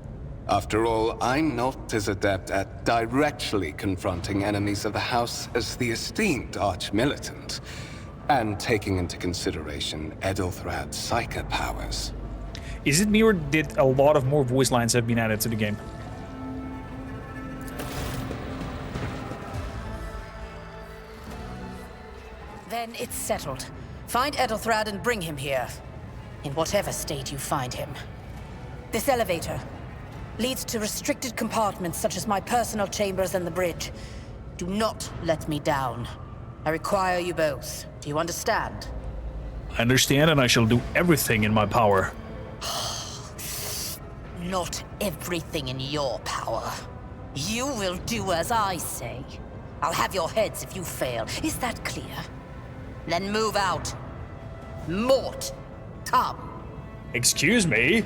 After all, I'm not as adept at directly confronting enemies of the House as the esteemed Arch-Militant, and taking into consideration Edelthrad's psychic powers. Is it me or did a lot of more voice lines have been added to the game? Then it's settled. Find Edelthrad and bring him here. In whatever state you find him. This elevator leads to restricted compartments such as my personal chambers and the bridge. Do not let me down. I require you both. Do you understand? I understand, and I shall do everything in my power. Not everything in your power. You will do as I say. I'll have your heads if you fail. Is that clear? Then move out. Mort, come. Excuse me?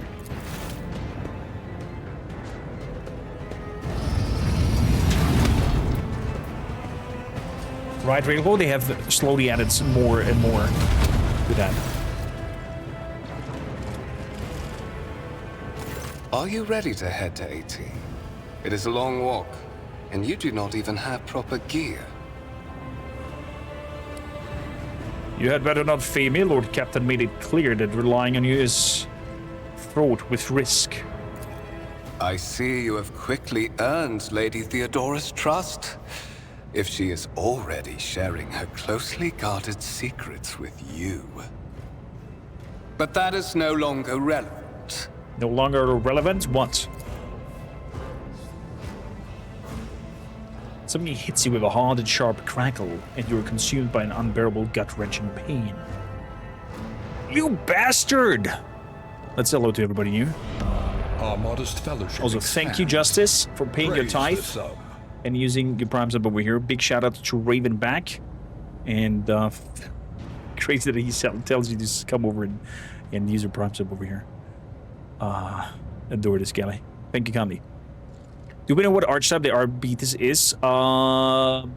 Right, Railroad, they have slowly added some more and more to that. Are you ready to head to 18? It is a long walk, and you do not even have proper gear. You had better not fail me. Lord Captain made it clear that relying on you is fraught with risk. I see you have quickly earned Lady Theodora's trust, if she is already sharing her closely guarded secrets with you. But that is no longer relevant. No longer relevant? What? Something hits you with a hard and sharp crackle, and you're consumed by an unbearable gut-wrenching pain. You bastard! Let's say hello to everybody new. Our modest fellowship. Also, thank you, Justice, for paying your tithe and using your Prime sub over here. Big shout out to Ravenback. And crazy that he tells you to just come over and use your Prime sub over here. Adore this guy. Thank you kindly. Do we know what archetype the Arbites is? The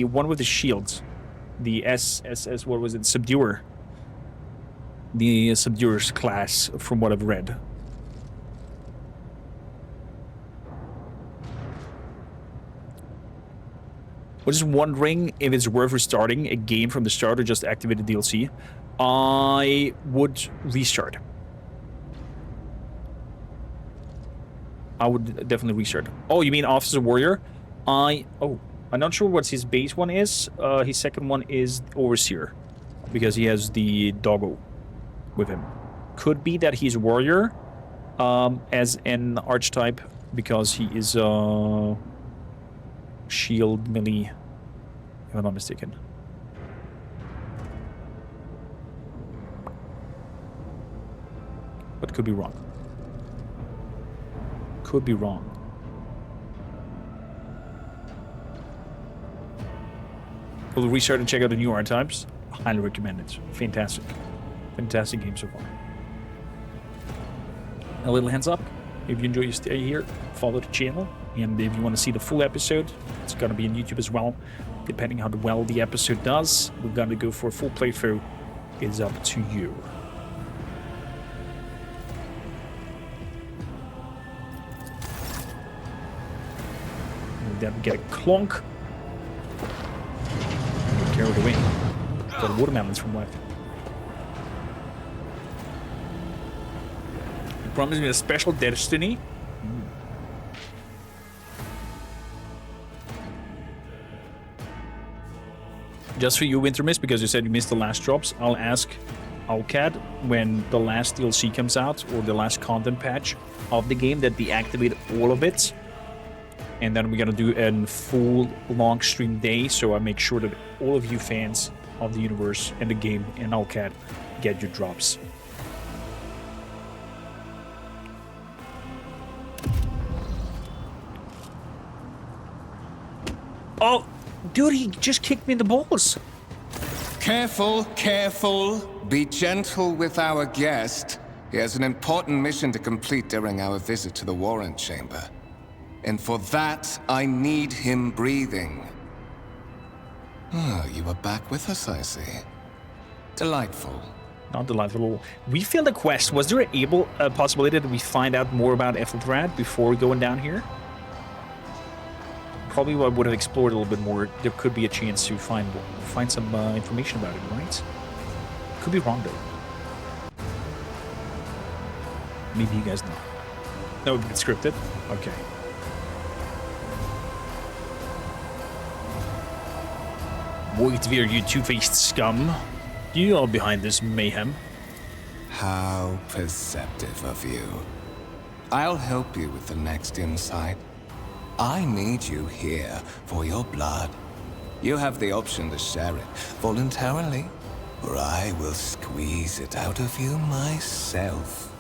one with the shield. The SSS, what was it? Subduer. The Subduer's class, from what I've read. I was just wondering if it's worth restarting a game from the start or just activate the DLC. I would restart. I would definitely restart. Oh, you mean Officer Warrior? I'm not sure what his base one is. His second one is Overseer, because he has the doggo with him. Could be that he's Warrior as an archetype, because he is shield melee, if I'm not mistaken. But could be wrong. Could be wrong. We'll restart and check out the new archetypes. Highly recommend it. Fantastic. Fantastic game so far. A little hands up. If you enjoy your stay here, follow the channel. And if you want to see the full episode, it's going to be on YouTube as well. Depending how well the episode does, we're going to go for a full playthrough. It's up to you. Then we get a clonk. We're carried away. Got watermelons from left. You promised me a special destiny. Just for you, Wintermist, because you said you missed the last drops, I'll ask Alcad when the last DLC comes out, or the last content patch of the game, that deactivate all of it. And then we're gonna do a full long stream day, so I make sure that all of you fans of the universe and the game and Alcad get your drops. Oh, dude, he just kicked me in the balls. Careful, careful. Be gentle with our guest. He has an important mission to complete during our visit to the Warrant Chamber. And for that, I need him breathing. Oh, you are back with us, I see. Delightful. Not delightful. We failed a quest. Was there a possibility that we find out more about Etheldrad before going down here? Probably I would have explored a little bit more. There could be a chance to find some information about it, right? Could be wrong, though. Maybe you guys know. No, it's scripted? Okay. Wojtvir, you two-faced scum. You are behind this mayhem. How perceptive of you. I'll help you with the next insight. I need you here for your blood. You have the option to share it voluntarily, or I will squeeze it out of you myself.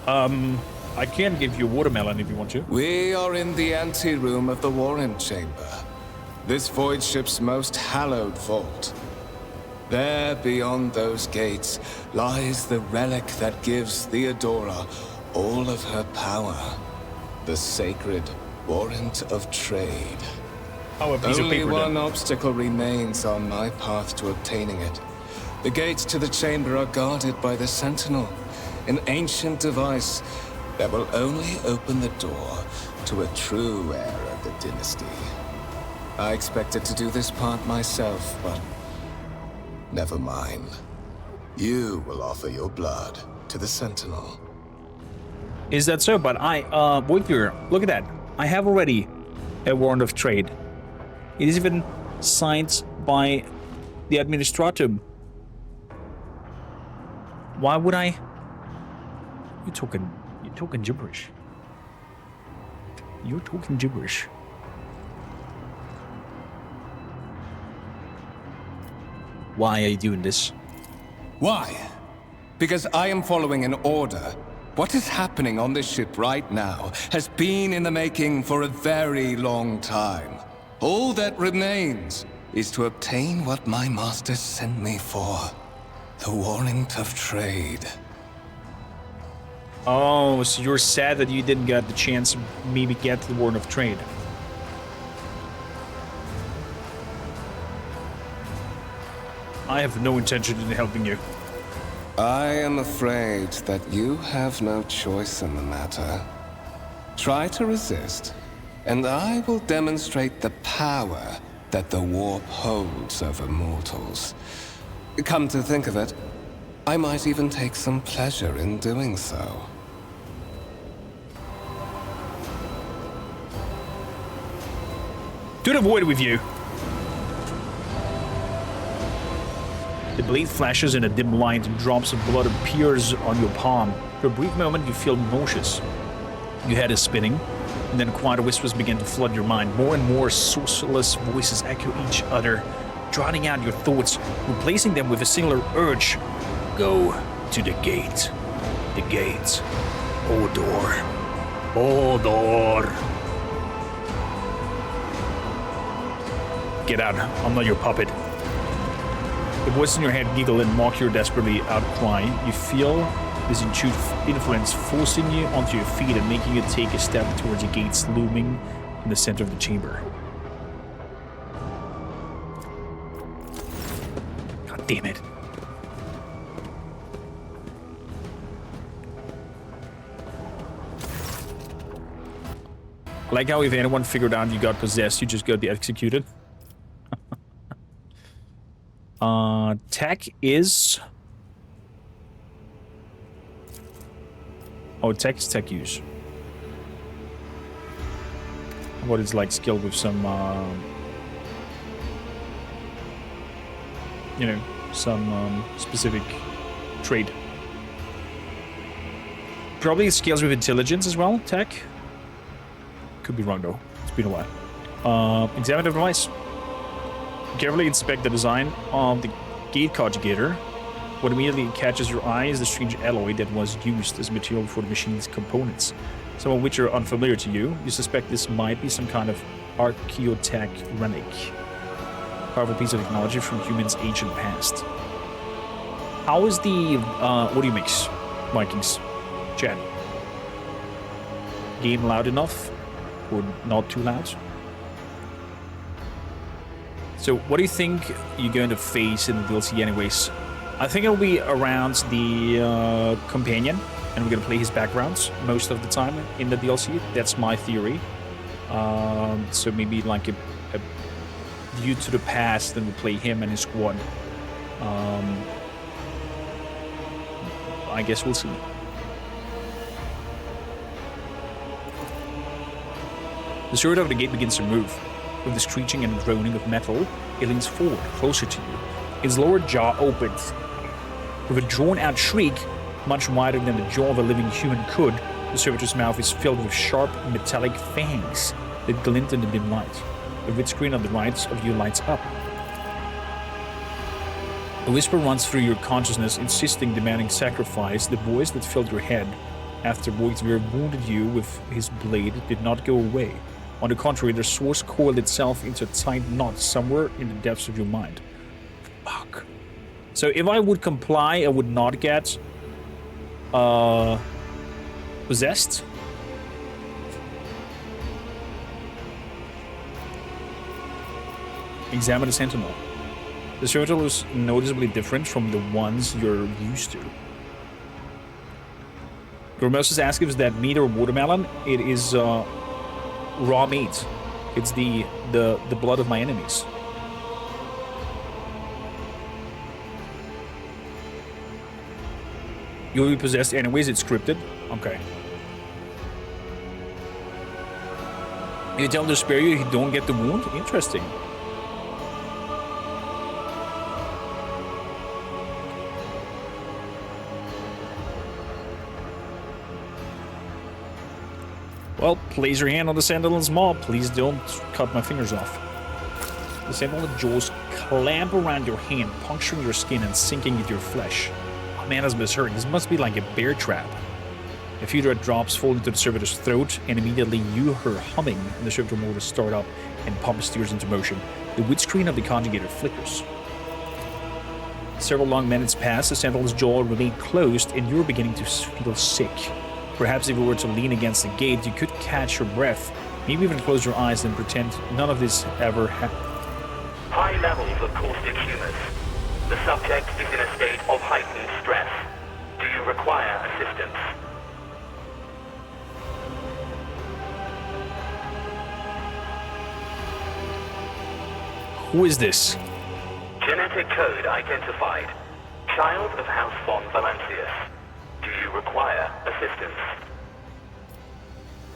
I can give you a watermelon if you want to. We are in the anteroom of the Warrant Chamber. This void ship's most hallowed vault. There, beyond those gates, lies the relic that gives Theodora all of her power. The sacred Warrant of Trade. Oh, a piece of Only paper, one then. obstacle remains on my path to obtaining it. The gates to the chamber are guarded by the Sentinel, an ancient device that will only open the door to a true heir of the dynasty. I expected to do this part myself, but never mind. You will offer your blood to the Sentinel. Is that so? But Wojtvir, look at that. I have already a warrant of trade. It is even signed by the Administratum. Why would I? You're talking gibberish. You're talking gibberish. Why are you doing this? Why? Because I am following an order. What is happening on this ship right now has been in the making for a very long time. All that remains is to obtain what my master sent me for. The Warrant of Trade. Oh, so you're sad that you didn't get the chance to maybe get the warrant of trade. I have no intention in helping you. I am afraid that you have no choice in the matter. Try to resist, and I will demonstrate the power that the warp holds over mortals. Come to think of it, I might even take some pleasure in doing so. To the void with you. The blade flashes in a dim light, and drops of blood appears on your palm. For a brief moment, you feel nauseous. Your head is spinning, and then quiet whispers begin to flood your mind. More and more sourceless voices echo each other, drowning out your thoughts, replacing them with a singular urge. Go to the gate. The gate. Odor. Odor. Get out. I'm not your puppet. The voice in your head giggle and mock your desperately outcry. You feel this intuitive influence forcing you onto your feet and making you take a step towards the gates looming in the center of the chamber. God damn it. I like how if anyone figured out you got possessed, you just got executed. Tech is... Oh, tech is tech use. What is like skill with some... you know, some specific trait. Probably scales with intelligence as well, tech. Could be wrong though, it's been a while. Examine the device. Carefully inspect the design of the gate conjugator. What immediately catches your eye is the strange alloy that was used as material for the machine's components, some of which are unfamiliar to you. You suspect this might be some kind of archaeotech relic. Powerful piece of technology from humans' ancient past. How is the audio mix, Vikings? Chat. Game loud enough? Or not too loud? So, what do you think you're going to face in the DLC anyways? I think it'll be around the companion, and we're going to play his backgrounds most of the time in the DLC. That's my theory. So maybe like a view to the past, and we play him and his squad. I guess we'll see. The sword of the gate begins to move. With the screeching and groaning of metal, it leans forward, closer to you. Its lower jaw opens. With a drawn-out shriek, much wider than the jaw of a living human could, the servitor's mouth is filled with sharp, metallic fangs that glint in the dim light. The red screen on the right of you lights up. A whisper runs through your consciousness, insisting, demanding sacrifice. The voice that filled your head after Voigtveer wounded you with his blade did not go away. On the contrary, the source coiled itself into a tight knot somewhere in the depths of your mind. Fuck. So if I would comply, I would not get possessed. Examine the sentinel. The sentinel is noticeably different from the ones you're used to. Gormosis asks if it's that meat or watermelon. It is raw meat. It's the blood of my enemies. You'll be possessed anyways, it's scripted. Okay. You tell him to spare you, he don't get the wound? Interesting. Well, place your hand on the sentinel's maw. Please don't cut my fingers off. The sentinel's jaws clamp around your hand, puncturing your skin and sinking into your flesh. Oh man, this must hurt. This must be like a bear trap. A few red drops fall into the servitor's throat, and immediately you hear humming, and the servitor motors start up and pump steers into motion. The windscreen of the conjugator flickers. Several long minutes pass, the sentinel's jaw remains closed, and you're beginning to feel sick. Perhaps if you were to lean against the gate, you could catch your breath, maybe even close your eyes and pretend none of this ever happened. High levels of caustic humus. The subject is in a state of heightened stress. Do you require assistance? Who is this? Genetic code identified. Child of House von Valancius. Do you require assistance?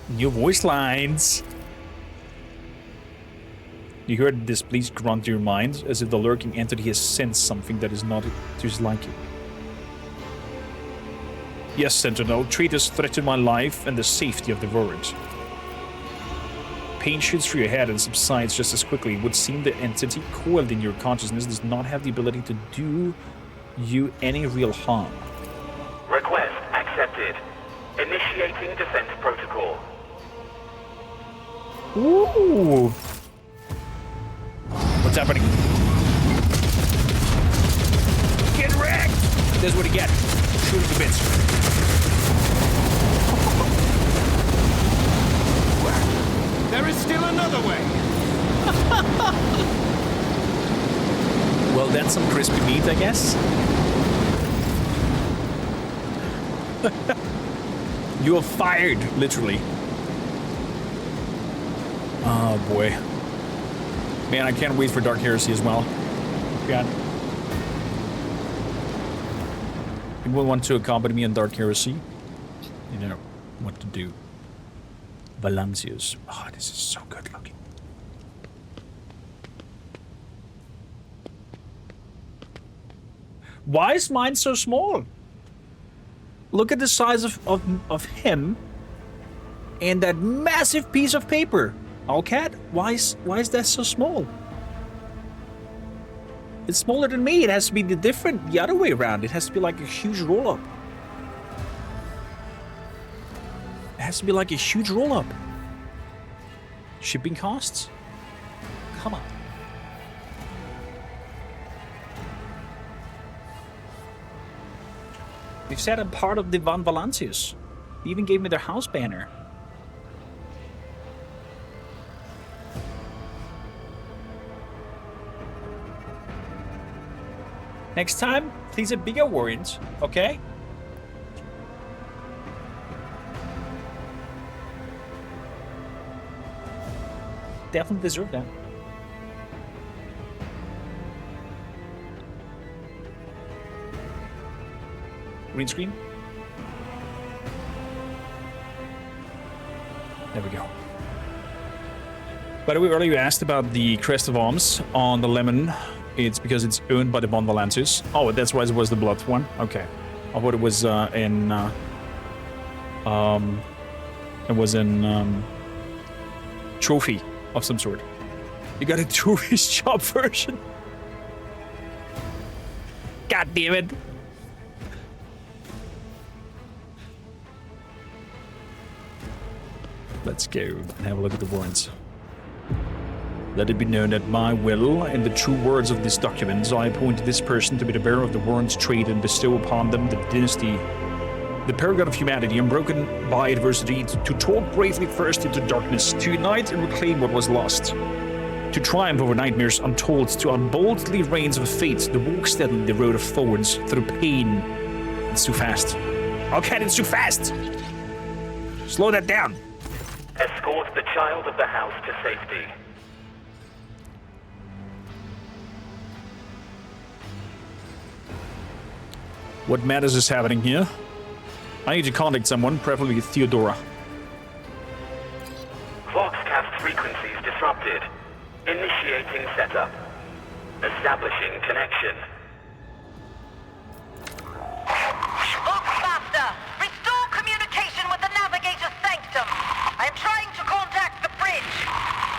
New voice lines. You heard the displeased grunt to your mind, as if the lurking entity has sensed something that is not to his liking. Yes, Sentinel, traitors threaten my life and the safety of the village. Pain shoots through your head and subsides just as quickly. It would seem the entity coiled in your consciousness does not have the ability to do you any real harm. Request accepted. Initiating defense protocol. Ooh. What's happening? Get wrecked! That's what you get. Shoot him to bits. There is still another way. Well, that's some crispy meat, I guess. You are fired, literally. Oh boy. Man, I can't wait for Dark Heresy as well. God. People want to accompany me on Dark Heresy. You know what to do. Valancius. Oh, this is so good looking. Why is mine so small? Look at the size of him and that massive piece of paper. Owlcat, why is that so small? It's smaller than me. It has to be the other way around. It has to be like a huge roll-up. It has to be like a huge roll-up. Shipping costs? Come on. They've said I'm part of the Von Valancius. They even gave me their house banner. Next time, please a bigger warrant, okay? Definitely deserve that. Green screen. There we go. By the way, earlier you asked about the crest of arms on the lemon. It's because it's owned by the Von Valancius. Oh, that's why it was the blood one. Okay, I thought it was trophy of some sort. You got a tourist shop version. God damn it. Let's go and have a look at the warrants. Let it be known that my will, in the true words of this document, I appoint this person to be the bearer of the warrants trade and bestow upon them the dynasty, the paragon of humanity, unbroken by adversity, to talk bravely first into darkness, to unite and reclaim what was lost, to triumph over nightmares untold, to unboldly reins of fate, to walk steadily the road of thorns through pain. It's too fast. Okay, it's too fast! Slow that down. Escort the child of the house to safety. What matters is happening here? I need to contact someone, preferably Theodora. Voxcast frequencies disrupted. Initiating setup. Establishing connection. Voxmaster, restore communication with the navigator's sanctum. I am trying to contact the bridge.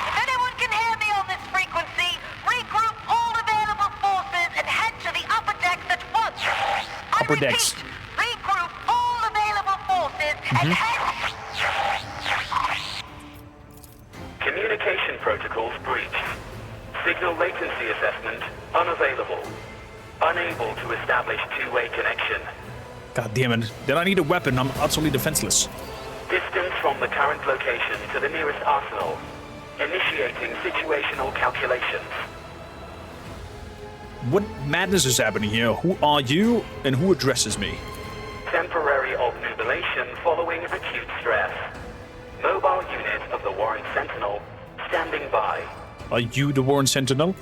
If anyone can hear me on this frequency, regroup all available forces and head to the upper decks at once. Upper decks. Regroup all available forces and head... Communication protocols breached. Signal latency assessment unavailable. Unable to establish two-way connection. God damn it. Then I need a weapon. I'm utterly defenseless. Distance from the current location to the nearest arsenal. Initiating situational calculations. What madness is happening here? Who are you and who addresses me? Temporary obnubilation following acute stress. Mobile unit of the Warren Sentinel standing by. Are you the Warren Sentinel?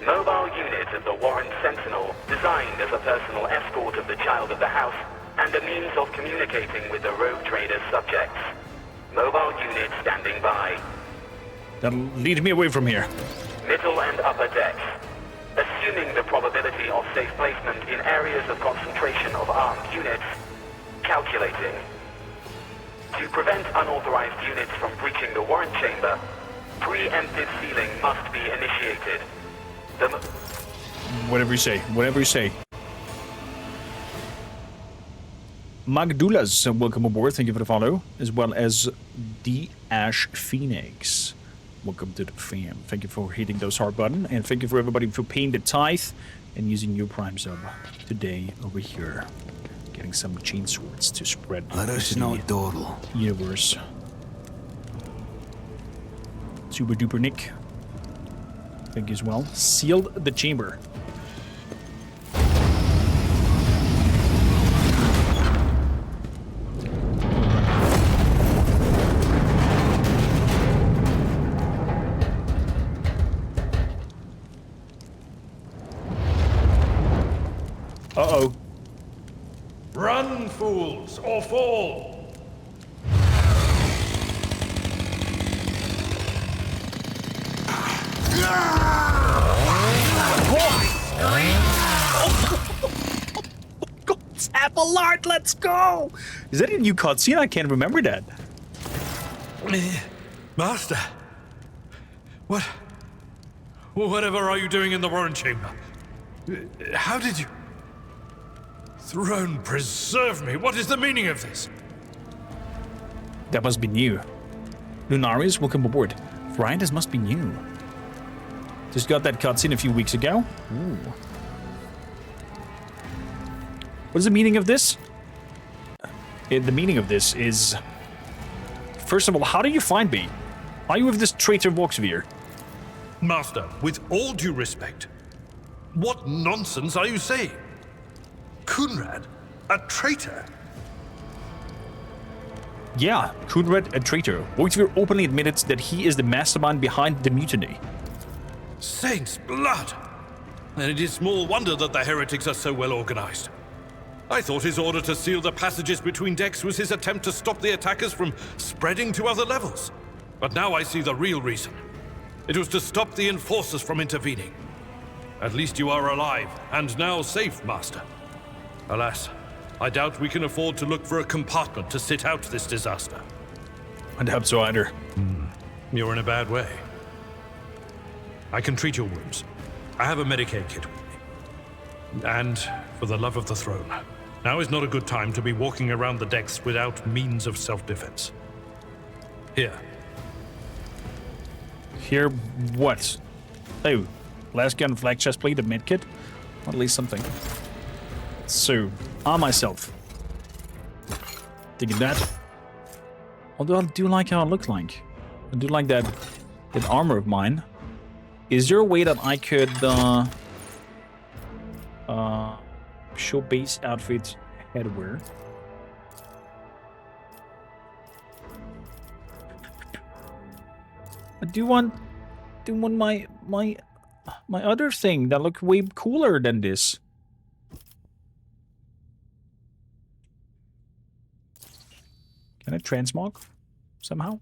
Mobile unit of the Warren Sentinel, designed as a personal escort of the child of the house and a means of communicating with the rogue trader's subjects. Mobile unit standing by. Then lead me away from here. Middle and upper decks. Assuming the probability of safe placement in areas of concentration of armed units. Calculating. To prevent unauthorized units from breaching the warrant chamber, preemptive sealing must be initiated. Whatever you say. Whatever you say. Magdulas, welcome aboard. Thank you for the follow. As well as the Ash Phoenix. Welcome to the fam. Thank you for hitting those heart button. And thank you for everybody for paying the tithe and using your Prime sub today over here. Getting some chain swords to spread the universe. Super duper Nick. Thank you as well. Sealed the chamber. Uh-oh. Run, fools, or fall! Abelard, let's go! Is that a new cutscene? I can't remember that. Master, whatever are you doing in the Warren Chamber? How did you... Throne preserve me, what is the meaning of this? That must be new. Lunarius, welcome aboard. Right, this must be new. Just got that cutscene a few weeks ago. Ooh. What is the meaning of this? The meaning of this is... First of all, how do you find me? Are you with this traitor Voxvir? Master, with all due respect, what nonsense are you saying? Kunrad, a traitor? Yeah, Kunrad, a traitor. Voxvir openly admitted that he is the mastermind behind the mutiny. Saint's blood! And it is small wonder that the heretics are so well organized. I thought his order to seal the passages between decks was his attempt to stop the attackers from spreading to other levels. But now I see the real reason. It was to stop the enforcers from intervening. At least you are alive, and now safe, Master. Alas, I doubt we can afford to look for a compartment to sit out this disaster. I doubt so either. You're in a bad way. I can treat your wounds. I have a Medicaid kit with me. And for the love of the throne, now is not a good time to be walking around the decks without means of self-defense. Here. Here, what? Oh, last gun, flag chest plate, a medkit? At least something. So, arm myself. Taking that. Although I do like how it looks like. I do like that armor of mine. Is there a way that I could show base outfit headwear? I do want my other thing that look way cooler than this. Can I transmog somehow?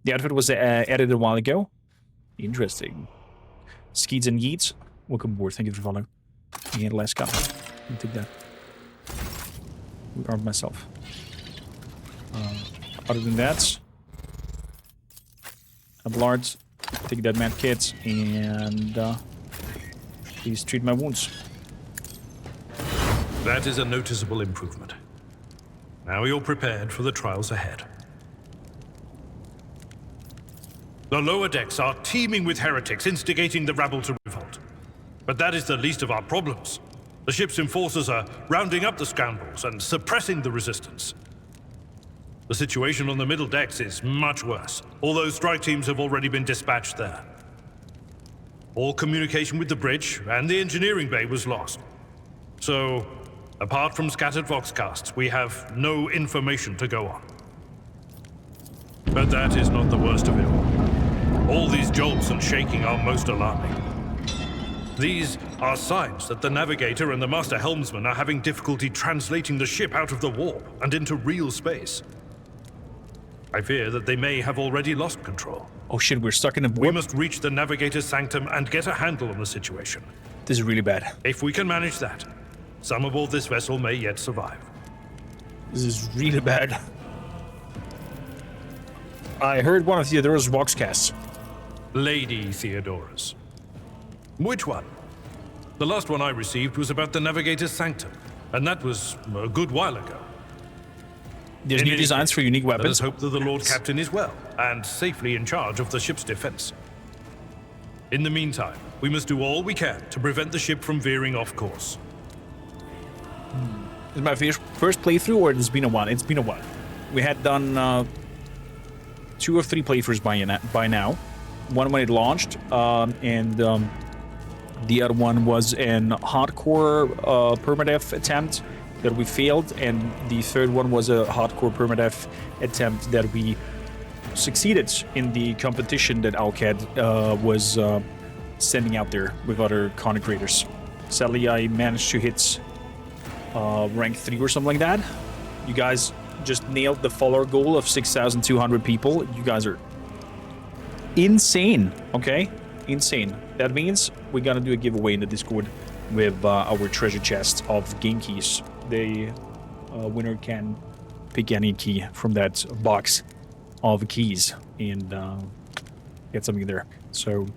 The outfit was added a while ago. Interesting. Skeets and Yeets, welcome aboard. Thank you for following. And last gun. I'll take that. We armed myself. Other than that, Ablards, take that med kit and please treat my wounds. That is a noticeable improvement. Now you're prepared for the trials ahead. The lower decks are teeming with heretics instigating the rabble to revolt. But that is the least of our problems. The ship's enforcers are rounding up the scoundrels and suppressing the resistance. The situation on the middle decks is much worse, although strike teams have already been dispatched there. All communication with the bridge and the engineering bay was lost. So, apart from scattered voxcasts, we have no information to go on. But that is not the worst of it all. All these jolts and shaking are most alarming. These are signs that the navigator and the master helmsman are having difficulty translating the ship out of the warp and into real space. I fear that they may have already lost control. Oh shit, we're stuck in a warp. We must reach the navigator's sanctum and get a handle on the situation. This is really bad. If we can manage that, some aboard this vessel may yet survive. This is really bad. I heard one of Theodora's voxcasts. Lady Theodora's. Which one? The last one I received was about the navigator's sanctum, and that was a good while ago. There's new designs for unique weapons. Let us hope that the Lord Captain is well, and safely in charge of the ship's defense. In the meantime, we must do all we can to prevent the ship from veering off course. Is my first playthrough, or it's been a while? It's been a while. We had done 2 or 3 playthroughs by now. One when it launched, and the other one was an hardcore permadeath attempt that we failed, and the third one was a hardcore permadeath attempt that we succeeded in the competition that Alcad was sending out there with other content creators. Sadly, I managed to hit rank 3 or something like that. You guys just nailed the follower goal of 6,200 people. You guys are insane, okay? Insane. That means we're gonna do a giveaway in the Discord with our treasure chest of game keys. The winner can pick any key from that box of keys and get something there. So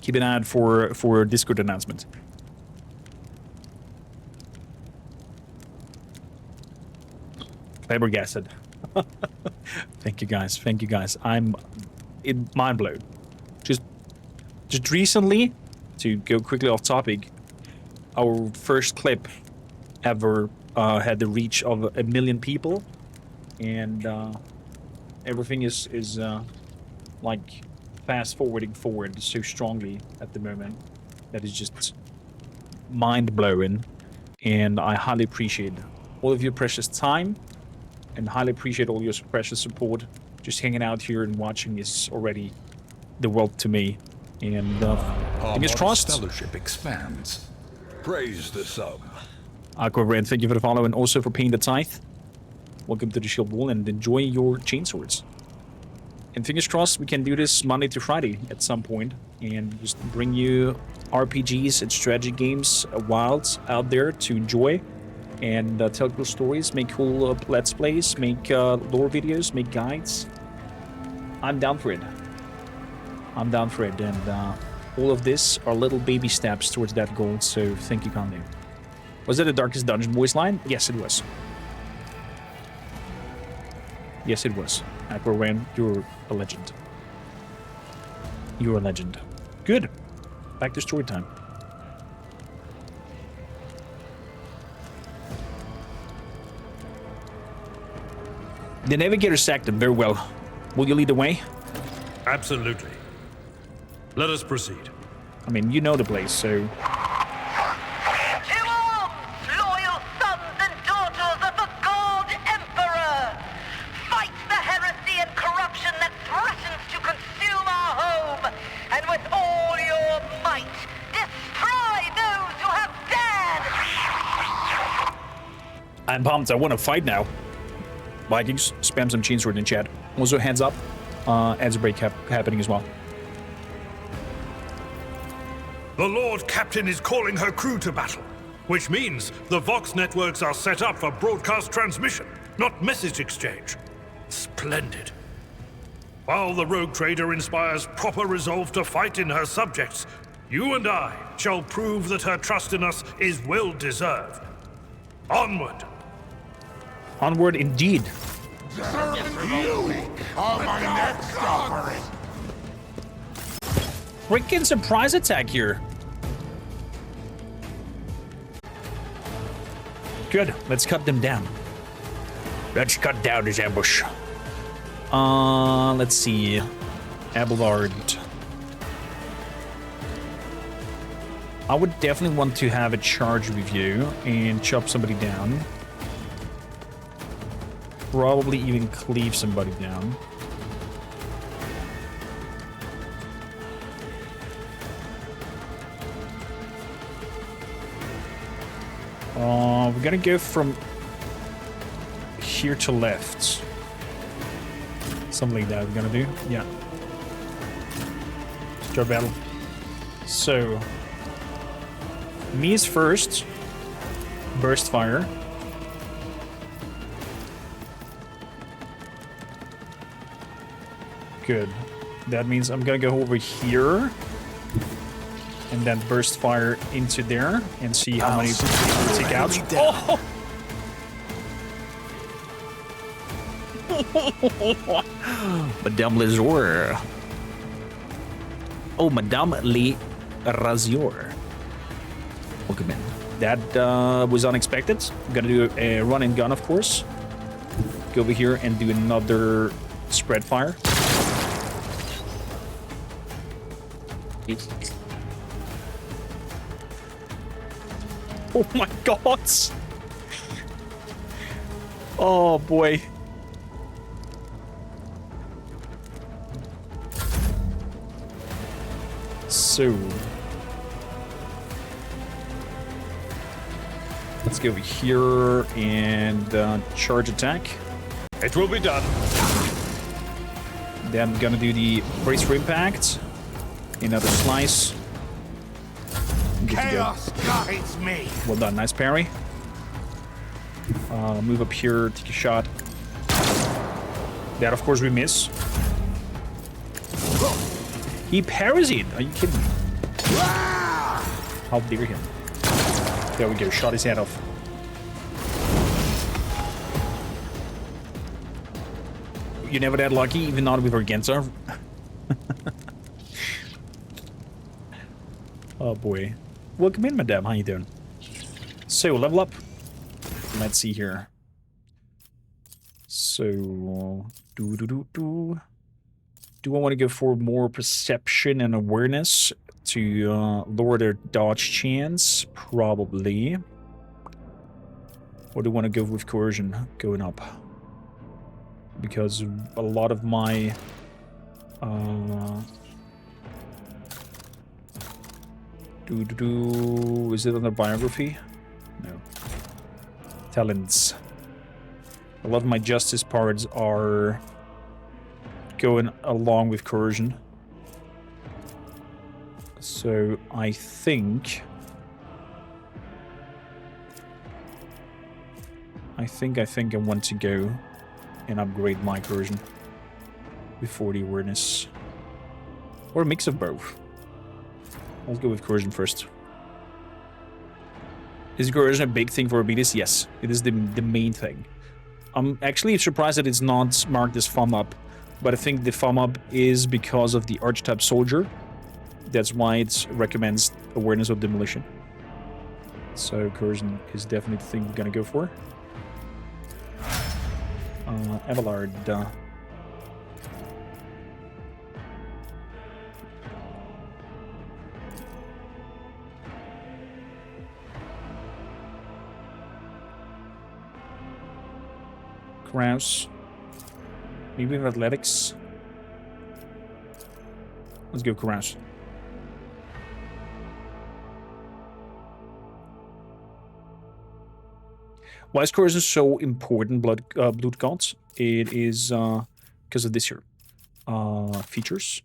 keep an eye out for Discord announcement. Flabbergasted. Thank you guys. I'm mind blown. Just recently, to go quickly off topic, our first clip ever had the reach of 1 million people, and everything is like fast forwarding forward so strongly at the moment that is just mind blowing, and I highly appreciate all of your precious time and highly appreciate all your precious support. Just hanging out here and watching is already the world to me, and fingers crossed. Fellowship expands. Praise the sub. Aquabrand, thank you for the follow and also for paying the tithe. Welcome to the Shield Wall and enjoy your chainswords. And fingers crossed we can do this Monday to Friday at some point and just bring you RPGs and strategy games wilds out there to enjoy and tell cool stories, make cool let's plays, make lore videos, make guides. I'm down for it. And all of this are little baby steps towards that goal, so thank you kindly. Was that the Darkest Dungeon voice line? Yes, it was. Yes, it was. Aquaran, you're a legend. You're a legend. Good. Back to story time. The navigator sacked him very well. Will you lead the way? Absolutely. Let us proceed. I mean, you know the place, so... To arms, loyal sons and daughters of the God Emperor! Fight the heresy and corruption that threatens to consume our home, and with all your might, destroy those who have dared! I'm pumped. I want to fight now. Vikings, spam some chainsword in chat. Also, hands up. Adds a break happening as well. The Lord Captain is calling her crew to battle, which means the Vox networks are set up for broadcast transmission, not message exchange. Splendid. While the rogue trader inspires proper resolve to fight in her subjects, you and I shall prove that her trust in us is well deserved. Onward. Onward indeed. You are my next offering. Freaking surprise attack here. Good. Let's cut them down. Let's cut down this ambush. Let's see. Abelard. I would definitely want to have a charge review and chop somebody down. Probably even cleave somebody down. We're gonna go from here to left. Something like that we're gonna do. Yeah. Start battle. So, me is first. Burst fire. Good. That means I'm gonna go over here and then burst fire into there and see how many we take out. Oh! Madame Lazure. Oh, Madame Le Razure. Welcome in. That was unexpected. I'm gonna do a run and gun, of course. Go over here and do another spread fire. Oh my god! Oh boy. So let's go over here and charge attack. It will be done. Then I'm gonna do the brace for impact. Another slice. Good to go. Chaos guides me. Well done, nice parry. Move up here, take a shot. That, of course, we miss. He parries it. Are you kidding me? How dare him? There we go. Shot his head off. You're never that lucky, even not with Organza. Oh boy. Welcome in, madame. How you doing? So, level up. Let's see here. So, do I want to go for more perception and awareness to lower their dodge chance? Probably. Or do I want to go with coercion going up? Because a lot of my is it under biography? No. Talents. A lot of my justice parts are going along with coercion. So I think I want to go and upgrade my coercion before the awareness. Or a mix of both. Let's go with coercion first. Is coercion a big thing for Arbites? Yes, it is the main thing. I'm actually surprised that it's not marked as thumb up, but I think the thumb up is because of the archetype soldier. That's why it recommends awareness of demolition. So coercion is definitely the thing we're gonna go for. Abelard. Kraus. Maybe with athletics. Let's go Kraus. Why is coercion so important, Blood Gods? It is because of this here. Features.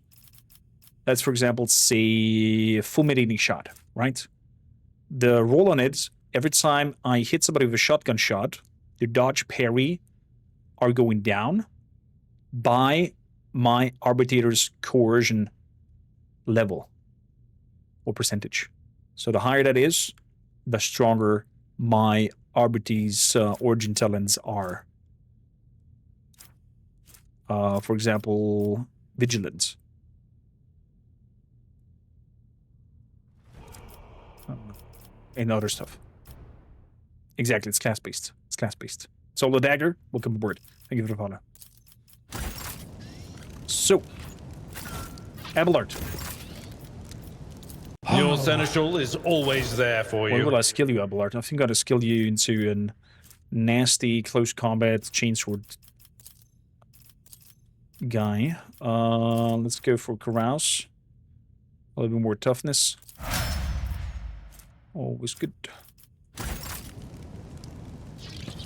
Let's, for example, say fulminating shot, right? The roll on it, every time I hit somebody with a shotgun shot, the dodge parry are going down by my arbitrator's coercion level or percentage. So the higher that is, the stronger my Arbites origin talents are. For example, Vigilance. And other stuff. Exactly, it's class-based. It's class-based. Solo Dagger, welcome aboard. Thank you for the follow. So, Abelard. Your Seneschal is always there for you. Where will I skill you, Abelard? I think I'm gonna skill you into a nasty close combat chainsword guy. Let's go for Carouse. A little bit more toughness. Always good.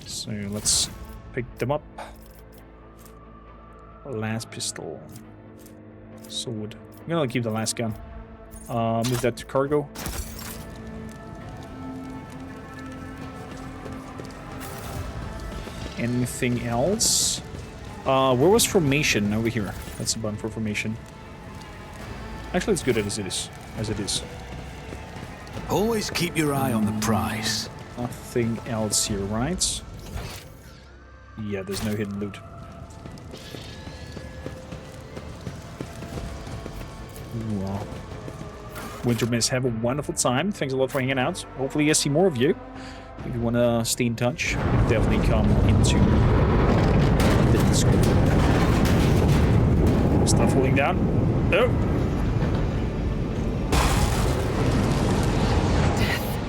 So let's pick them up. Last pistol. Sword. I'm gonna keep the last gun. Move that to cargo. Anything else? Where was formation? Over here. That's the button for formation. Actually, it's good as it is. Always keep your eye on the prize. Nothing else here, right? Yeah, there's no hidden loot. Ooh, Wintermiss, have a wonderful time. Thanks a lot for hanging out. Hopefully I see more of you. If you want to stay in touch, definitely come into the Discord. Stuff falling down. Oh!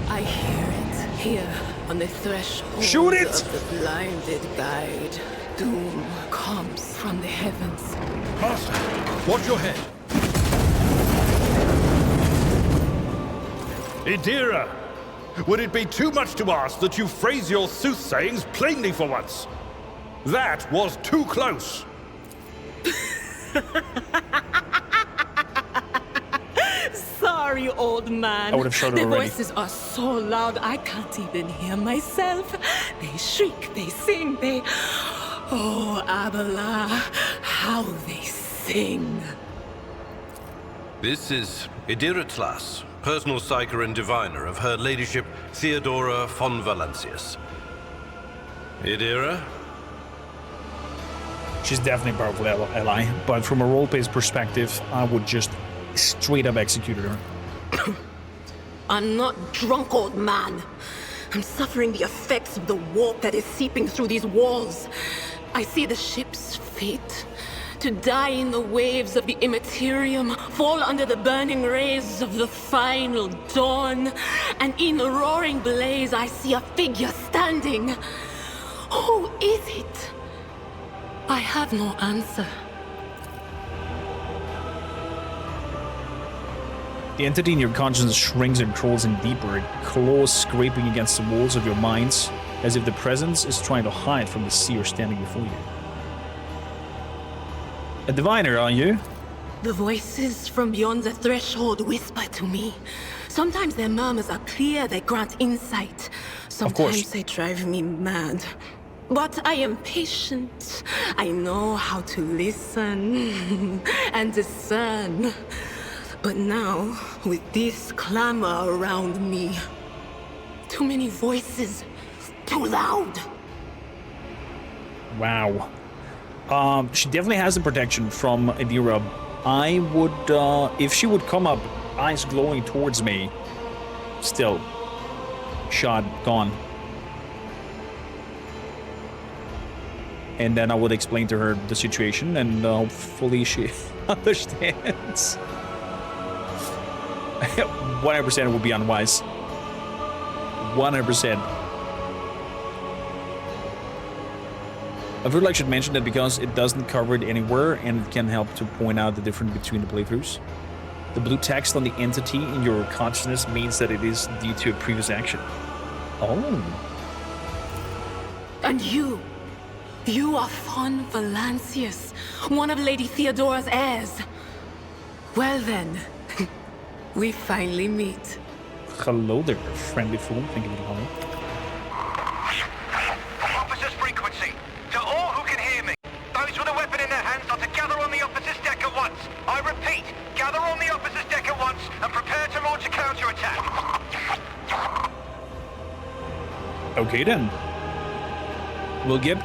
I hear it here on the threshold Shoot it! of the blinded guide. Doom comes from the heavens. Master, watch your head. Idira, would it be too much to ask that you phrase your soothsayings plainly for once? That was too close. Sorry. sorry, old man. I would have shouted Their already. voices are so loud I can't even hear myself. They shriek, they sing, they... Oh, Abela, how they sing. This is Adeptus, personal psyker and diviner of Her Ladyship Theodora von Valancius. Idira? She's definitely a powerful ally, but from a role-based perspective, I would just straight up execute her. I'm not drunk, old man. I'm suffering the effects of the warp that is seeping through these walls. I see the ship's fate. To die in the waves of the immaterium, fall under the burning rays of the final dawn. And in the roaring blaze, I see a figure standing. Who is it? I have no answer. The entity in your consciousness shrinks and crawls in deeper, claws scraping against the walls of your minds, as if the presence is trying to hide from the seer standing before you. A diviner, are you? The voices from beyond the threshold whisper to me. Sometimes their murmurs are clear, they grant insight. Sometimes they drive me mad. But I am patient. I know how to listen and discern. But now, with this clamor around me, too many voices, too loud. Wow. She definitely has the protection from Idira. I would, if she would come up, eyes glowing towards me, still, shot, gone. And then I would explain to her the situation, and hopefully she understands. 100% would be unwise. 100%. I feel like I should mention that because it doesn't cover it anywhere, and it can help to point out the difference between the playthroughs. The blue text on the entity in your consciousness means that it is due to a previous action. Oh. And you are von Valancius, one of Lady Theodora's heirs. Well then, we finally meet. Hello there, friendly fool. Thank you for the call. Officer's frequency. To all who can hear me, those with a weapon in their hands are to gather on the officer's deck at once. I repeat, gather on the officer's deck at once and prepare to launch a counterattack. Okay then. Will Gib?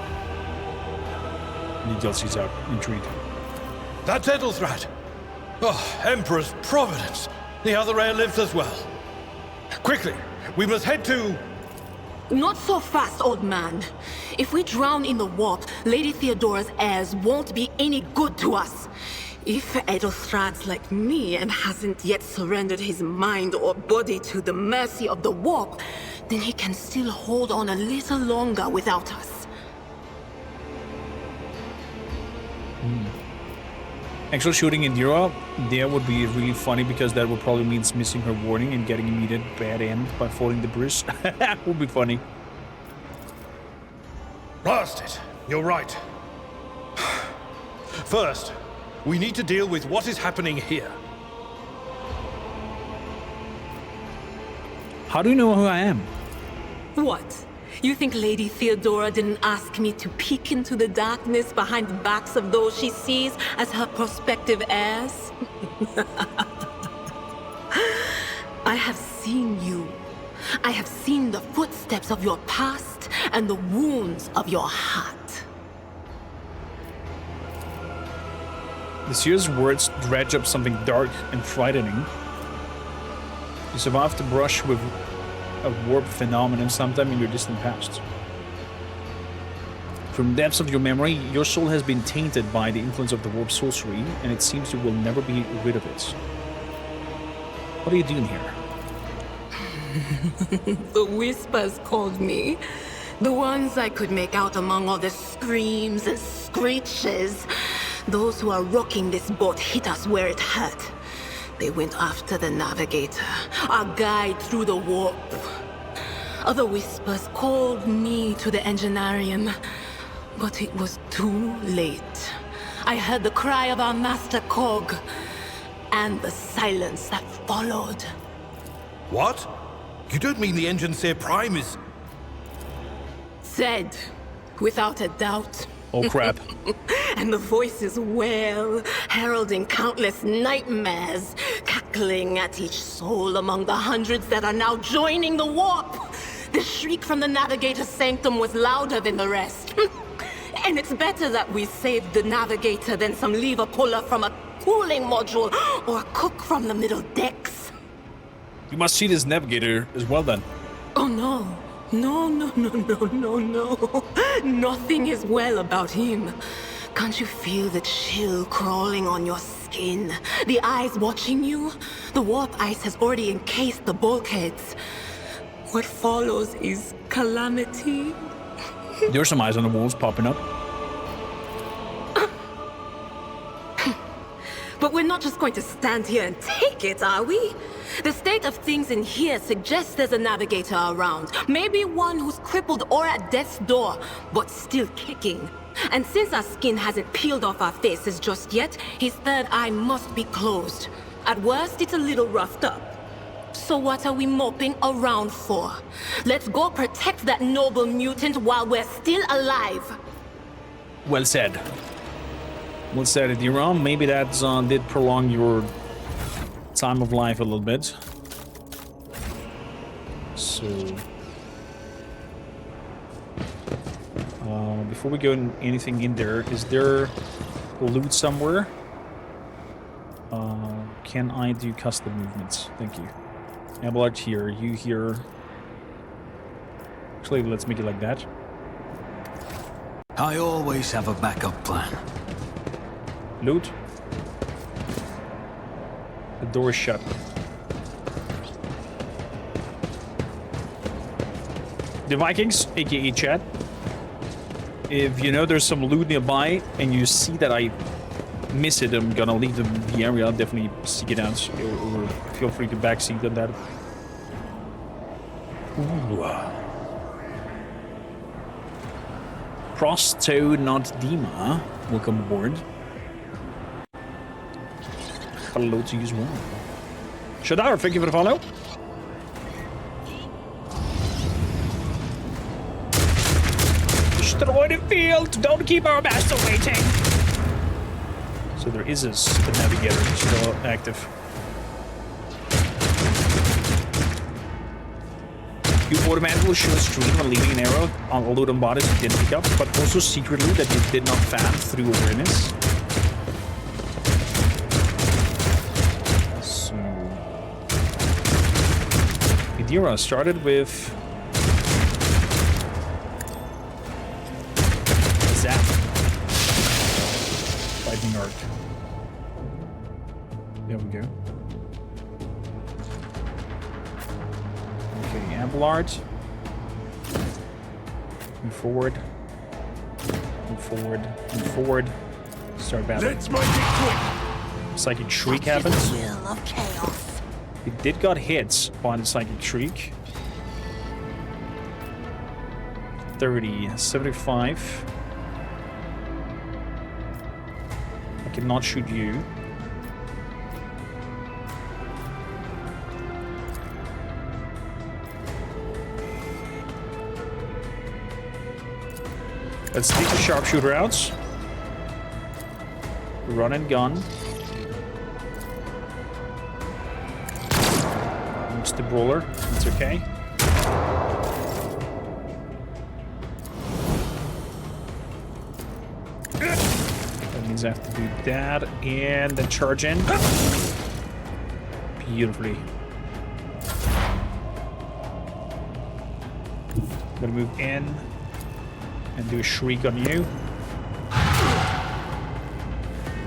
Details out. Intrigued. That's Edelthrat. Oh, Emperor's Providence. The other heir lives as well. Quickly, we must head to... Not so fast, old man. If we drown in the warp, Lady Theodora's heirs won't be any good to us. If Edelthrat's like me and hasn't yet surrendered his mind or body to the mercy of the warp, then he can still hold on a little longer without us. Actually shooting Indira there would be really funny, because that would probably mean missing her warning and getting immediate bad end by falling the bridge. That would be funny. Blast it. You're right. First, we need to deal with what is happening here. How do you know who I am? What? You think Lady Theodora didn't ask me to peek into the darkness behind the backs of those she sees as her prospective heirs? I have seen you. I have seen the footsteps of your past and the wounds of your heart. The seer's words dredge up something dark and frightening. You survived the brush with a warp phenomenon sometime in your distant past. From the depths of your memory, your soul has been tainted by the influence of the warp sorcery, and it seems you will never be rid of it. What are you doing here? The whispers called me. The ones I could make out among all the screams and screeches. Those who are rocking this boat hit us where it hurt. They went after the navigator, our guide through the warp. Other whispers called me to the enginarium, but it was too late. I heard the cry of our master Cog, and the silence that followed. What? You don't mean the Engineer Prime is... Said, without a doubt. Oh, crap. And the voices wail, heralding countless nightmares, cackling at each soul among the hundreds that are now joining the warp. The shriek from the Navigator's sanctum was louder than the rest. And it's better that we saved the Navigator than some lever puller from a cooling module or a cook from the middle decks. You must see this Navigator as well, then. Oh, no. No. Nothing is well about him. Can't you feel the chill crawling on your skin? The eyes watching you? The warp ice has already encased the bulkheads. What follows is calamity. There's some eyes on the walls popping up. But we're not just going to stand here and take it, are we? The state of things in here suggests there's a navigator around. Maybe one who's crippled or at death's door, but still kicking. And since our skin hasn't peeled off our faces just yet, his third eye must be closed. At worst, it's a little roughed up. So what are we moping around for? Let's go protect that noble mutant while we're still alive. Well said. Well said, Adira. Maybe that did prolong your time of life a little bit. So... before we go anything in there, is there loot somewhere? Can I do custom movements? Thank you. Abelard here, you here. Actually, let's make it like that. I always have a backup plan. Loot. The door is shut. The Vikings, aka Chad. If you know there's some loot nearby and you see that I miss it, I'm gonna leave the area. I'll definitely seek it out, or feel free to backseat on that. Ooh. Prosto, not Dima. Welcome aboard. Hello to you as well. Shadar, thank you for the follow. Destroy the field! Don't keep our master waiting! So there is a navigator still active. You automatically show a stream when leaving an arrow on all loot bodies you didn't pick up, but also secretly that you did not fan through awareness. So... Adira started with... Zap. Lightning arc. There we go. Okay, Abelard. Move forward. Move forward. Move forward. Start battle. Let's make it quick. Psychic Shriek happens. Will of chaos. It did got hits on the Psychic Shriek. 30, 75. I cannot shoot you. Let's take the sharpshooter out. Run and gun. It's the brawler. It's okay. That means I have to do that and then charge in. Beautifully. Gonna move in and do a shriek on you.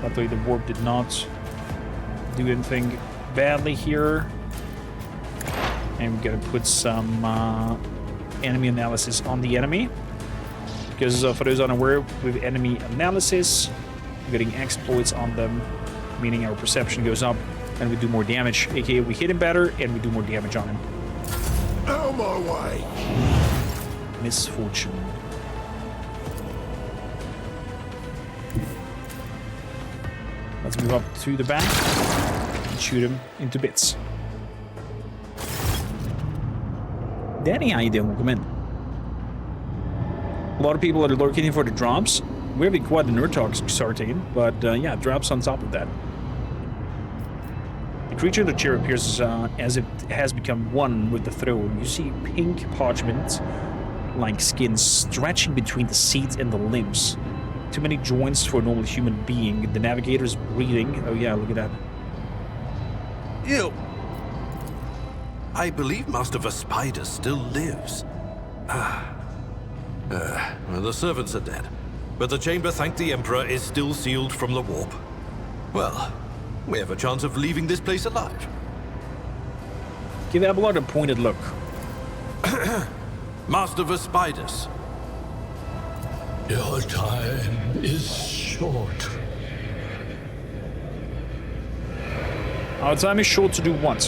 Luckily the warp did not do anything badly here. And we're gonna put some enemy analysis on the enemy. Because for those unaware, with enemy analysis, we're getting exploits on them, meaning our perception goes up and we do more damage. AKA we hit him better and we do more damage on him. Out my way! Misfortune. Let's move up to the back. and shoot him into bits. Danny, how you doing? Welcome in. A lot of people are looking for the drops. We're having quite the nerd talk starting, but yeah, drops on top of that. The creature in the chair appears as it has become one with the throne. You see pink parchment like skin stretching between the seat and the limbs. Too many joints for a normal human being. The navigator is breathing. Oh yeah, look at that. Ew. I believe Master Arbites still lives. Well, the servants are dead, but the chamber, thank the Emperor, is still sealed from the warp. Well, we have a chance of leaving this place alive. Give Abelard a pointed look. Master Arbites. Your time is short. Our time is short to do what?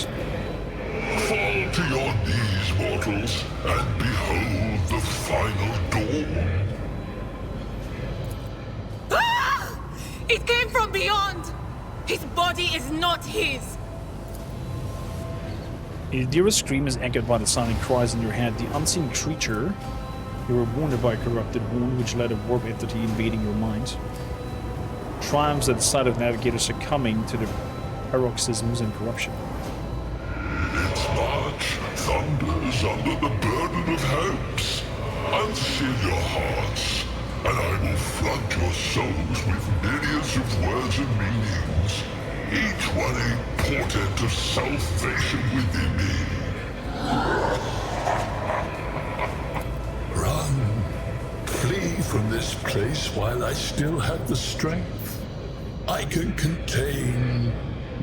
Fall to your knees, mortals, and behold the final dawn. Ah! It came from beyond! His body is not his! A dearest scream is echoed by the sounding cries in your head. The unseen creature. You were wounded by a corrupted wound which led a warp entity invading your mind. Triumphs at the sight of navigators succumbing to the paroxysms and corruption. Its march thunders under the burden of hopes. Unseal your hearts, and I will flood your souls with myriads of words and meanings, each one a portent of salvation within me. Run. Flee from this place while I still have the strength. I can contain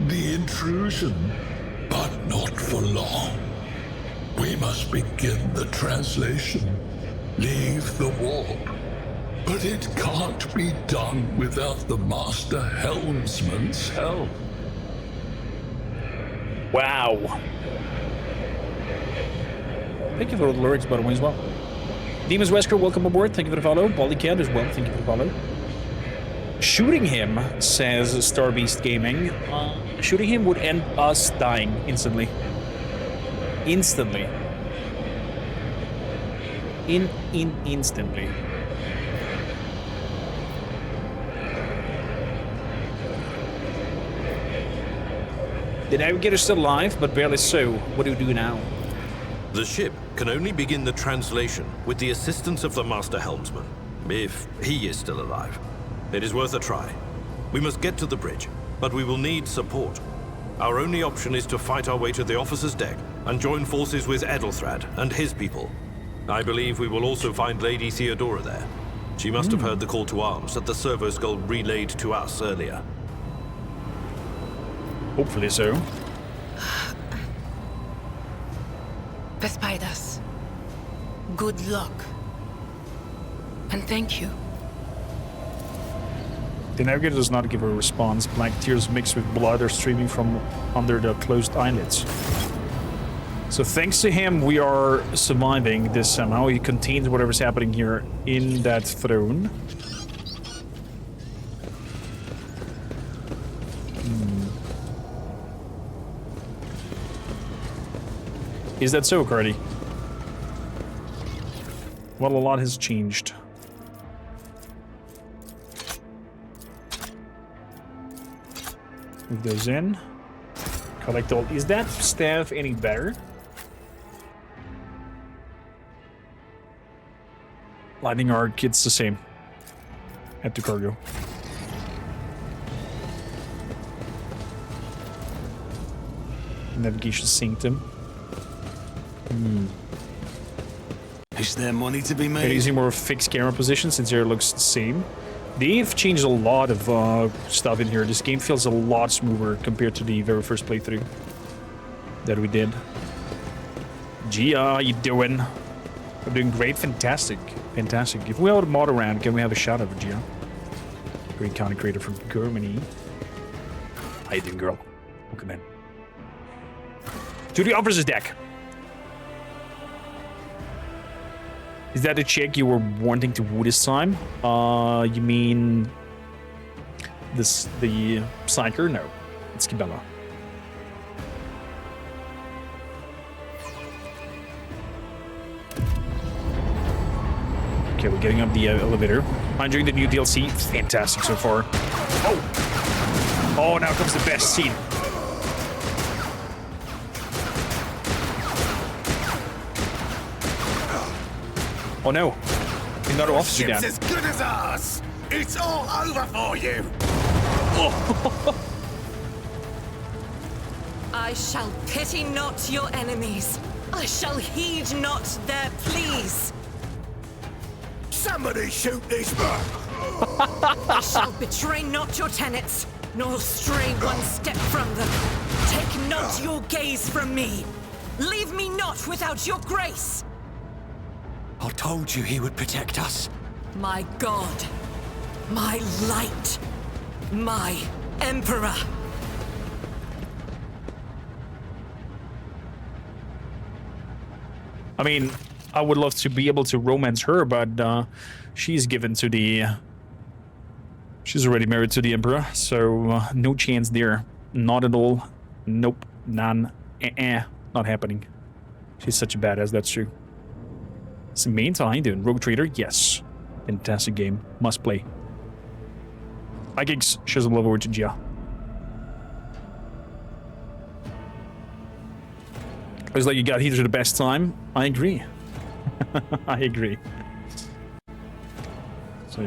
the intrusion, but not for long. We must begin the translation. Leave the warp. But it can't be done without the Master Helmsman's help. Wow. Thank you for the lyrics, by the way, as well. Demons Wesker, welcome aboard. Thank you for the follow. Bollycat as well. Thank you for the follow. Shooting him, says Starbeast Gaming. Shooting him would end us dying instantly. Instantly. Instantly. The navigator's still alive, but barely so. What do we do now? The ship can only begin the translation with the assistance of the Master Helmsman, if he is still alive. It is worth a try. We must get to the bridge, but we will need support. Our only option is to fight our way to the officer's deck and join forces with Edelthrad and his people. I believe we will also find Lady Theodora there. She must have heard the call to arms that the servo skull relayed to us earlier. Hopefully so. Arbites. Good luck. And thank you. The navigator does not give a response. Black tears mixed with blood are streaming from under the closed eyelids. So thanks to him, we are surviving this somehow. He contains whatever's happening here in that throne. Is that so, Cardi? Well, a lot has changed. Move those in. Collect all. Is that staff any better? Lightning arc, it's the same. Head to cargo. Navigation synced. Is there money to be made? They're using more fixed camera position since here looks the same. They've changed a lot of stuff in here. This game feels a lot smoother compared to the very first playthrough that we did. Gia, how you doing? I'm doing great, fantastic, fantastic. If we have a mod around, can we have a shout out for Gia? Great content creator from Germany. How you doing, girl? Welcome in. To the officer's deck. Is that a chick you were wanting to woo this time? You mean the Psyker? No, it's Kibella. Okay, we're getting up the elevator. I'm enjoying the new DLC. Fantastic so far. Oh, now comes the best scene. Oh no, another officer down. Ship's as good as ours. It's all over for you. I shall pity not your enemies. I shall heed not their pleas. Somebody shoot this man. I shall betray not your tenets, nor stray one step from them. Take not your gaze from me. Leave me not without your grace. I told you he would protect us. My God, my light, my Emperor. I mean, I would love to be able to romance her, but she's given to the... she's already married to the Emperor, so no chance there. Not at all. Nope. None. Not happening. She's such a badass, that's true. Samantha, how you doing? Rogue Trader? Yes. Fantastic game. Must play. Vikings, show some love over to Gia. Looks like you got here to the best time. I agree. I agree. So,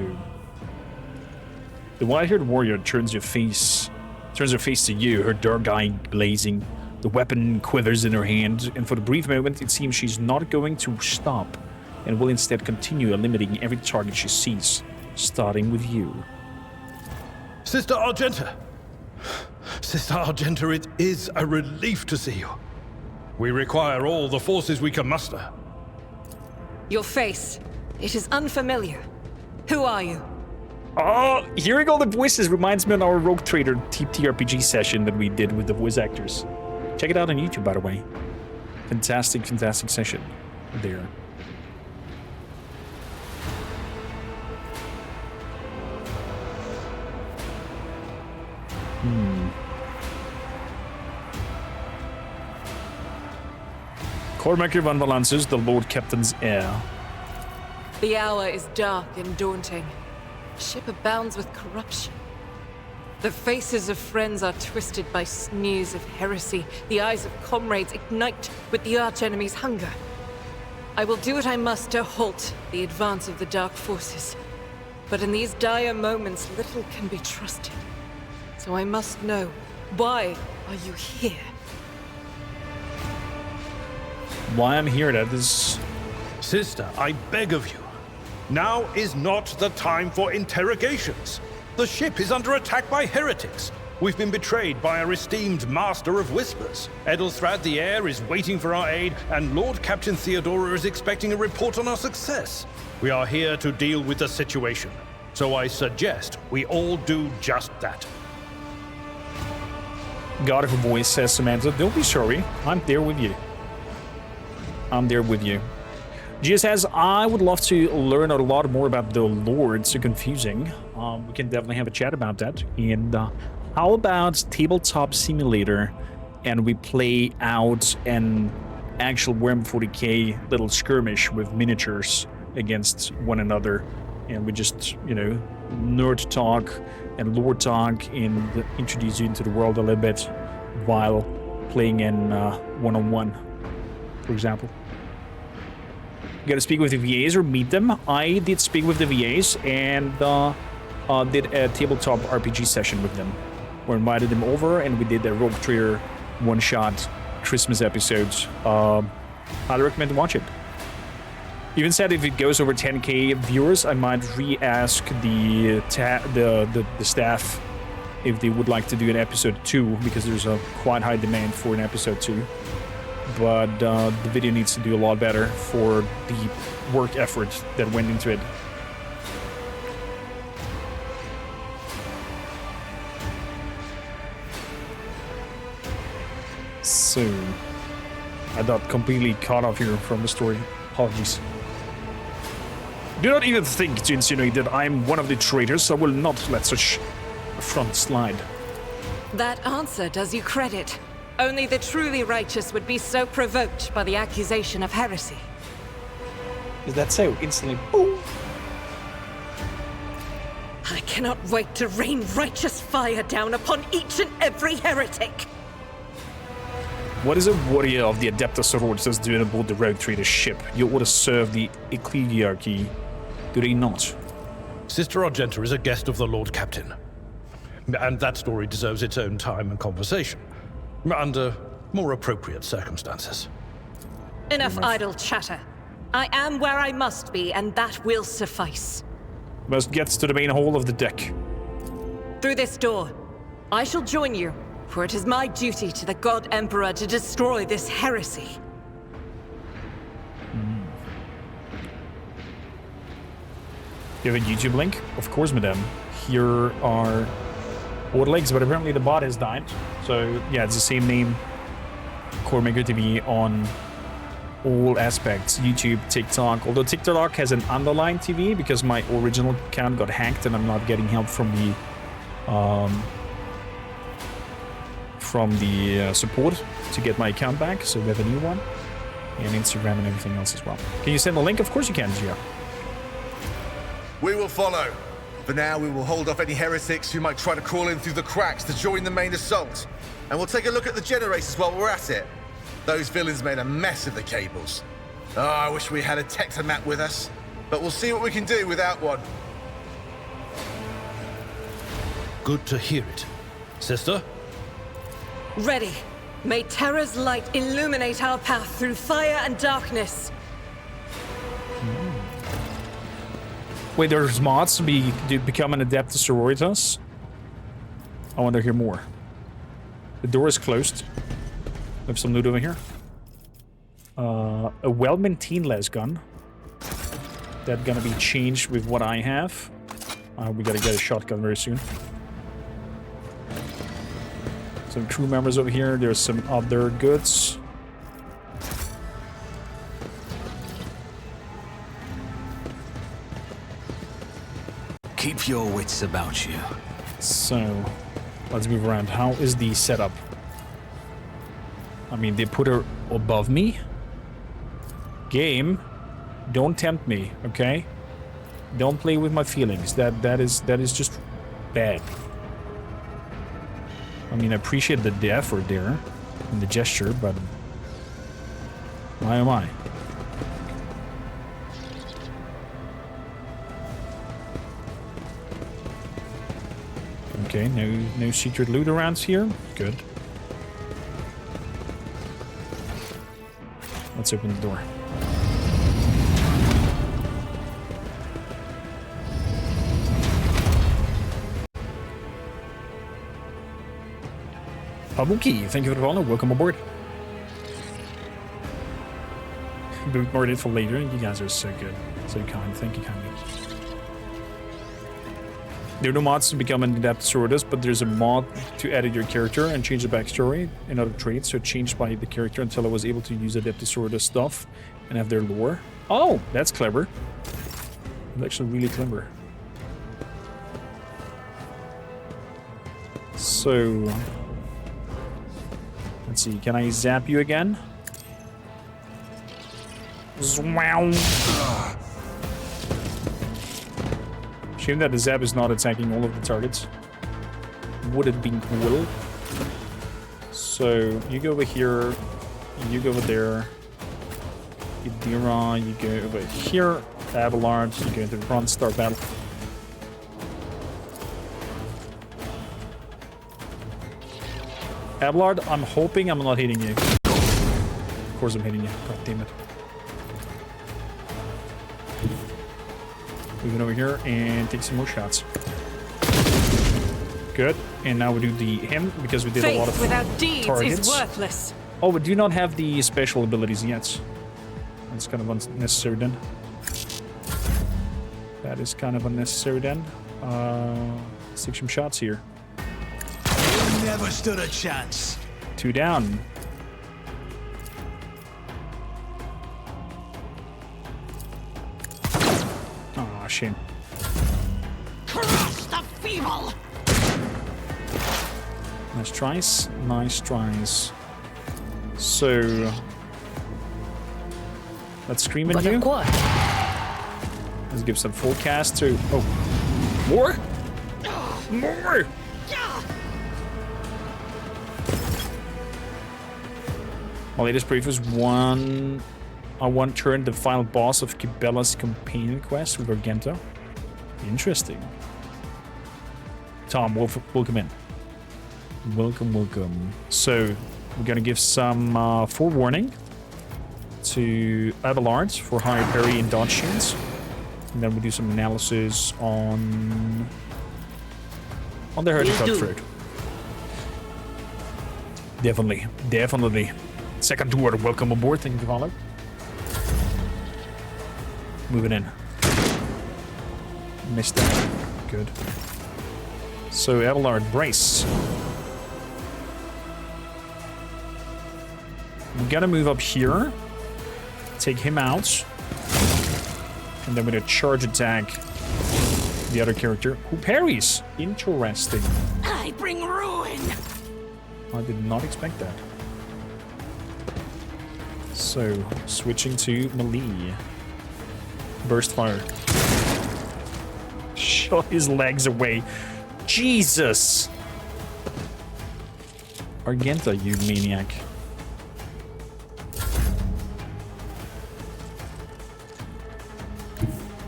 the white-haired warrior turns her face to you, her dark eye blazing. The weapon quivers in her hand, and for the brief moment, it seems she's not going to stop, and will instead continue eliminating every target she sees, starting with you. Sister Argenta! Sister Argenta, it is a relief to see you. We require all the forces we can muster. Your face, it is unfamiliar. Who are you? Oh, hearing all the voices reminds me of our Rogue Trader TTRPG session that we did with the voice actors. Check it out on YouTube, by the way. Fantastic, fantastic session there. Kormakr van Valances, the Lord Captain's heir. The hour is dark and daunting. The ship abounds with corruption. The faces of friends are twisted by sneers of heresy. The eyes of comrades ignite with the arch-enemy's hunger. I will do what I must to halt the advance of the dark forces. But in these dire moments, little can be trusted. So I must know, why are you here? Why I'm here, that is... Sister, I beg of you. Now is not the time for interrogations. The ship is under attack by heretics. We've been betrayed by our esteemed Master of Whispers. Edelstrad the Heir is waiting for our aid, and Lord Captain Theodora is expecting a report on our success. We are here to deal with the situation, so I suggest we all do just that. God of a voice, says Samantha. Don't be sorry. I'm there with you. I'm there with you. Gia says, I would love to learn a lot more about the Lord. So confusing. We can definitely have a chat about that. And how about Tabletop Simulator, and we play out an actual Warhammer 40k little skirmish with miniatures against one another, and we just, you know, nerd talk and lore talk and introduce you into the world a little bit while playing in one-on-one, for example. You gotta speak with the VAs or meet them. I did speak with the VAs and did a tabletop RPG session with them. We invited them over and we did a Rogue Trader one-shot Christmas episode. Highly recommend to watch it. Even said if it goes over 10k viewers, I might re-ask the staff if they would like to do an episode 2, because there's a quite high demand for an episode 2. But the video needs to do a lot better for the work effort that went into it. So, I got completely caught off here from the story. Apologies. Do not even think to insinuate that I'm one of the traitors. I will not let such a front slide. That answer does you credit. Only the truly righteous would be so provoked by the accusation of heresy. Is that so? Instantly, boom! cannot wait to rain righteous fire down upon each and every heretic. What is a warrior of the Adeptus sororitas doing aboard the rogue trader's ship? You ought to serve the ecclesiarchy, do they not? Sister Argenta is a guest of the Lord Captain. And that story deserves its own time and conversation. Under more appropriate circumstances. Enough idle chatter. I am where I must be, and that will suffice. Must get to the main hall of the deck. Through this door, I shall join you, for it is my duty to the God Emperor to destroy this heresy. You have a YouTube link? Of course, madame. Here are all the links, but apparently the bot has died. So, yeah, it's the same name. kormakrtv on all aspects. YouTube, TikTok. Although TikTok has an underlined TV because my original account got hacked and I'm not getting help from the support to get my account back. So we have a new one. And Instagram and everything else as well. Can you send the link? Of course you can, Gio. We will follow. For now, we will hold off any heretics who might try to crawl in through the cracks to join the main assault. And we'll take a look at the generators while we're at it. Those villains made a mess of the cables. Oh, I wish we had a Tectomat with us. But we'll see what we can do without one. Good to hear it. Sister? Ready. May Terra's light illuminate our path through fire and darkness. Wait, there's mods to become an Adeptus sororitas? I want to hear more. The door is closed. We have some loot over here. A well-maintained las gun. That's gonna be changed with what I have. We gotta get a shotgun very soon. Some crew members over here. There's some other goods. Keep your wits about you. So, let's move around. How is the setup? I mean, they put her above me. Game, don't tempt me, okay? Don't play with my feelings. That is just bad. I mean, I appreciate the effort there and the gesture, but why am I? Okay, no secret loot around here. Good. Let's open the door. Pabuki, thank you for the follow. Welcome aboard. Boot more info later. You guys are so good. So kind. Thank you kindly. There are no mods to become an Adeptus sororitas, but there's a mod to edit your character and change the backstory and other traits. So it changed by the character until I was able to use Adeptus sororitas stuff and have their lore. Oh, that's clever. That's actually really clever. So, let's see. Can I zap you again? Wow. Shame that the zap is not attacking all of the targets. Would have been cool. So, you go over here. You go over there. Idira, you go over here. Abelard, you go into the front, start battle. Abelard, I'm hoping I'm not hitting you. Of course I'm hitting you. God damn it. Moving over here and take some more shots. Good. And now we do the him because we did a lot of without deeds targets. is worthless. Oh, we do not have the special abilities yet. That's kind of unnecessary then. That is kind of unnecessary then. Let's take some shots here. You never stood a chance. 2 down. Aw, shame. Crush the feeble! Nice tries. Nice tries. So... let's scream at you. Let's give some full cast to... oh. More? More! My latest brief was one turn the final boss of Cabela's companion quest with Argento. Interesting. Tom, welcome in. Welcome. So, we're gonna give some forewarning to Abelard for higher parry and dodge shields. And then we do some analysis on the Hurdy Cutthroat. Definitely. Second order, welcome aboard. Thank you for following. Moving in. Missed that. Good. So, Abelard, brace. We gotta move up here. Take him out. And then with a charge attack, the other character who parries. Interesting. I bring ruin. I did not expect that. So, switching to melee. Burst fire. Shot his legs away. Jesus! Argenta, you maniac.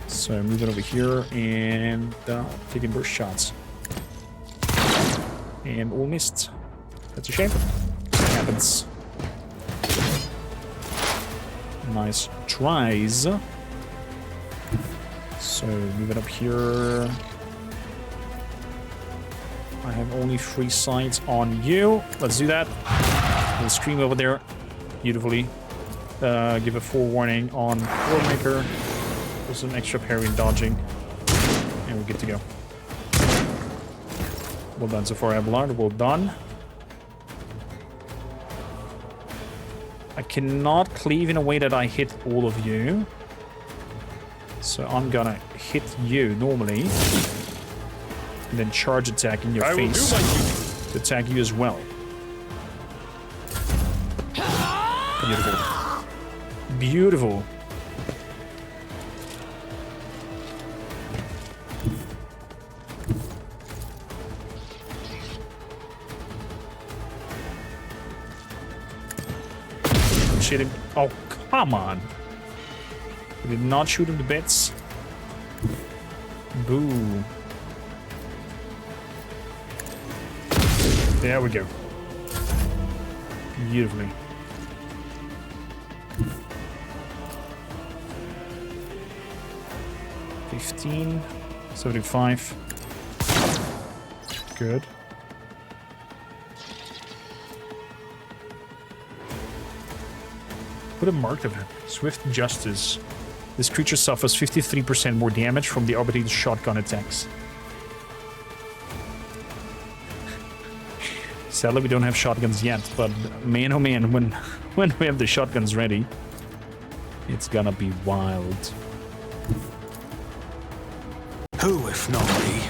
So moving over here and taking burst shots. And all missed. That's a shame. It happens. Nice tries. So moving up here. I have only 3 sights on you. Let's do that. We'll scream over there beautifully. Give a forewarning on Kormakr. Some extra parry and dodging, and we're good to go. Well done so far, Abelard. Well done. I cannot cleave in a way that I hit all of you, so I'm gonna hit you normally, and then charge attack in your face to attack you as well. Beautiful. Him. Oh, come on. We did not shoot him to bits. Boo. There we go. Beautifully. $15, 75. Good. Put a mark of it. Swift Justice. This creature suffers 53% more damage from the Arbites shotgun attacks. Sadly, we don't have shotguns yet, but man, oh man, when we have the shotguns ready, it's gonna be wild. Who, if not me?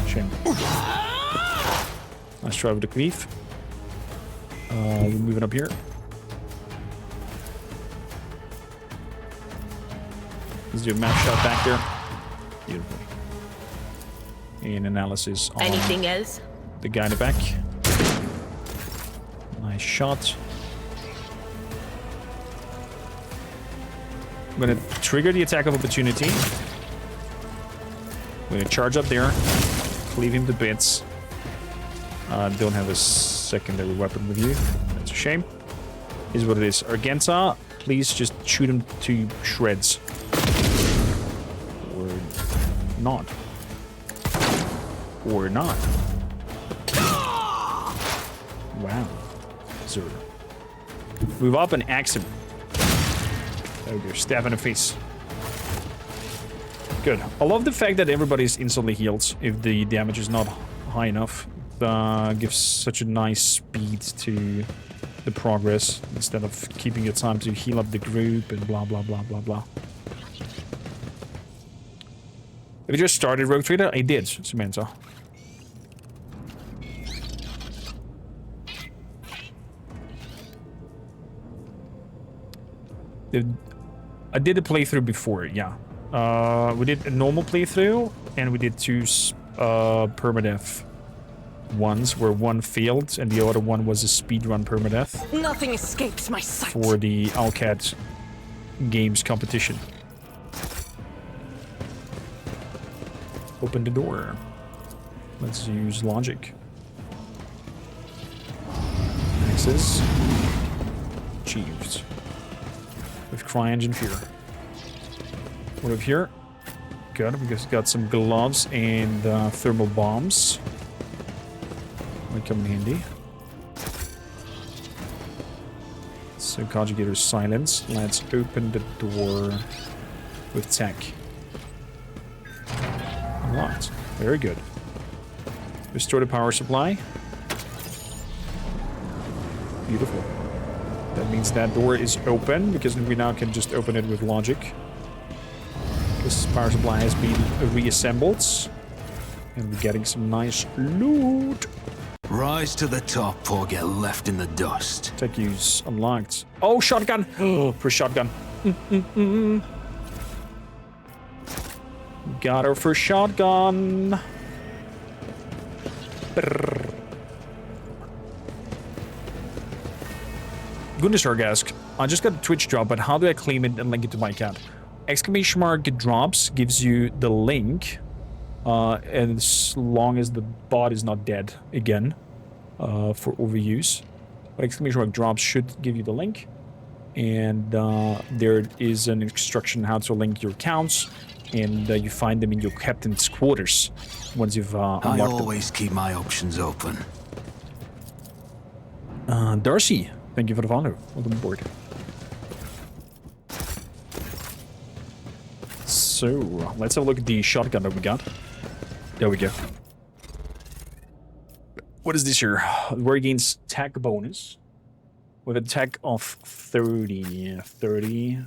Shame. Nice try with the cleave. We're moving up here. Let's do a map shot back there. Beautiful. And analysis on anything else? The guy in the back. Nice shot. I'm gonna trigger the attack of opportunity. I'm gonna charge up there, cleave him to bits. Don't have a secondary weapon with you. That's a shame. Is what it is. Argenta, please just shoot him to shreds. Or not. Or not. Wow. Sir. Move up and axe him. There we go. Stab in the face. Good. I love the fact that everybody's instantly healed if the damage is not high enough. Gives such a nice speed to the progress instead of keeping your time to heal up the group and blah blah blah blah blah. Have you just started Rogue Trader? I did, Samantha. I did a playthrough before, yeah. We did a normal playthrough, and we did 2 permadeath ones, where one failed and the other one was a speedrun permadeath. Nothing escapes my sight. For the Alcat Games competition. Open the door. Let's use logic. Access achieved. With CryEngine Fear. What over here? Good, we just got some gloves and thermal bombs. Might come in handy. So conjugator silence. Let's open the door with tech. Unlocked. Very good. Restore the power supply. Beautiful. That means that door is open, because we now can just open it with logic. This power supply has been reassembled. And we're getting some nice loot. Rise to the top or get left in the dust. Tech use unlocked. Oh, shotgun! Oh, for shotgun. Got her for shotgun. Brrr. Goodness, Argask. I just got a Twitch drop, but how do I claim it and link it to my account? Exclamation mark drops gives you the link, and as long as the bot is not dead again, for overuse. But exclamation mark drops should give you the link, and there is an instruction how to link your accounts, and you find them in your captain's quarters once you've unlocked them. I always keep my options open. Darcy, thank you for the follow. Welcome aboard. So, let's have a look at the shotgun that we got. There we go. What is this here? Where it gains tech bonus. With a tech of 30. 30.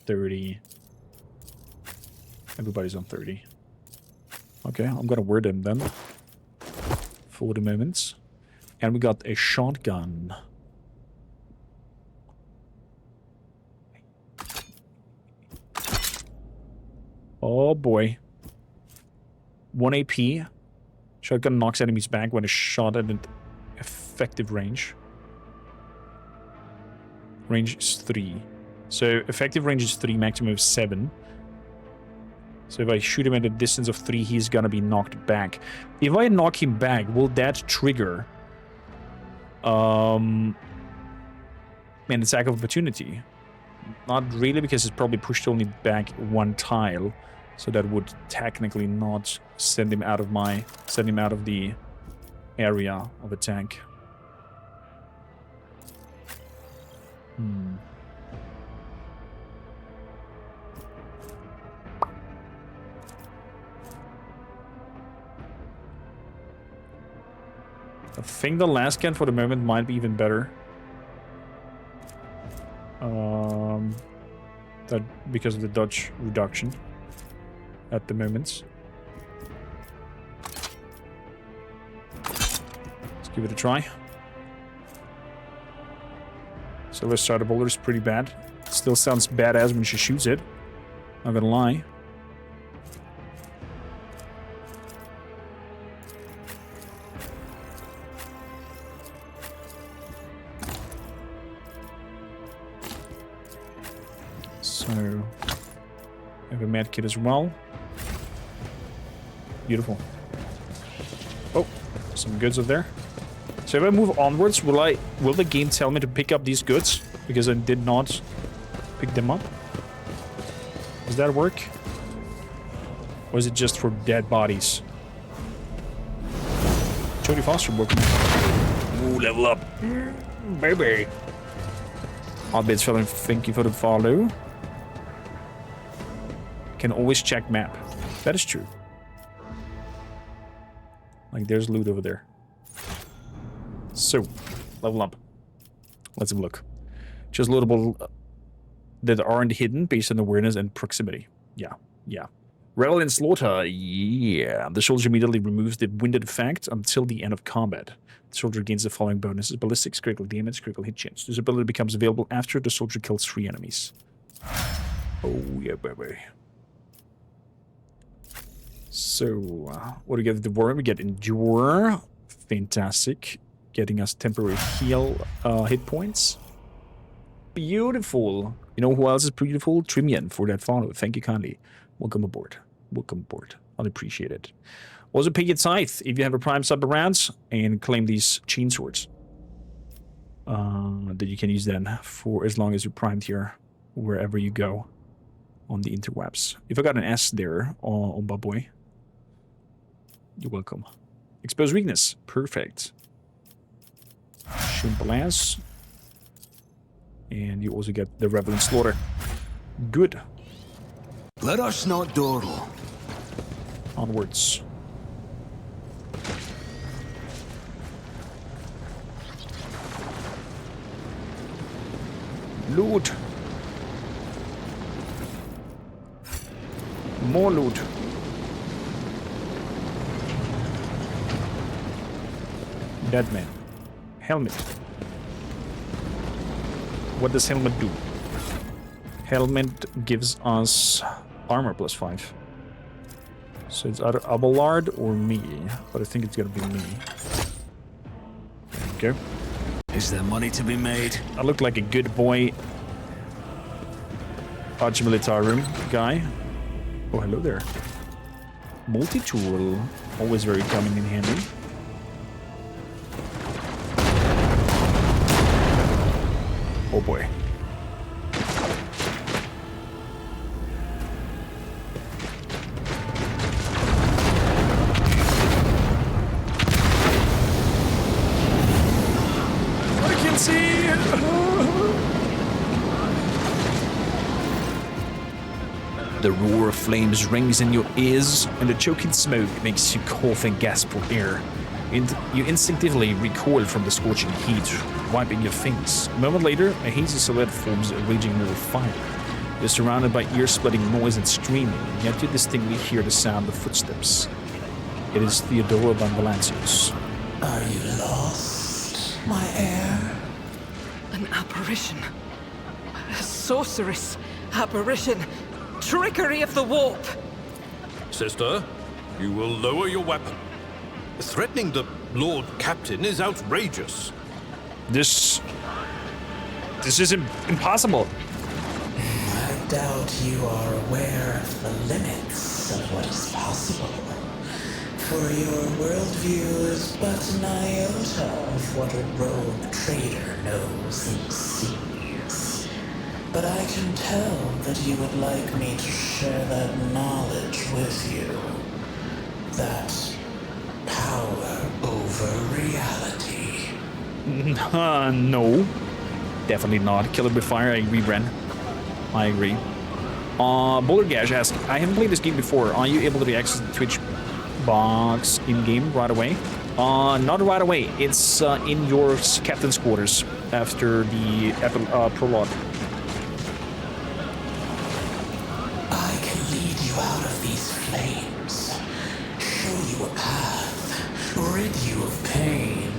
30. Everybody's on 30. Okay, I'm gonna wear them then. For the moment. And we got a shotgun. Oh boy. 1 AP. Shotgun knocks enemies back when a shot at an effective range. Range is 3. So effective range is 3, maximum is 7. So if I shoot him at a distance of 3, he's gonna be knocked back. If I knock him back, will that trigger an attack of opportunity? Not really, because it's probably pushed only back 1 tile. So that would technically not send him out of the area of attack. I think the last scan for the moment might be even better. That because of the dodge reduction at the moment. Let's give it a try. So let's try the boulder is pretty bad. Still sounds badass when she shoots it. Not gonna lie. So, I have a med kit as well. Beautiful. Oh, some goods up there. So if I move onwards, will the game tell me to pick up these goods? Because I did not pick them up. Does that work? Or is it just for dead bodies? Jodie Foster, welcome. Ooh, level up. Baby. Arbites, fellow, thank you for the follow. Can always check map. That is true. Like, there's loot over there. So, level up. Let's have a look. Just lootable that aren't hidden based on awareness and proximity. Yeah, yeah. Revel in slaughter. Yeah. The soldier immediately removes the winded effect until the end of combat. The soldier gains the following bonuses: ballistics, critical damage, critical hit chance. This ability becomes available after the soldier kills 3 enemies. Oh, yeah, baby. So, what do we get? The Warhammer, we get Endure. Fantastic. Getting us temporary heal hit points. Beautiful. You know who else is beautiful? Trimian for that follow. Thank you kindly. Welcome aboard. Welcome aboard. I'll appreciate it. Also pay your tithe if you have a prime sub around and claim these chain swords. That you can use then for as long as you're primed here, wherever you go on the interwebs. If I got an S there on Baboy, you're welcome. Expose weakness. Perfect. Shimbalance. And you also get the Revel and Slaughter. Good. Let us not dawdle. Onwards. Loot. More loot. Dead man. Helmet. What does helmet do? Helmet gives us armor +5. So it's either Abelard or me, but I think it's gonna be me. There we go. Is there money to be made? I look like a good boy Archimilitarum guy. Oh, hello there. Multi-tool. Always very coming in handy. Oh boy. I can see. The roar of flames rings in your ears, and the choking smoke makes you cough and gasp for air. You instinctively recoil from the scorching heat, wiping your face. A moment later, a hazy silhouette forms a raging wall of fire. You're surrounded by ear-splitting noise and screaming, yet you distinctly hear the sound of footsteps. It is Theodora van Valancius. Are you lost, my heir? An apparition. A sorceress apparition. Trickery of the warp. Sister, you will lower your weapon. Threatening the Lord Captain is outrageous. This is impossible. I doubt you are aware of the limits of what is possible. For your worldview is but an iota of what a rogue trader knows and sees. But I can tell that you would like me to share that knowledge with you. That power over reality. No. Definitely not. Kill it with fire. I agree, Bren. I agree. Boulder Gash asks, I haven't played this game before. Are you able to access the Twitch box in-game right away? Not right away. It's in your captain's quarters after the prologue. I can lead you out of these flames, show you a path, rid you of pain,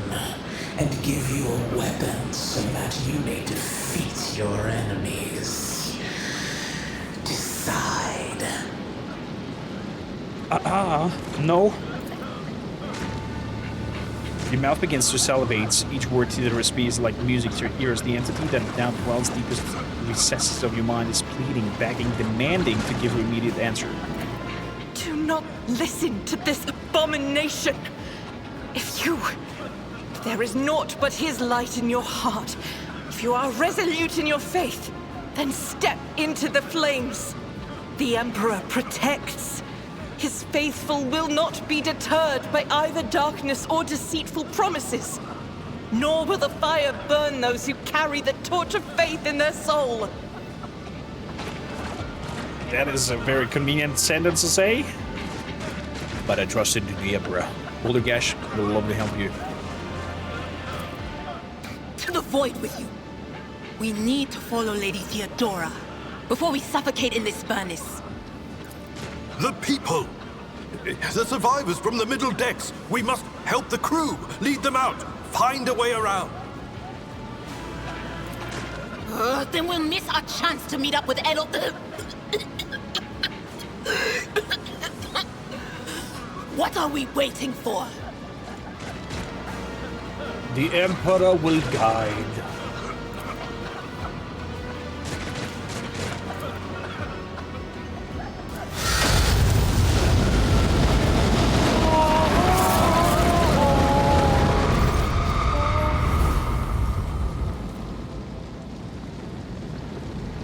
and give you a weapon so that you may defeat your enemies. Decide. No. Your mouth begins to salivate. Each word to the recipe is like music to your ears. The entity that now dwells deepest recesses of your mind is pleading, begging, demanding to give you immediate answer. Do not listen to this abomination. If there is naught but his light in your heart, if you are resolute in your faith, then step into the flames. The Emperor protects. His faithful will not be deterred by either darkness or deceitful promises. Nor will the fire burn those who carry the torch of faith in their soul. That is a very convenient sentence to say. But I trusted the Emperor. Boulder Gash will love to help you. To the void with you. We need to follow Lady Theodora before we suffocate in this furnace. The people! The survivors from the middle decks! We must help the crew! Lead them out! Find a way around! Then we'll miss our chance to meet up with What are we waiting for? The Emperor will guide.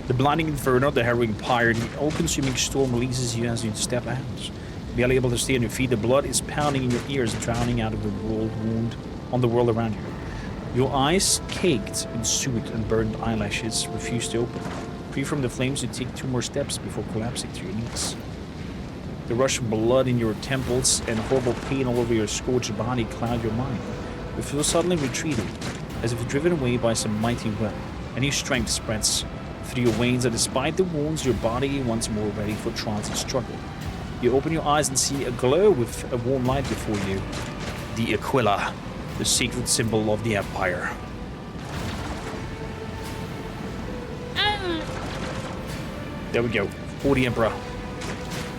The blinding inferno, the harrowing pyre, the all-consuming storm releases you as you step out. Barely able to stay on your feet, the blood is pounding in your ears, drowning out of the world wound on the world around you. Your eyes, caked in soot and burned eyelashes, refuse to open. Free from the flames, you take 2 more steps before collapsing to your knees. The rush of blood in your temples and horrible pain all over your scorched body cloud your mind. You feel suddenly retreated, as if driven away by some mighty will. A new strength spreads through your veins, and despite the wounds, your body once more ready for trials and struggle. You open your eyes and see a glow with a warm light before you. The Aquila, the sacred symbol of the Empire. There we go, for the Emperor.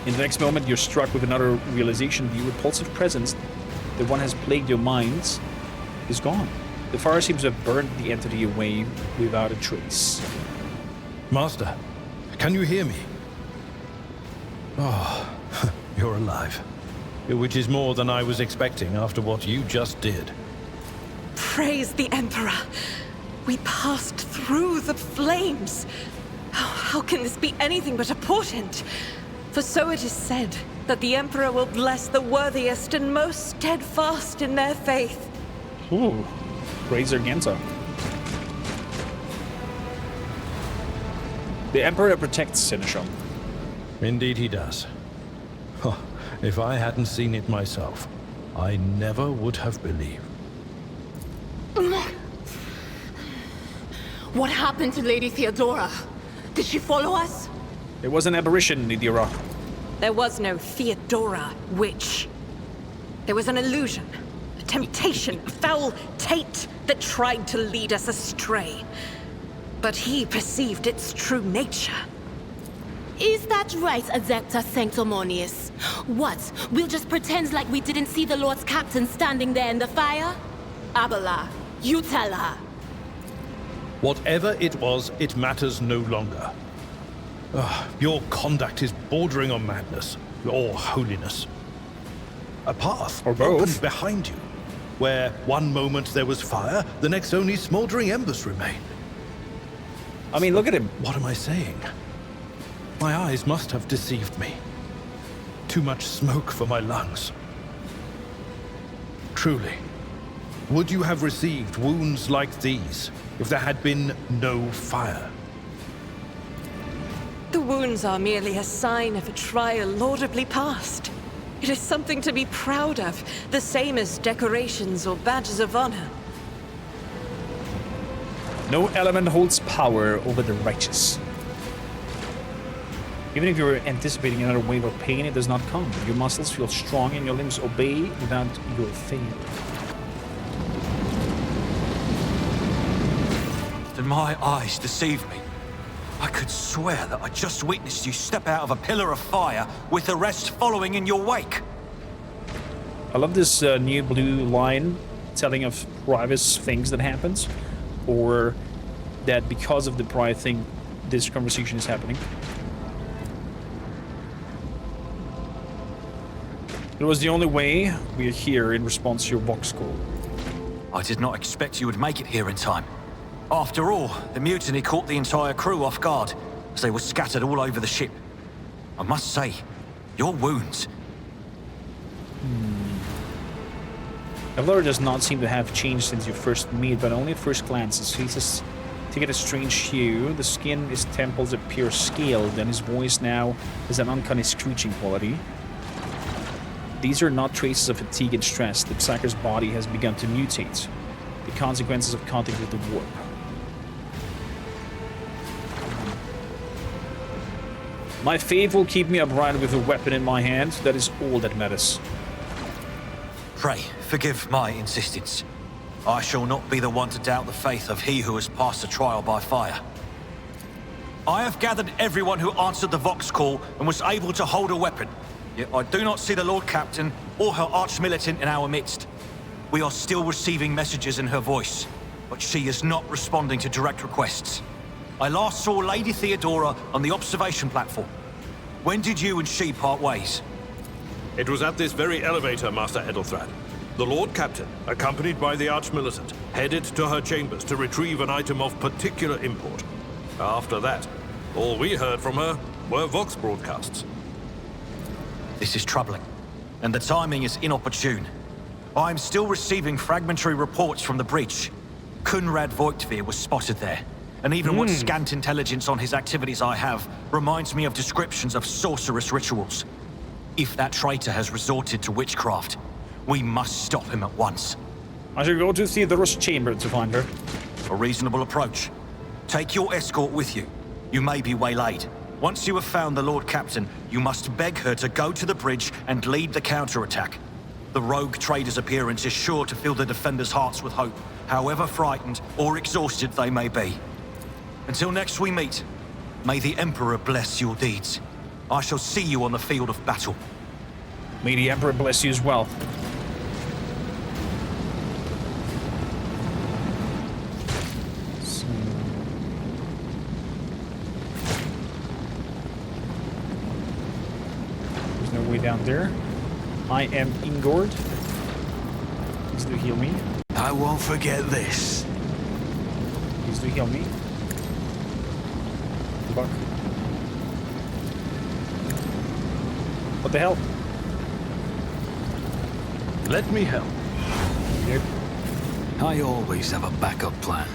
In the next moment, you're struck with another realization. The repulsive presence, the one has plagued your minds, is gone. The fire seems to have burned the entity away without a trace. Master, can you hear me? Oh, you're alive. Which is more than I was expecting after what you just did. Praise the Emperor. We passed through the flames. How can this be anything but a portent? For so it is said that the Emperor will bless the worthiest and most steadfast in their faith. Ooh, praise Argenta. The Emperor protects Seneschal. Indeed he does. Oh, if I hadn't seen it myself, I never would have believed. What happened to Lady Theodora? Did she follow us? It was an aberration, Nidira. There was no Theodora, witch. There was an illusion, a temptation, a foul taint that tried to lead us astray. But he perceived its true nature. Is that right, Adeptus Sanctimonious? What, we'll just pretend like we didn't see the Lord's Captain standing there in the fire? Abela, you tell her. Whatever it was, it matters no longer. Your conduct is bordering on madness, or holiness. A path opened behind you, where one moment there was fire, the next only smoldering embers remain. I mean, look at him. What am I saying? My eyes must have deceived me. Too much smoke for my lungs. Truly, would you have received wounds like these if there had been no fire? The wounds are merely a sign of a trial laudably passed. It is something to be proud of, the same as decorations or badges of honor. No element holds power over the righteous. Even if you're anticipating another wave of pain, it does not come. Your muscles feel strong and your limbs obey without your fail. Did my eyes deceive me? I could swear that I just witnessed you step out of a pillar of fire with the rest following in your wake. I love this new blue line telling of private things that happens, or that because of the private thing, this conversation is happening. It was the only way we are here in response to your vox call. I did not expect you would make it here in time. After all, the mutiny caught the entire crew off guard, as they were scattered all over the ship. I must say, your wounds... Avlar does not seem to have changed since you first meet, but only at first glance. His faces take a strange hue. The skin, his temples appear scaled, and his voice now has an uncanny screeching quality. These are not traces of fatigue and stress. The Psyker's body has begun to mutate. The consequences of contact with the warp. My faith will keep me upright with a weapon in my hand. That is all that matters. Pray, forgive my insistence. I shall not be the one to doubt the faith of he who has passed the trial by fire. I have gathered everyone who answered the Vox call and was able to hold a weapon. Yet I do not see the Lord Captain or her arch-militant in our midst. We are still receiving messages in her voice, but she is not responding to direct requests. I last saw Lady Theodora on the observation platform. When did you and she part ways? It was at this very elevator, Master Edelthrad. The Lord Captain, accompanied by the Arch-Militant, headed to her chambers to retrieve an item of particular import. After that, all we heard from her were Vox broadcasts. This is troubling, and the timing is inopportune. I am still receiving fragmentary reports from the bridge. Kunrad Voigtvir was spotted there, and even what scant intelligence on his activities I have reminds me of descriptions of sorcerous rituals. If that traitor has resorted to witchcraft, we must stop him at once. I should go to Theodora's chamber to find her. A reasonable approach. Take your escort with you. You may be waylaid. Once you have found the Lord Captain, you must beg her to go to the bridge and lead the counterattack. The rogue trader's appearance is sure to fill the defenders' hearts with hope, however frightened or exhausted they may be. Until next we meet, may the Emperor bless your deeds. I shall see you on the field of battle. May the Emperor bless you as well. There's no way down there. I am Ingord. Please do heal me. I won't forget this. Please do heal me. Good luck. What the hell? Let me help. Yep. I always have a backup plan.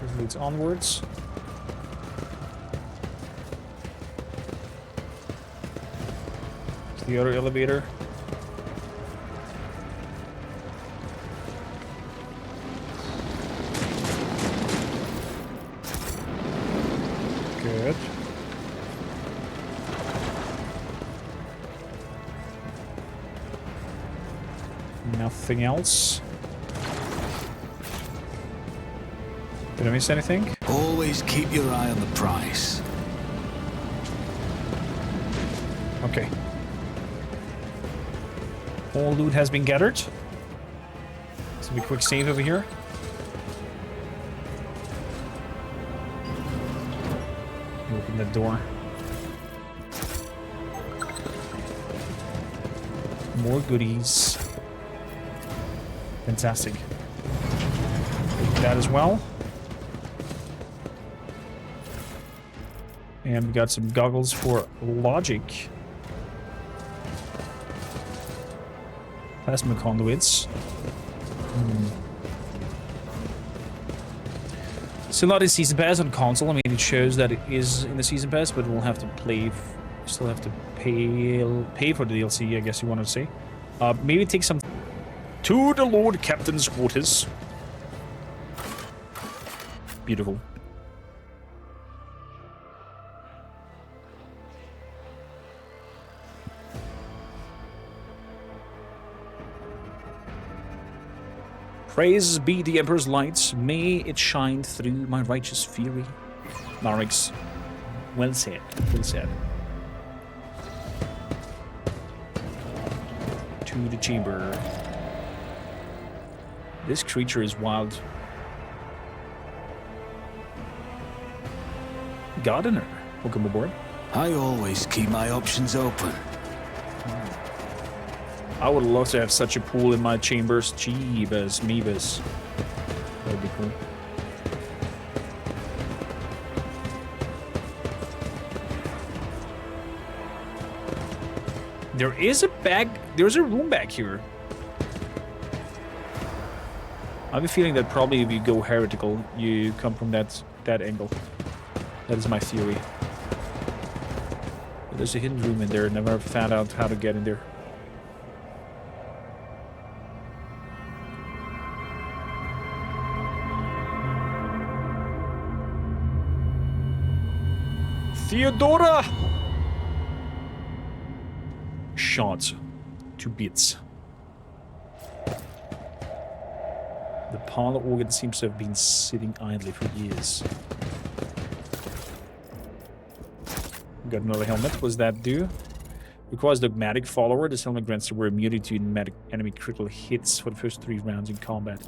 This leads onwards. To the other elevator. Good. Nothing else. Did I miss anything? Always keep your eye on the prize. Okay. All loot has been gathered. Let's do a quick save over here. Open the door. More goodies. Fantastic. Take that as well. And we got some goggles for logic. Plasma conduits. Still not in Season Pass on console. I mean, it shows that it is in the Season Pass, but we'll have to play. Still have to pay for the DLC, I guess you want to say. Maybe take some to the Lord Captain's quarters. Beautiful. Praise be the Emperor's light, may it shine through my righteous fury. Narix, well said, well said. To the chamber. This creature is wild. Gardener, welcome aboard. I always keep my options open. I would love to have such a pool in my chambers. Jeebus, meebus. That'd be cool. There is a bag. There's a room back here. I have a feeling that probably if you go heretical, you come from that angle. That is my theory. But there's a hidden room in there. Never found out how to get in there. Theodora! Shot to bits. The parlor organ seems to have been sitting idly for years. Got another helmet. What does that do? Requires dogmatic follower. This helmet grants the wearer immunity to enemy critical hits for the first 3 rounds in combat.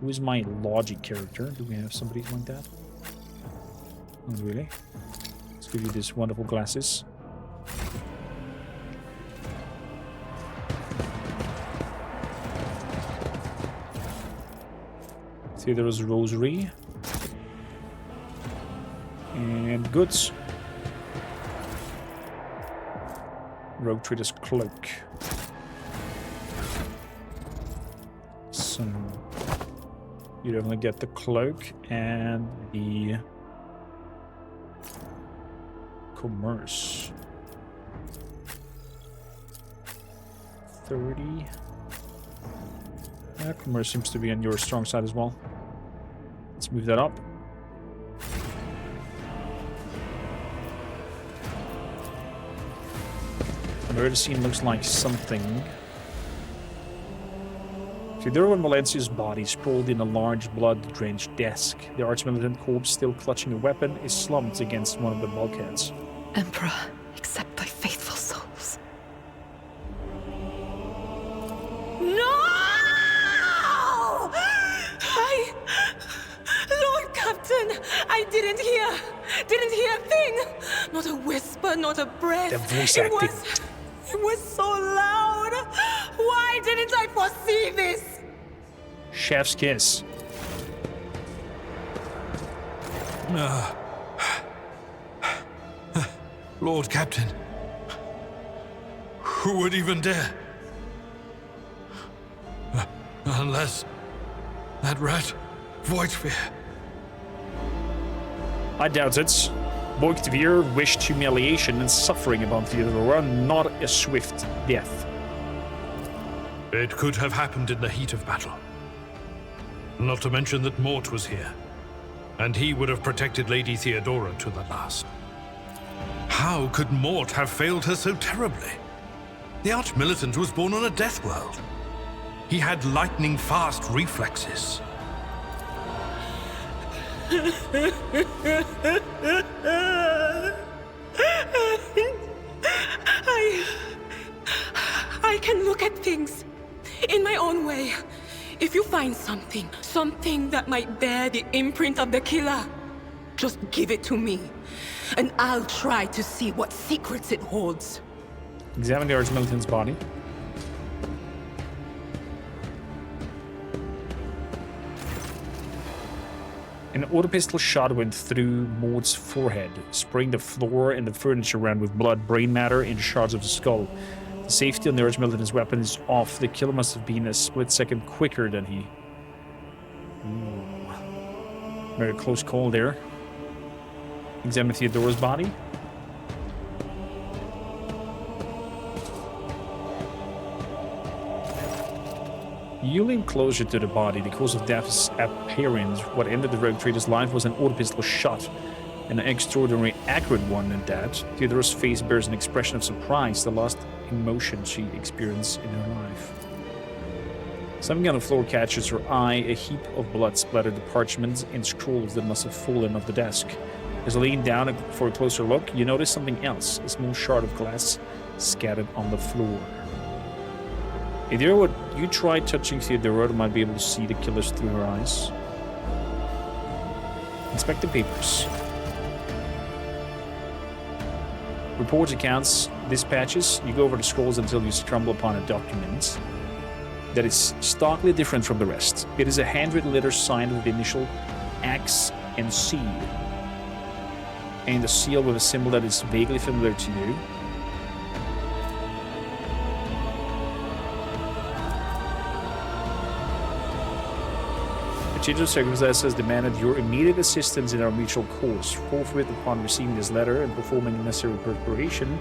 Who is my logic character? Do we have somebody like that? Not really. Let's give you these wonderful glasses. Theodor's rosary. And goods. Rogue Trader's cloak. So you definitely get the cloak and the commerce. 30. Yeah, commerce seems to be on your strong side as well. Let's move that up. Murder scene looks like something. Theodoro and Valencia's body sprawled in a large blood-drenched desk. The arch-militant corpse, still clutching a weapon, is slumped against one of the bulkheads. Emperor, accept thy faithful souls. No! Lord Captain, I didn't hear a thing. Not a whisper, not a breath. The voice acting. It was so loud. Why didn't I foresee this? Chef's kiss. Lord Captain, who would even dare? Unless that rat, Voidsphere. I doubt it. Voidsphere wished humiliation and suffering upon Theodora, not a swift death. It could have happened in the heat of battle. Not to mention that Mort was here, and he would have protected Lady Theodora to the last. How could Mort have failed her so terribly? The Arch-Militant was born on a death world. He had lightning-fast reflexes. I can look at things in my own way. If you find something that might bear the imprint of the killer, just give it to me, and I'll try to see what secrets it holds. Examine the Arch-Militant's body. An auto pistol shot went through Maud's forehead, spraying the floor and the furniture around with blood, brain matter, and shards of the skull. The safety on the Arch-Militant's weapon is off. The killer must have been a split second quicker than he. Ooh. Very close call there. Examine Theodora's body. You lean closer to the body. The cause of death's appearance. What ended the rogue trader's life was an auto pistol shot. An extraordinarily accurate one at that. Theodora's face bears an expression of surprise, the last emotion she experienced in her life. Something on the floor catches her eye. A heap of blood splattered the parchments and scrolls that must have fallen off the desk. As you lean down for a closer look, you notice something else. A small shard of glass scattered on the floor. If you try touching Theodora, you might be able to see the killers through her eyes. Inspect the papers. Reports, accounts, dispatches. You go over the scrolls until you stumble upon a document that is starkly different from the rest. It is a handwritten letter signed with the initial X and C, and a seal with a symbol that is vaguely familiar to you. A change of circumstances demanded your immediate assistance in our mutual cause. Forthwith upon receiving this letter and performing the necessary preparation,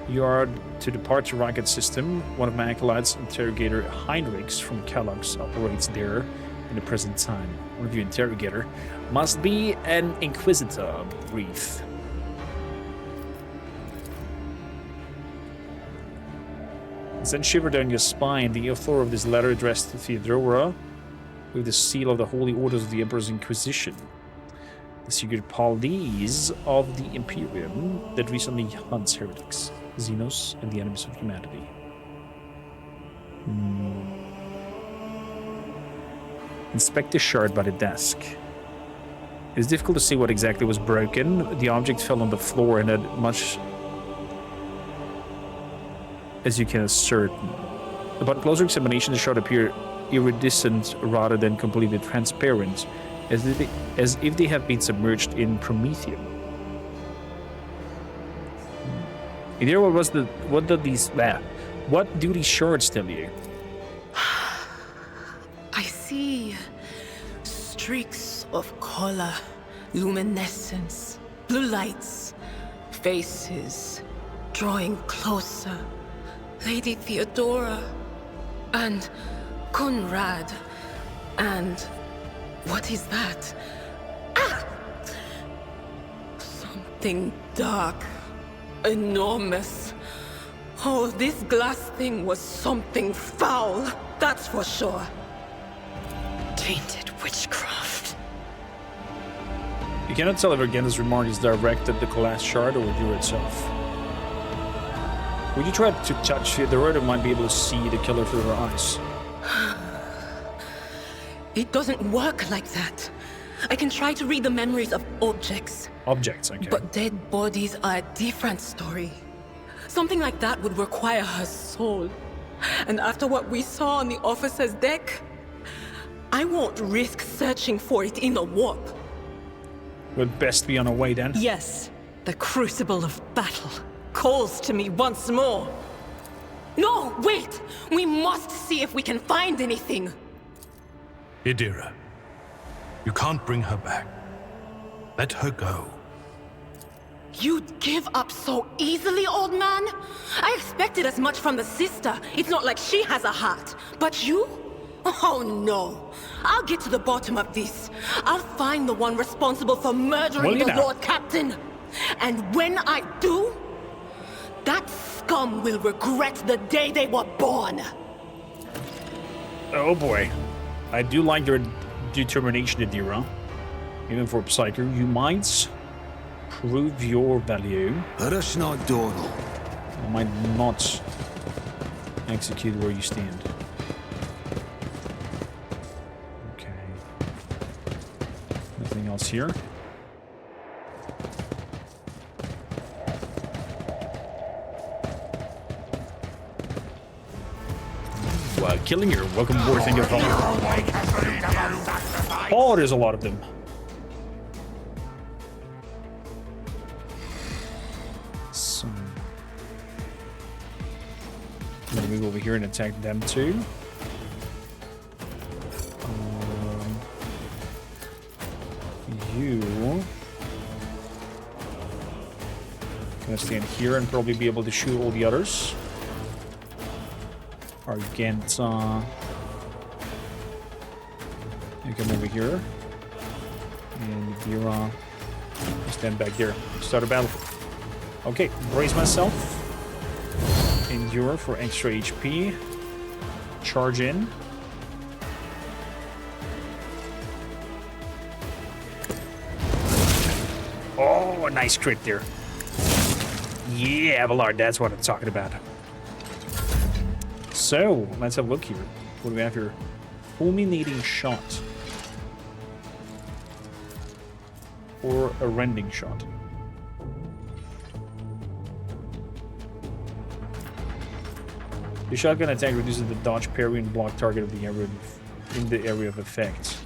you are to depart to Rocket System. One of my acolytes, Interrogator Heinrichs from Kellogg's, operates there in the present time. One of you, Interrogator, must be an Inquisitor. Brief. Send shiver down your spine. The author of this letter addressed to Theodora with the seal of the Holy Orders of the Emperor's Inquisition. The secret police of the Imperium that recently hunts heretics, Xenos, and the enemies of humanity. Inspect the shard by the desk. It is difficult to see what exactly was broken. The object fell on the floor and had much as you can ascertain. Upon closer examination, the shard appeared iridescent rather than completely transparent, as if they have been submerged in promethium. Idea, what do these shards tell you? I see streaks of color, luminescence, blue lights, faces drawing closer. Lady Theodora and Konrad and what is that? Ah! Something dark, enormous. Oh, this glass thing was something foul, that's for sure. Tainted witchcraft. You cannot tell if Argenda's remark is directed at the glass shard or Dura itself. Would you try to touch the Theodora, might be able to see the killer through her eyes? It doesn't work like that. I can try to read the memories of objects. Objects, okay. But dead bodies are a different story. Something like that would require her soul. And after what we saw on the officer's deck, I won't risk searching for it in a warp. We'll best be on our way then. Yes, the crucible of battle calls to me once more. No, wait! We must see if we can find anything. Idira, you can't bring her back. Let her go. You'd give up so easily, old man? I expected as much from the sister. It's not like she has a heart. But you? Oh no. I'll get to the bottom of this. I'll find the one responsible for murdering the Lord Captain. And when I do, that scum will regret the day they were born. Oh boy. I do like your determination, Idira. Even for Psyker, you might prove your value. Rush not Donal. I might not execute where you stand. Okay. Nothing else here. Killing her. Welcome aboard. Thank you for following. Oh, there's a lot of them. So, I'm gonna move over here and attack them too. You gonna stand here and probably be able to shoot all the others. Argenta. You come over here. And Vera, stand back there. Start a battle. Okay, brace myself. Endure for extra HP. Charge in. Oh, a nice crit there. Yeah, Abelard, that's what I'm talking about. So, let's have a look here. What do we have here? Fulminating shot. Or a rending shot. The shotgun attack reduces the dodge, parry, and block target of the area in the area of effect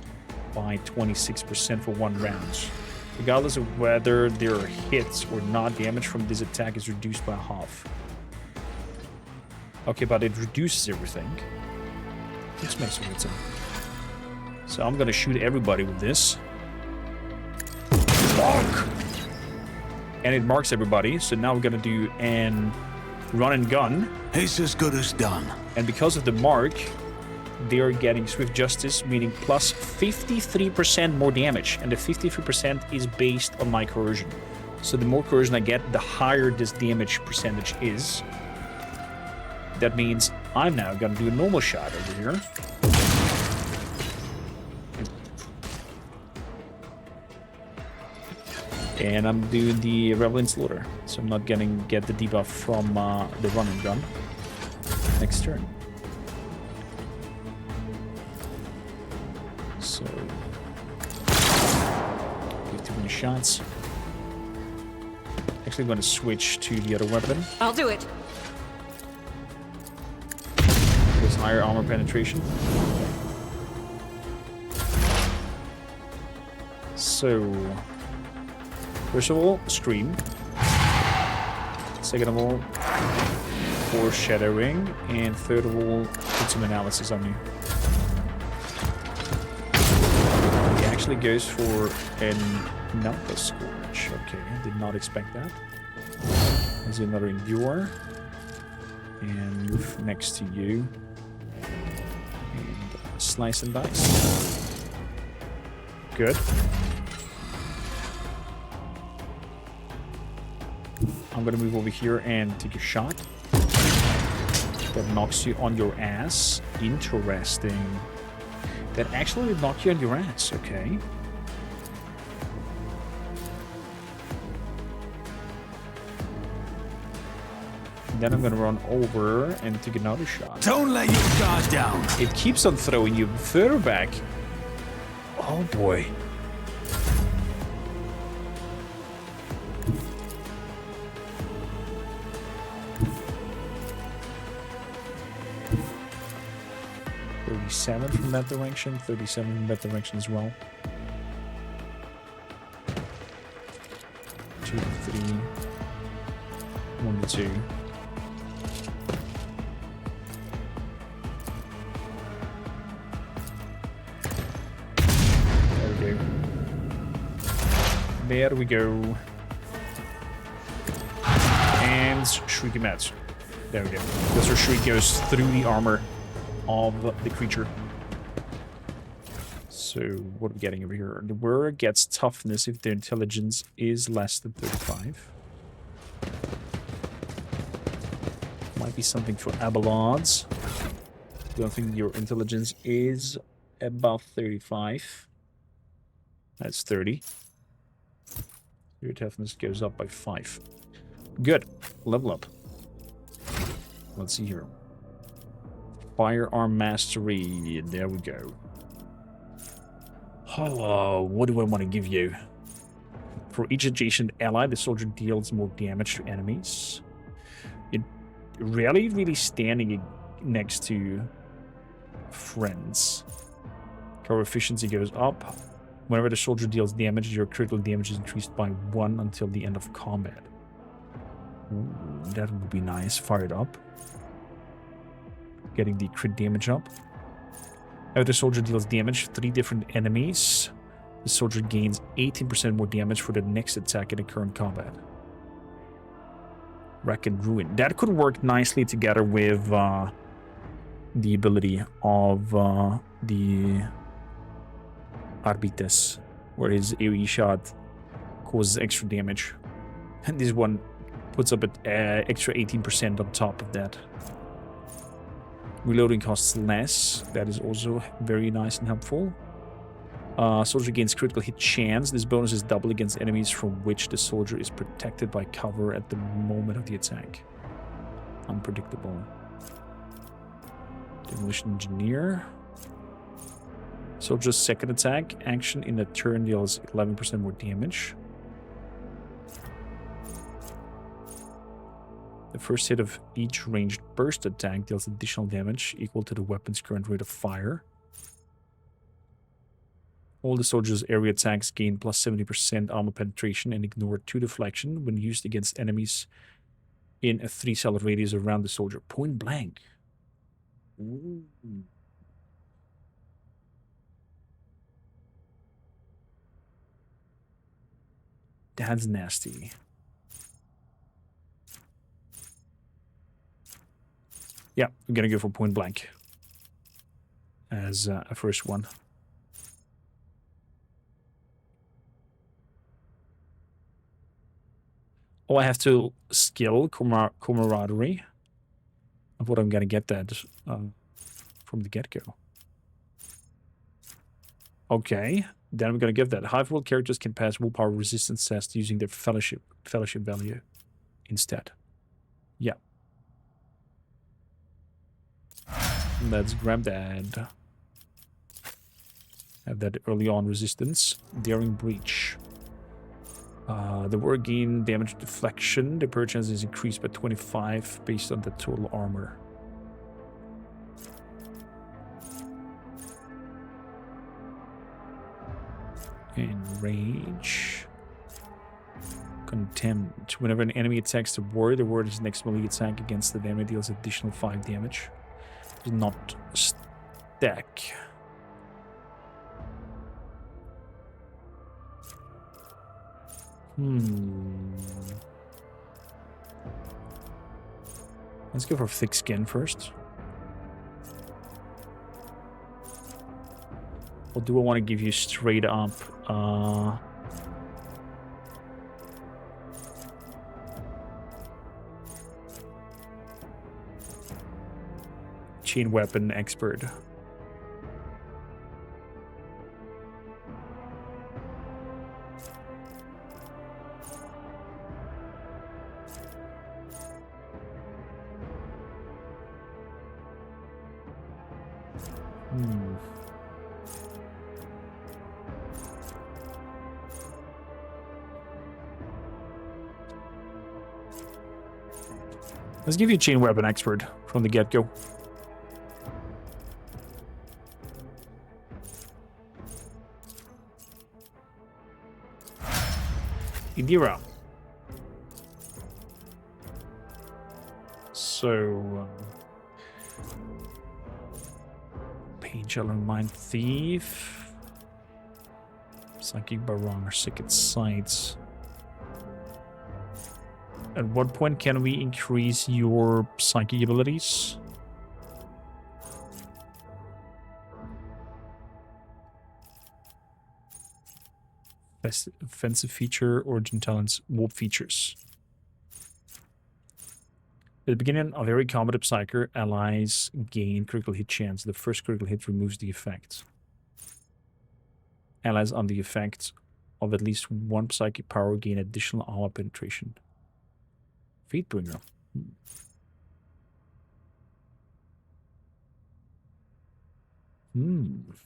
by 26% for 1 round. Regardless of whether there are hits or not, damage from this attack is reduced by half. Okay, but it reduces everything. Let's make some good time. So I'm gonna shoot everybody with this. Mark! And it marks everybody. So now we're gonna do an run and gun. It's as good as done. And because of the mark, they are getting Swift Justice, meaning plus 53% more damage. And the 53% is based on my coercion. So the more coercion I get, the higher this damage percentage is. That means I'm now gonna do a normal shot over here. And I'm doing the Revel in Slaughter, so I'm not gonna get the debuff from the run and gun next turn. So 51 shots. Actually, I'm gonna switch to the other weapon. I'll do it. There's higher armor penetration. So, first of all, Scream. Second of all, Foreshadowing. And third of all, put some analysis on you. He actually goes for an Nalpa Scourge. Okay, did not expect that. There's another Endure. And move next to you. And slice and dice. Good. I'm gonna move over here and take a shot. That knocks you on your ass. Interesting. That actually knocked you on your ass, okay. And then I'm gonna run over and take another shot. Don't let your guard down. It keeps on throwing you further back. Oh boy. From that direction, 37 from that direction as well. 2 to 3, 1 to 2. There we go. There we go. And shriek him out. There we go. Because our shriek goes through the armor of the creature. So what are we getting over here? The wearer gets toughness if their intelligence is less than 35. Might be something for Abelards. Don't think your intelligence is above 35. That's 30. Your toughness goes up by 5. Good. Level up. Let's see here. Firearm Mastery. There we go. Oh, what do I want to give you? For each adjacent ally, the soldier deals more damage to enemies. It really standing next to friends. Cover efficiency goes up. Whenever the soldier deals damage, your critical damage is increased by 1 until the end of combat. Ooh, that would be nice. Fire it up. Getting the crit damage up. If the soldier deals damage to 3 different enemies, the soldier gains 18% more damage for the next attack in the current combat. Wreck and Ruin. That could work nicely together with the ability of the Arbites, where his AoE shot causes extra damage. And this one puts up an extra 18% on top of that. Reloading costs less. That is also very nice and helpful. Soldier gains critical hit chance. This bonus is double against enemies from which the soldier is protected by cover at the moment of the attack. Unpredictable. Demolition Engineer. Soldier's second attack action in a turn deals 11% more damage. The first hit of each ranged burst attack deals additional damage equal to the weapon's current rate of fire. All the soldiers' area attacks gain plus 70% armor penetration and ignore 2 deflection when used against enemies in a 3-cell radius around the soldier. Point blank. Ooh. That's nasty. Yeah, I'm gonna go for point blank as a first one. Oh, I have to skill camaraderie. I thought I'm gonna get that from the get-go. Okay, then I'm gonna give that. High-level characters can pass willpower resistance tests using their fellowship value instead. Yeah. Let's grab that. Have that early on resistance. Daring Breach. The war gain damage deflection. The perchance is increased by 25 based on the total armor. Enrage. Contempt. Whenever an enemy attacks the warrior's next melee attack against the enemy deals additional 5 damage. Does not stack. Let's go for thick skin first. Or do I want to give you straight up chain weapon expert? Let's give you chain weapon expert from the get-go. Idira. So, Painkiller, Mind Thief, Psychic Barometer, Sicket Sights. At what point can we increase your psychic abilities? Offensive feature, origin talents, warp features. At the beginning of every combat psyker, allies gain critical hit chance. The first critical hit removes the effect. Allies on the effect of at least one psychic power gain additional armor penetration. Feetbringer.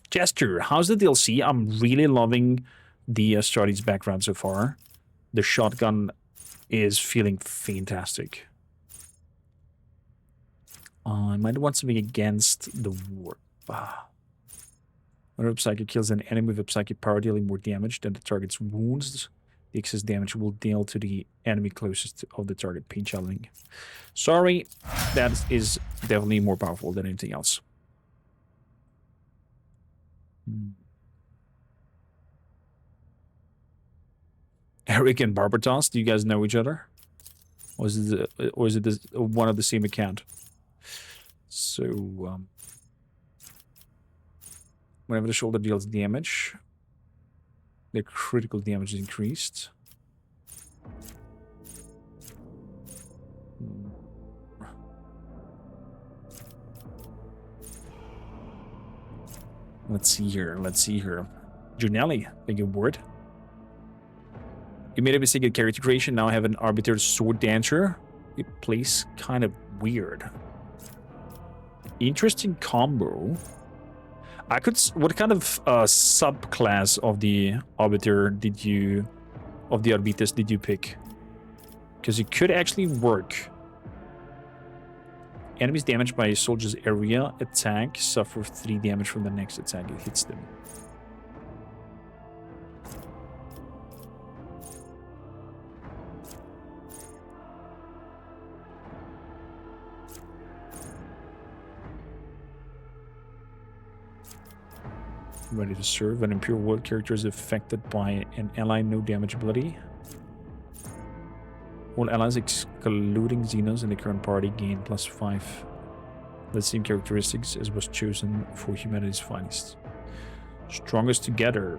Jester, how's the DLC? I'm really loving the Astartes background so far. The shotgun is feeling fantastic. I might want something against the warp. When a psychic kills an enemy with a psychic power dealing more damage than the target's wounds, the excess damage will deal to the enemy closest of the target, pain channeling. Sorry, that is definitely more powerful than anything else. Eric and Barbatos, do you guys know each other? Or is it one of the same account? So, whenever the shoulder deals damage, the critical damage is increased. Let's see here. Junelli, thank you, word. You made a mistake at character creation. Now I have an Arbiter Sword Dancer. It plays kind of weird. Interesting combo. I could. What kind of subclass of the Arbiter did you, of the Arbites did you pick? Because it could actually work. Enemies damaged by a soldier's area attack suffer 3 damage from the next attack it hits them. Ready to serve. An Imperial World character is affected by an ally no damage ability. All allies excluding Xenos in the current party gain +5. The same characteristics as was chosen for humanity's finest. Strongest together.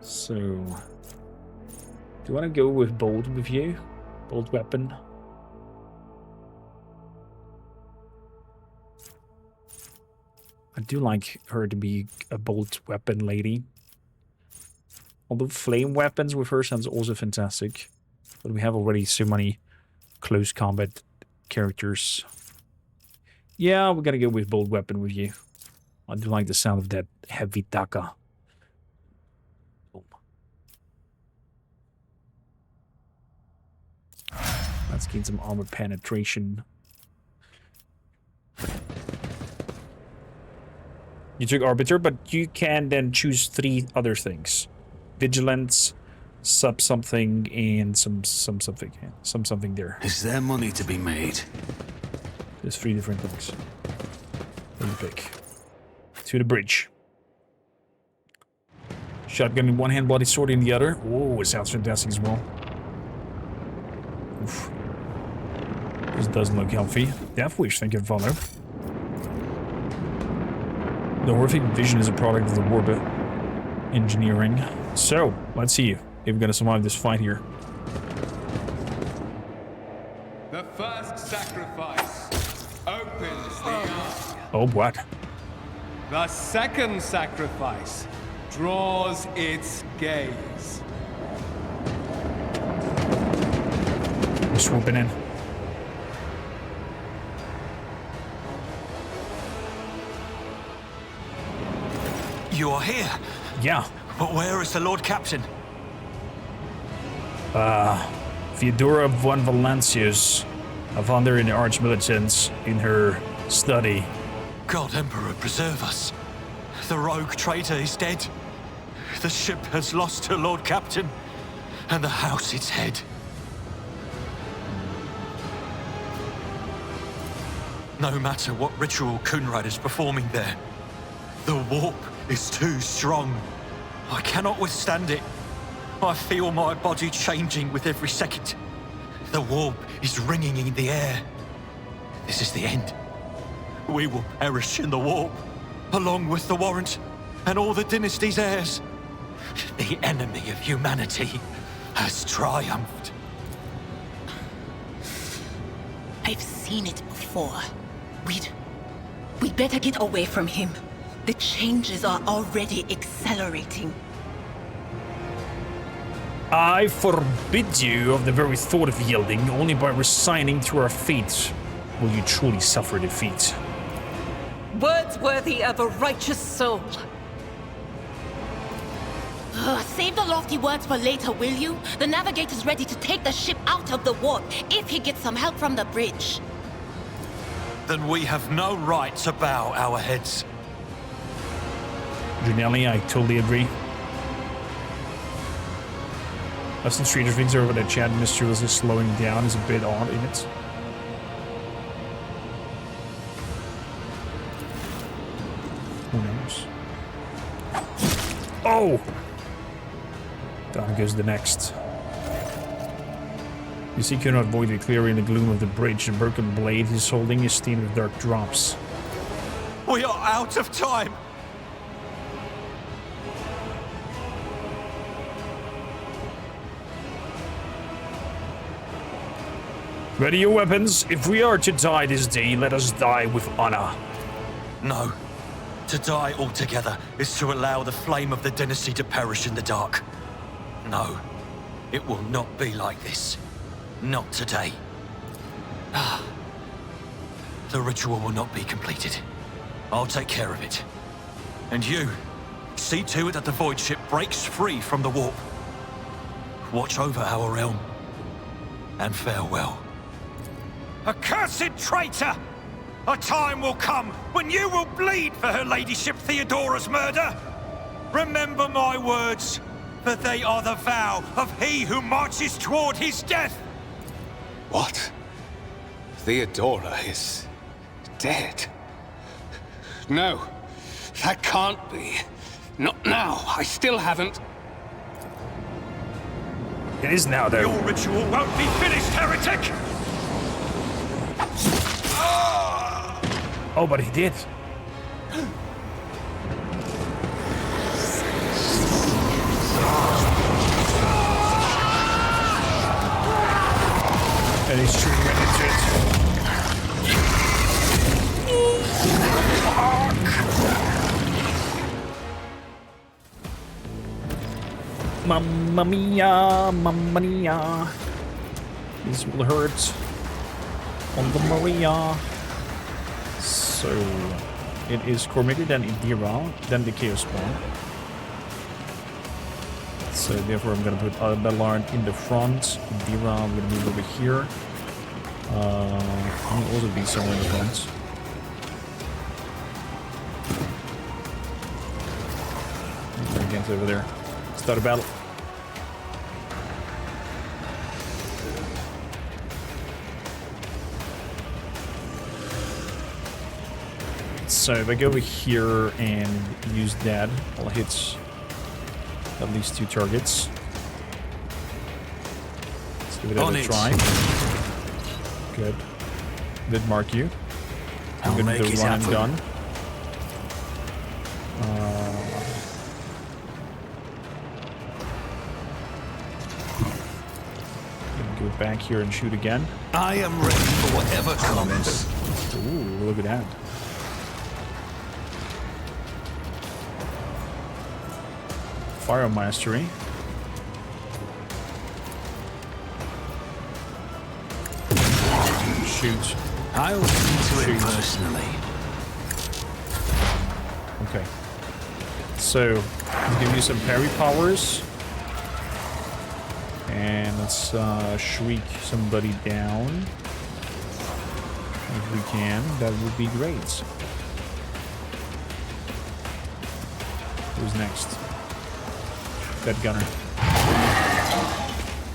So, do you want to go with bold with you? Bold weapon? I do like her to be a bold weapon lady. Although flame weapons with her sounds also fantastic. But we have already so many close combat characters. Yeah, we're gonna go with bold weapon with you. I do like the sound of that heavy taka. Let's gain some armor penetration. You took Arbiter, but you can then choose 3 other things. Vigilance, something, and some something there. Is there money to be made? There's 3 different things. What do you pick? To the bridge. Shotgun in one hand, bloody sword in the other. Oh, it sounds fantastic as well. Oof. This doesn't look healthy. Death Wish, thank you for follow. The horrific vision is a product of the warp engineering. So, let's see if we're gonna survive this fight here. The first sacrifice opens the eye. Oh, what? The second sacrifice draws its gaze. We're swooping in. You are here? Yeah. But where is the Lord Captain? Theodora von Valancius. I found her in the Archmilitants in her study. God Emperor preserve us. The rogue traitor is dead. The ship has lost her Lord Captain, and the house its head. No matter what ritual Kunrad is performing there, the warp is too strong. I cannot withstand it. I feel my body changing with every second. The warp is ringing in the air. This is the end. We will perish in the warp, along with the Warrant and all the dynasty's heirs. The enemy of humanity has triumphed. I've seen it before. We'd better get away from him. The changes are already accelerating. I forbid you of the very thought of yielding. Only by resigning to our fate will you truly suffer defeat. Words worthy of a righteous soul. Save the lofty words for later, will you? The navigator's ready to take the ship out of the warp if he gets some help from the bridge. Then we have no right to bow our heads. Janelli, I totally agree. I've seen Stranger Things over that chat mysteriously slowing down is a bit odd in it. Who knows? Oh! Down goes the next. You see, cannot avoid it clearly in the gloom of the bridge. The broken blade he's holding is stained with dark drops. We are out of time! Ready your weapons. If we are to die this day, let us die with honor. No. To die altogether is to allow the flame of the dynasty to perish in the dark. No. It will not be like this. Not today. The ritual will not be completed. I'll take care of it. And you, see to it that the void ship breaks free from the warp. Watch over our realm. And farewell. Accursed traitor! A time will come when you will bleed for her ladyship Theodora's murder. Remember my words, for they are the vow of he who marches toward his death. What? Theodora is dead? No, that can't be. Not now. I still haven't. It is now, though. Your ritual won't be finished, heretic! Oh, but he did. And he's shooting right into it. Mamma mia, mamma mia. This will hurt on the Maria. So it is Kormakr, then Idira, then the Chaos Spawn. So therefore I'm gonna put Ballard in the front. Idira, I'm gonna move over here. I'll also be somewhere in the front. Against over there. Start a battle. So if I go over here and use that, I'll hit at least 2 targets. Let's give it a try. Good. Did mark you. I'm gonna do run and gun. Go back here and shoot again. I am ready for whatever comes. Ooh, look at that. Fire mastery. Shoot. I'll see to it personally. Okay. So, let's give you some parry powers. And let's shriek somebody down. If we can, that would be great. Who's next? That gunner.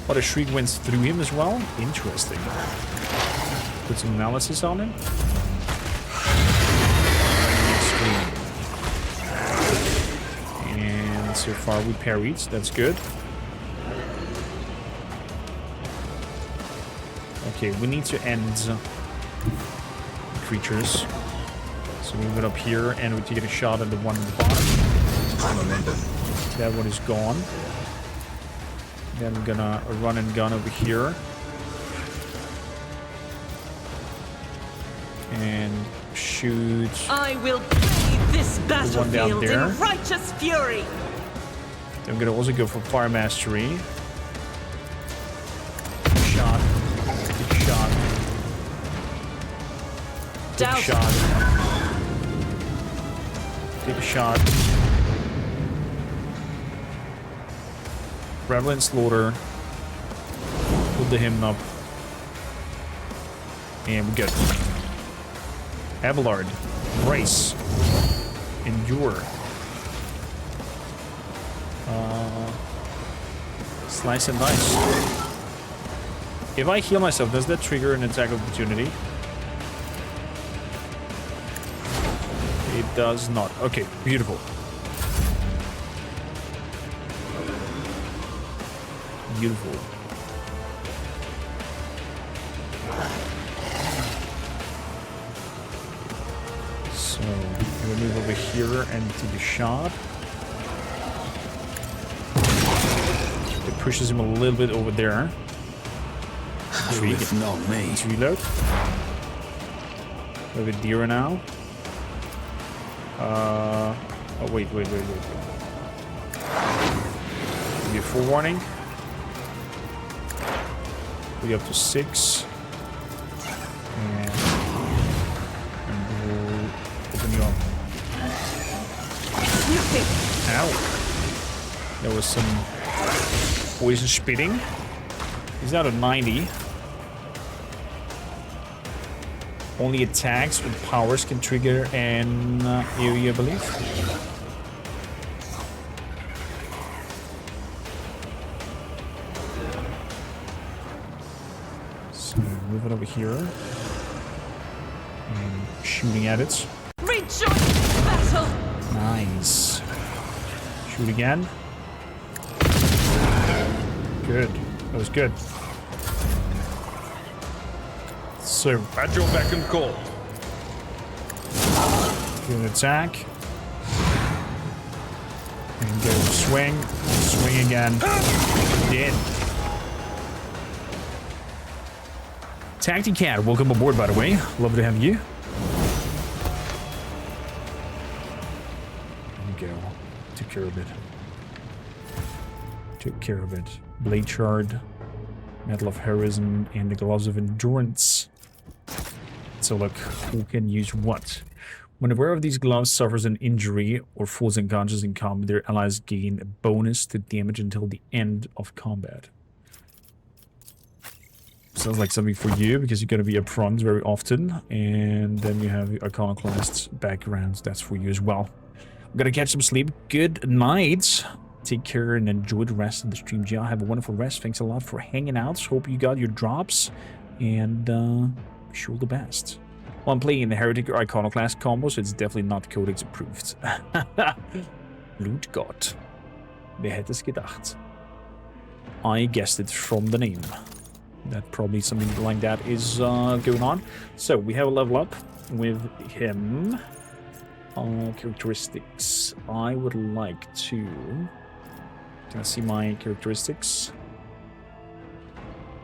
But a shriek went through him as well? Interesting. Put some analysis on him. And so far we parried, that's good. Okay, we need to end creatures. So we move it up here and we take a shot at the one at the bottom. That one is gone. Then we're gonna run and gun over here. And shoot. I will bathe this battlefield there. in righteous fury. I'm gonna also go for fire mastery. Shot. Good shot. Take a shot. Take a shot. Prevalent slaughter. Put the hymn up. And we're good. Abelard. Brace. Endure. Slice and dice. If I heal myself, does that trigger an attack of opportunity? It does not. Okay, beautiful. Beautiful. So, we'll move over here and take a shot. It pushes him a little bit over there. If not me. Let's reload. We have a deer now. Oh, wait. Give me a forewarning. We up to 6. And we'll open you up. Ow. There was some poison spitting. He's out of 90. Only attacks with powers can trigger an AoE, I believe. So move it over here. And shooting at it. Rejoice in battle! Nice. Shoot again. Good. That was good. So, at your beck and call. Do an attack. And go swing. Swing again. Dead. Tactic Cat, welcome aboard, by the way. Love to have you. There we go. Took care of it. Took care of it. Blade Shard, Medal of Heroism, and the Gloves of Endurance. So look, who can use what? When the wearer of these gloves suffers an injury or falls unconscious in combat, their allies gain a bonus to damage until the end of combat. Sounds like something for you, because you're going to be up front very often. And then you have the Iconoclast's backgrounds. That's for you as well. I'm going to catch some sleep. Good night. Take care and enjoy the rest of the stream, Jill. Have a wonderful rest. Thanks a lot for hanging out. Hope you got your drops. And wish you all the best. Well, I'm playing in the Heretic or Iconoclast combo, so it's definitely not Codex approved. Blutgott. Wer hätte es gedacht? I guessed it from the name. That probably something like that is going on. So we have a level up with him. Characteristics. I would like to... Can I see my characteristics?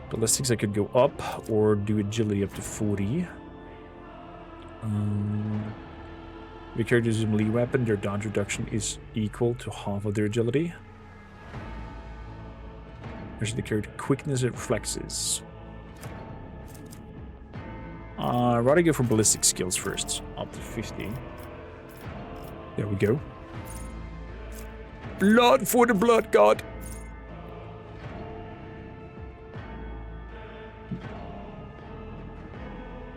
Ballistics I could go up, or do agility up to 40. The characters with melee weapon, their dodge reduction is equal to half of their agility. There's the character quickness and reflexes. I'd rather go for ballistic skills first, up to 50. There we go. Blood for the blood god.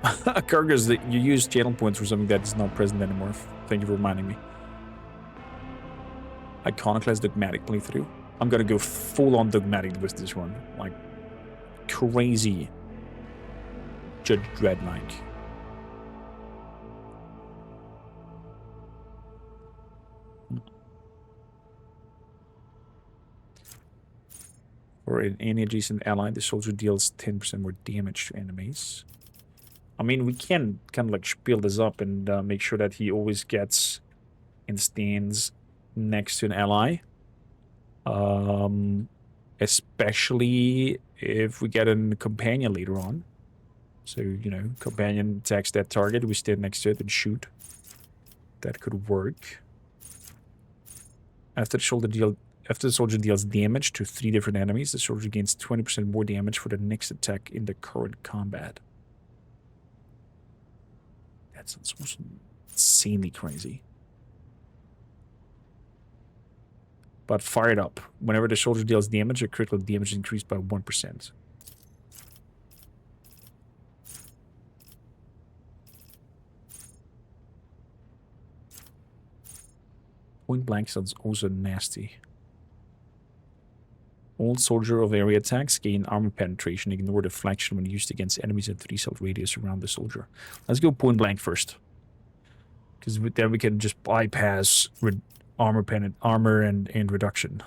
Kargas, that you use channel points for something that is not present anymore. Thank you for reminding me. Iconoclast dogmatic playthrough. I'm gonna go full-on dogmatic with this one. Like, crazy Judge Dredd-like. For any adjacent ally, the soldier deals 10% more damage to enemies. I mean, we can kind of like spiel this up and make sure that he always gets and stands next to an ally. Especially if we get a companion later on. So, you know, companion attacks that target, we stand next to it and shoot. That could work. After the soldier deals damage to 3 different enemies, the soldier gains 20% more damage for the next attack in the current combat. That sounds insanely crazy. But fire it up. Whenever the soldier deals damage, the critical damage is increased by 1%. Point blank sounds also nasty. All soldier of area attacks gain armor penetration. Ignore deflection when used against enemies at 3-cell radius around the soldier. Let's go point blank first. Because then we can just bypass armor and reduction.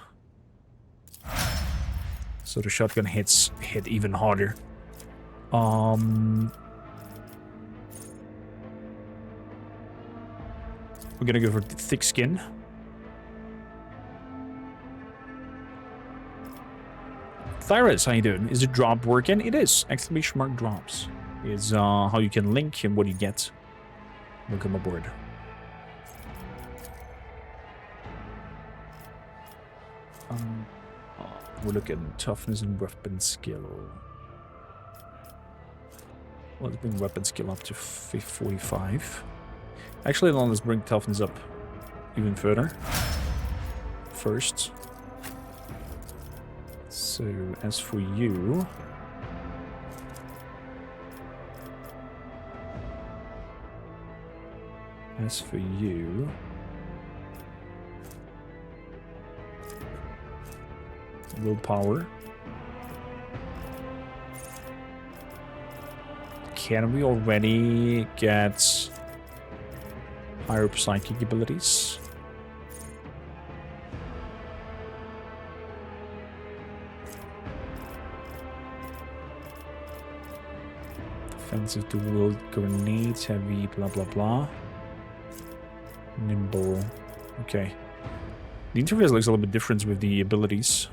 So the shotgun hit even harder. We're gonna go for thick skin. Thyris, how you doing? Is the drop working? It is. Exclamation mark drops is how you can link and what you get. Welcome aboard. We're looking at toughness and weapon skill. Let's bring weapon skill up to 45. Actually, let's bring toughness up even further. First. So, as for you... Willpower. Can we already get higher psychic abilities? Defensive to will, grenades, heavy, blah blah blah. Nimble. Okay. The interface looks a little bit different with the abilities.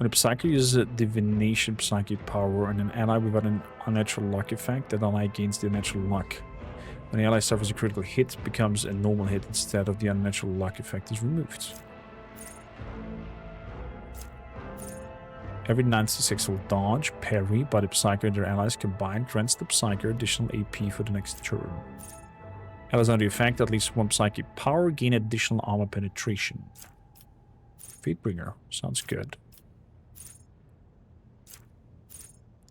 When a Psyker uses a divination psychic power on an ally without an unnatural luck effect, that ally gains the natural luck. When the ally suffers a critical hit, it becomes a normal hit instead of the unnatural luck effect is removed. Every 96 will dodge, parry, but the Psyker and their allies combined grants the Psyker additional AP for the next turn. Allies under the effect, at least one psychic power, gain additional armor penetration. Fatebringer, sounds good.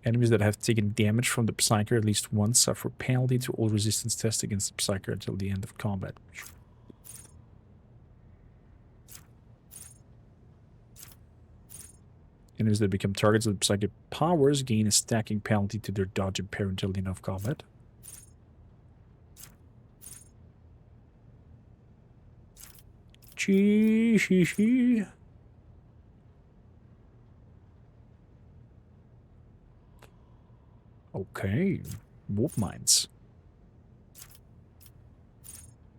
Enemies that have taken damage from the Psyker at least once suffer penalty to all resistance tests against the Psyker until the end of combat. Enemies that become targets of the psychic powers gain a stacking penalty to their dodge and parry until the end of combat. Chee. Okay, warp mines.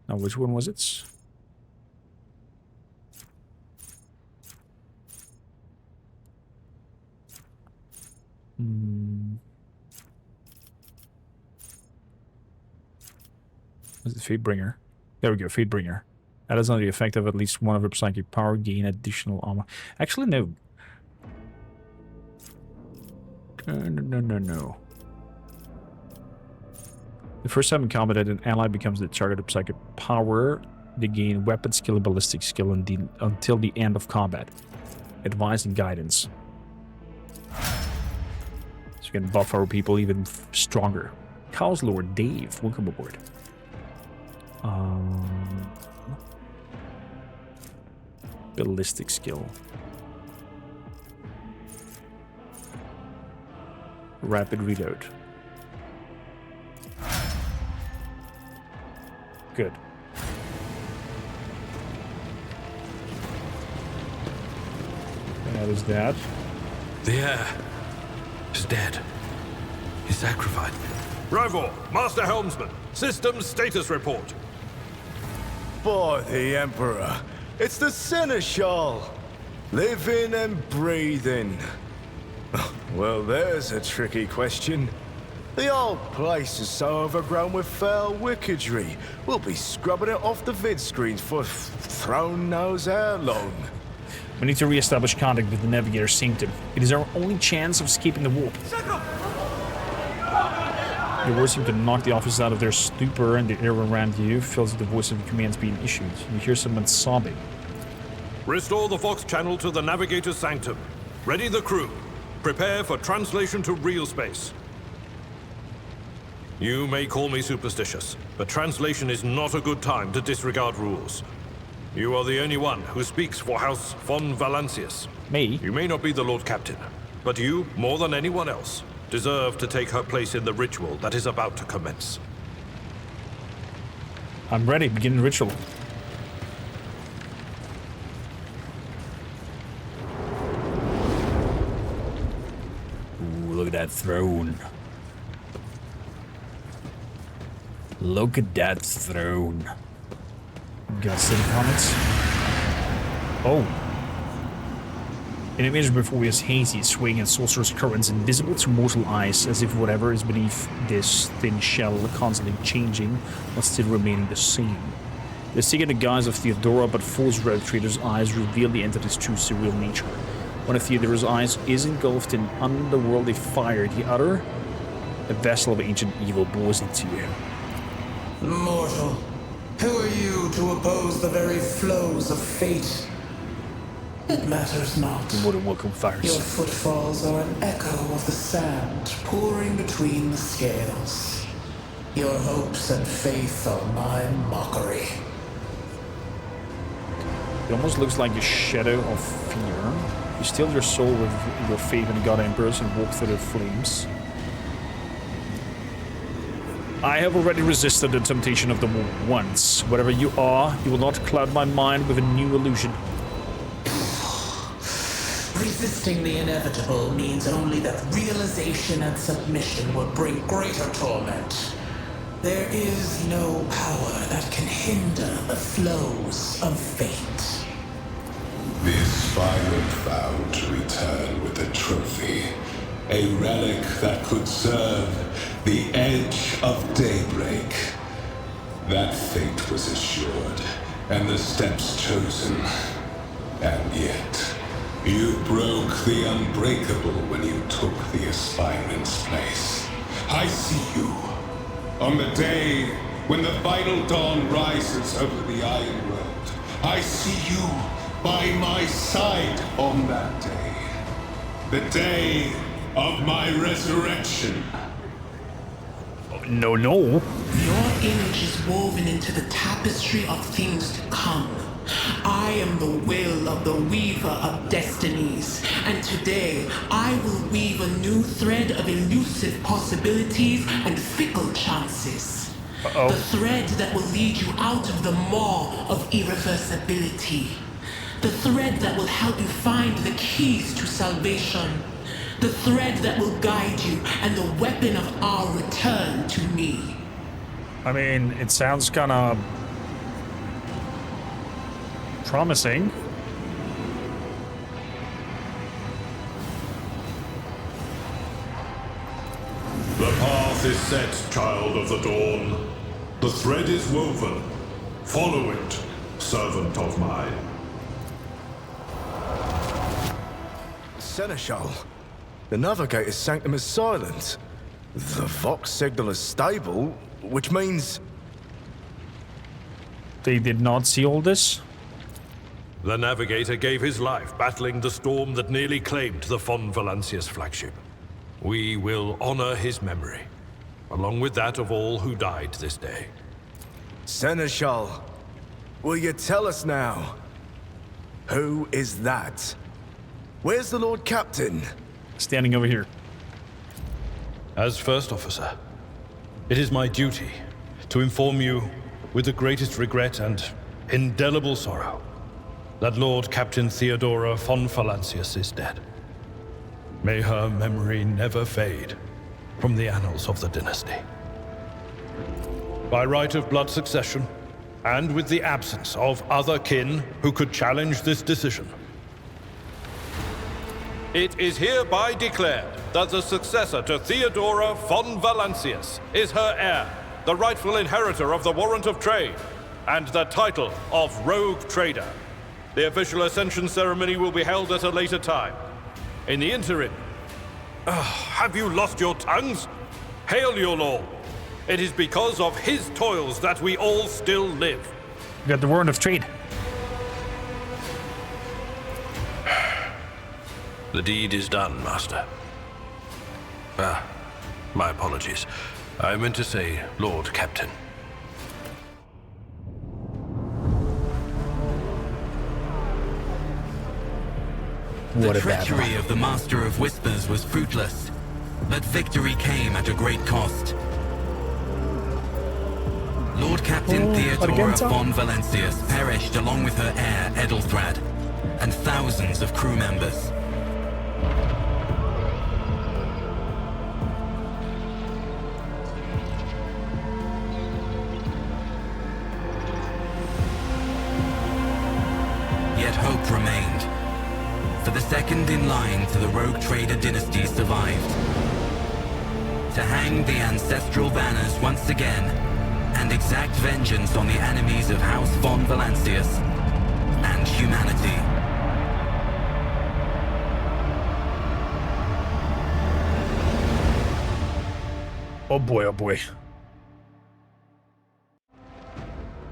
Now, which one was it? Was it Fatebringer? There we go, Fatebringer. That is under the effect of at least one of her psychic power, gain additional armor. Actually, no. No. The first time in combat that an ally becomes the target of psychic power, they gain weapon skill and ballistic skill until the end of combat. Advice and guidance. So you can buff our people even stronger. Chaos Lord Dave, welcome aboard. Ballistic skill. Rapid reload. Good. That is that. The heir is dead. He's sacrificed. Rivor, Master Helmsman, systems status report. By the Emperor, it's the Seneschal. Living and breathing. Well, there's a tricky question. The old place is so overgrown with foul wickedry, we'll be scrubbing it off the vid screens for throne knows how long. We need to re-establish contact with the Navigator Sanctum. It is our only chance of escaping the warp. Your words seem to knock the officers out of their stupor, and the air around you fills with the voice of the commands being issued. You hear someone sobbing. Restore the Vox channel to the Navigator's Sanctum. Ready the crew. Prepare for translation to real space. You may call me superstitious, but translation is not a good time to disregard rules. You are the only one who speaks for House von Valancius. Me? You may not be the Lord Captain, but you, more than anyone else, deserve to take her place in the ritual that is about to commence. I'm ready. Begin the ritual. Ooh, look at that throne. Look at that throne. Got some comments. Oh. An image before us hazy, swaying in sorcerous currents, invisible to mortal eyes, as if whatever is beneath this thin shell, constantly changing, but still remaining the same. They seek in the guise of Theodora, but false rogue trader's eyes reveal the entity's true surreal nature. One of Theodora's eyes is engulfed in underworldly fire, the other, a vessel of ancient evil, bores into you. Mortal, who are you to oppose the very flows of fate? It matters not. You're more than welcome, Fires. Your footfalls are an echo of the sand pouring between the scales. Your hopes and faith are my mockery. It almost looks like a shadow of fear. You steal your soul with your faith in the God Emperors and walk through the flames. I have already resisted the temptation of the warp once. Whatever you are, you will not cloud my mind with a new illusion. Resisting the inevitable means only that realization and submission will bring greater torment. There is no power that can hinder the flows of fate. The aspirant vowed to return with a trophy. A relic that could serve the edge of daybreak. That fate was assured, and the steps chosen. And yet, you broke the unbreakable when you took the aspirant's place. I see you. On the day when the final dawn rises over the Iron World, I see you by my side on that day. The day of my resurrection. No. Your image is woven into the tapestry of things to come. I am the will of the weaver of destinies, and today I will weave a new thread of elusive possibilities and fickle chances. The thread that will lead you out of the maw of irreversibility. The thread that will help you find the keys to salvation. The thread that will guide you and the weapon of our return to me. I mean, it sounds kind of promising. The path is set, child of the dawn. The thread is woven. Follow it, servant of mine. Seneschal, the Navigator's sanctum is silent. The Vox signal is stable, which means... They did not see all this? The Navigator gave his life battling the storm that nearly claimed the Von Valancius flagship. We will honor his memory, along with that of all who died this day. Seneschal, will you tell us now? Who is that? Where's the Lord Captain? Standing over here. As First Officer, it is my duty to inform you with the greatest regret and indelible sorrow that Lord Captain Theodora von Valancius is dead. May her memory never fade from the annals of the dynasty. By right of blood succession, and with the absence of other kin who could challenge this decision, it is hereby declared that the successor to Theodora von Valancius is her heir, the rightful inheritor of the Warrant of Trade, and the title of Rogue Trader. The official ascension ceremony will be held at a later time. In the interim, have you lost your tongues? Hail your lord. It is because of his toils that we all still live. You got the Warrant of Trade. The deed is done, Master. My apologies. I meant to say Lord Captain. What the treachery of the Master of Whispers was fruitless, but victory came at a great cost. Lord Captain Theodora von Valancius perished along with her heir, Edelthrad, and thousands of crew members. Yet hope remained. For the second in line to the Rogue Trader dynasty survived. To hang the ancestral banners once again, and exact vengeance on the enemies of House von Valancius and humanity. Oh boy, oh boy.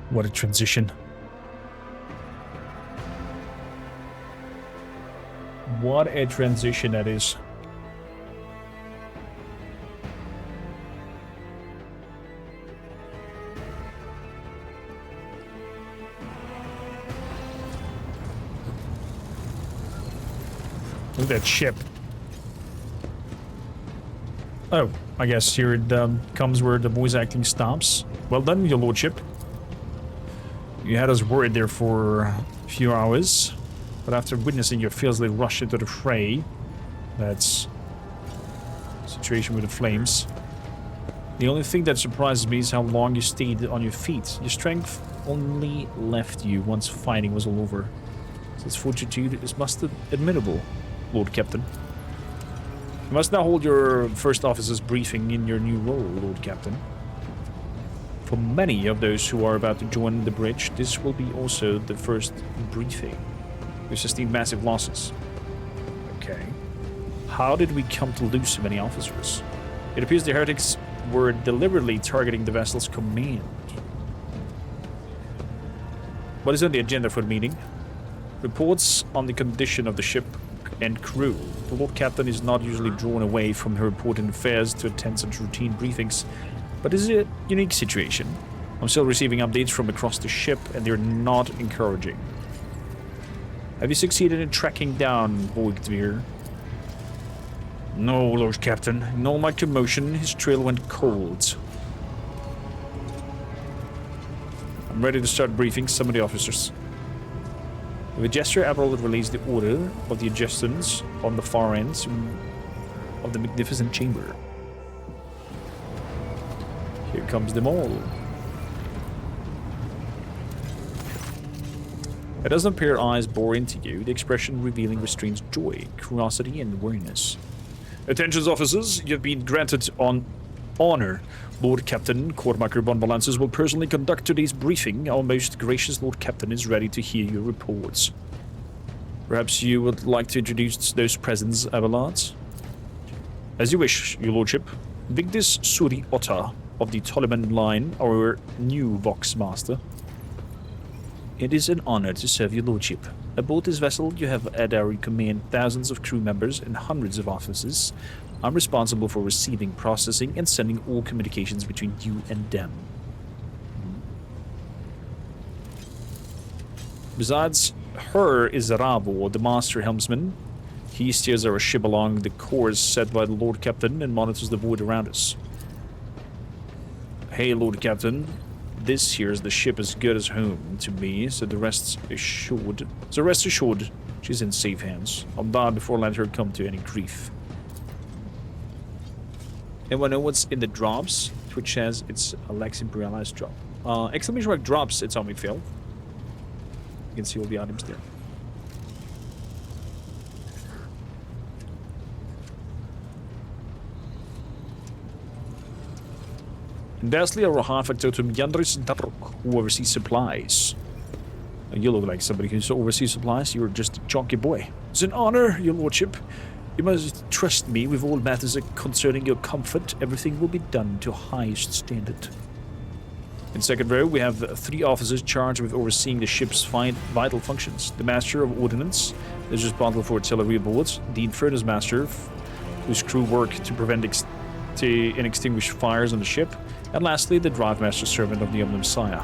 What a transition. What a transition that is. Look at that ship. Oh, I guess here it comes where the voice acting stops. Well done, your lordship. You had us worried there for a few hours, but after witnessing your fearlessly rush into the fray, that's the situation with the flames. The only thing that surprises me is how long you stayed on your feet. Your strength only left you once fighting was all over. This fortitude is most admirable, Lord Captain. You must now hold your first officer's briefing in your new role, Lord Captain. For many of those who are about to join the bridge, this will be also the first briefing. We sustained massive losses. Okay. How did we come to lose so many officers? It appears the heretics were deliberately targeting the vessel's command. What is on the agenda for the meeting? Reports on the condition of the ship and crew. The Lord Captain is not usually drawn away from her important affairs to attend such routine briefings, but this is a unique situation. I'm still receiving updates from across the ship, and they're not encouraging. Have you succeeded in tracking down Voigtvir? No, Lord Captain. In all my commotion, his trail went cold. I'm ready to start briefing some of the officers. With a gesture, Admiral released the order of the adjustants on the far end of the magnificent chamber. Here comes them all. It doesn't appear eyes bore into you, the expression revealing restrains joy, curiosity, and awareness. Attention, officers, you have been granted on honor. Lord Captain Kormakr von Valences will personally conduct today's briefing. Our most gracious Lord Captain is ready to hear your reports. Perhaps you would like to introduce those present, Abelard? As you wish, your lordship. Vigdis Suri Otta of the Toliman line, our new Vox Master. It is an honor to serve your lordship. Aboard this vessel, you have at our command thousands of crew members and hundreds of officers. I'm responsible for receiving, processing, and sending all communications between you and them. Besides her is Ravo, the master helmsman. He steers our ship along the course set by the Lord Captain and monitors the void around us. Hey, Lord Captain. This here's the ship as good as home to me, so rest assured, she's in safe hands. I'll die before letting her come to any grief. Anyone know what's in the drops? Twitch says it's a Lex Imperialis drop. Exclamation mark drops, it's on me, Phil. You can see all the items there. And lastly, our Factotum Yandris Daruk, who oversees supplies. You look like somebody who oversees supplies. You're just a chunky boy. It's an honor, your lordship. You must trust me with all matters concerning your comfort. Everything will be done to highest standard. In second row, we have 3 officers charged with overseeing the ship's vital functions. The Master of Ordnance is responsible for artillery aboard. The Infernus Master, whose crew work to prevent and extinguish fires on the ship. And lastly, the Drive Master, servant of the Omnium Messiah.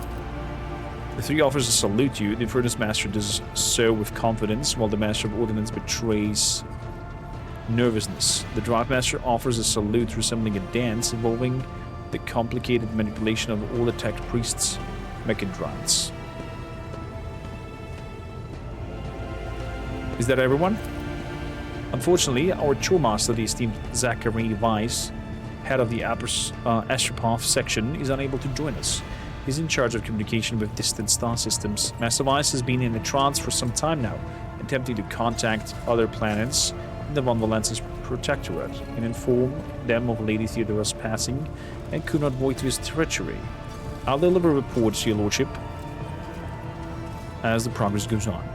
The 3 officers salute you. The Infernus Master does so with confidence, while the Master of Ordnance betrays nervousness. The Drive Master offers a salute resembling a dance involving the complicated manipulation of all attacked priests' mechadrites. Is that everyone? Unfortunately, our Chore Master, the esteemed Zachary Weiss, head of the Astropath section, is unable to join us. He's in charge of communication with distant star systems. Master Weiss has been in a trance for some time now, attempting to contact other planets in the Von Valences Protectorate and inform them of Lady Theodora's passing and could not void his treachery. I'll deliver reports to your lordship as the progress goes on.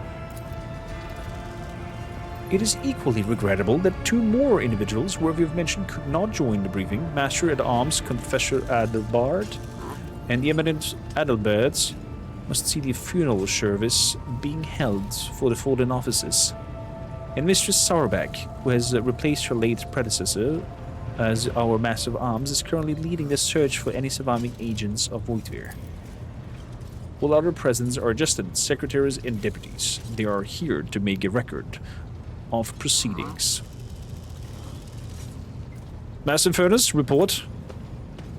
It is equally regrettable that 2 more individuals worthy of mention could not join the briefing. Master-at-Arms Confessor Adelbard and the eminent Adelbert must see the funeral service being held for the fallen officers. And Mistress Sauerbeck, who has replaced her late predecessor as our Master of Arms, is currently leading the search for any surviving agents of Voigtvir. All other presents are adjustants, secretaries, and deputies. They are here to make a record of proceedings. Master Infernus, report.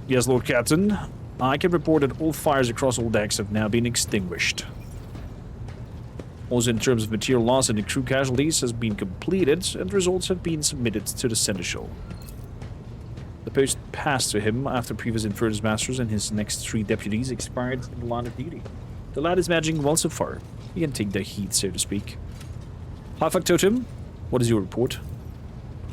Yes, Lord Captain. I can report that all fires across all decks have now been extinguished. Also, in terms of material loss and the crew casualties has been completed, and results have been submitted to the Seneschal. The post passed to him after previous Infernus Masters and his next 3 deputies expired in the line of duty. The lad is managing well so far. He can take the heat, so to speak. High Factotum, what is your report?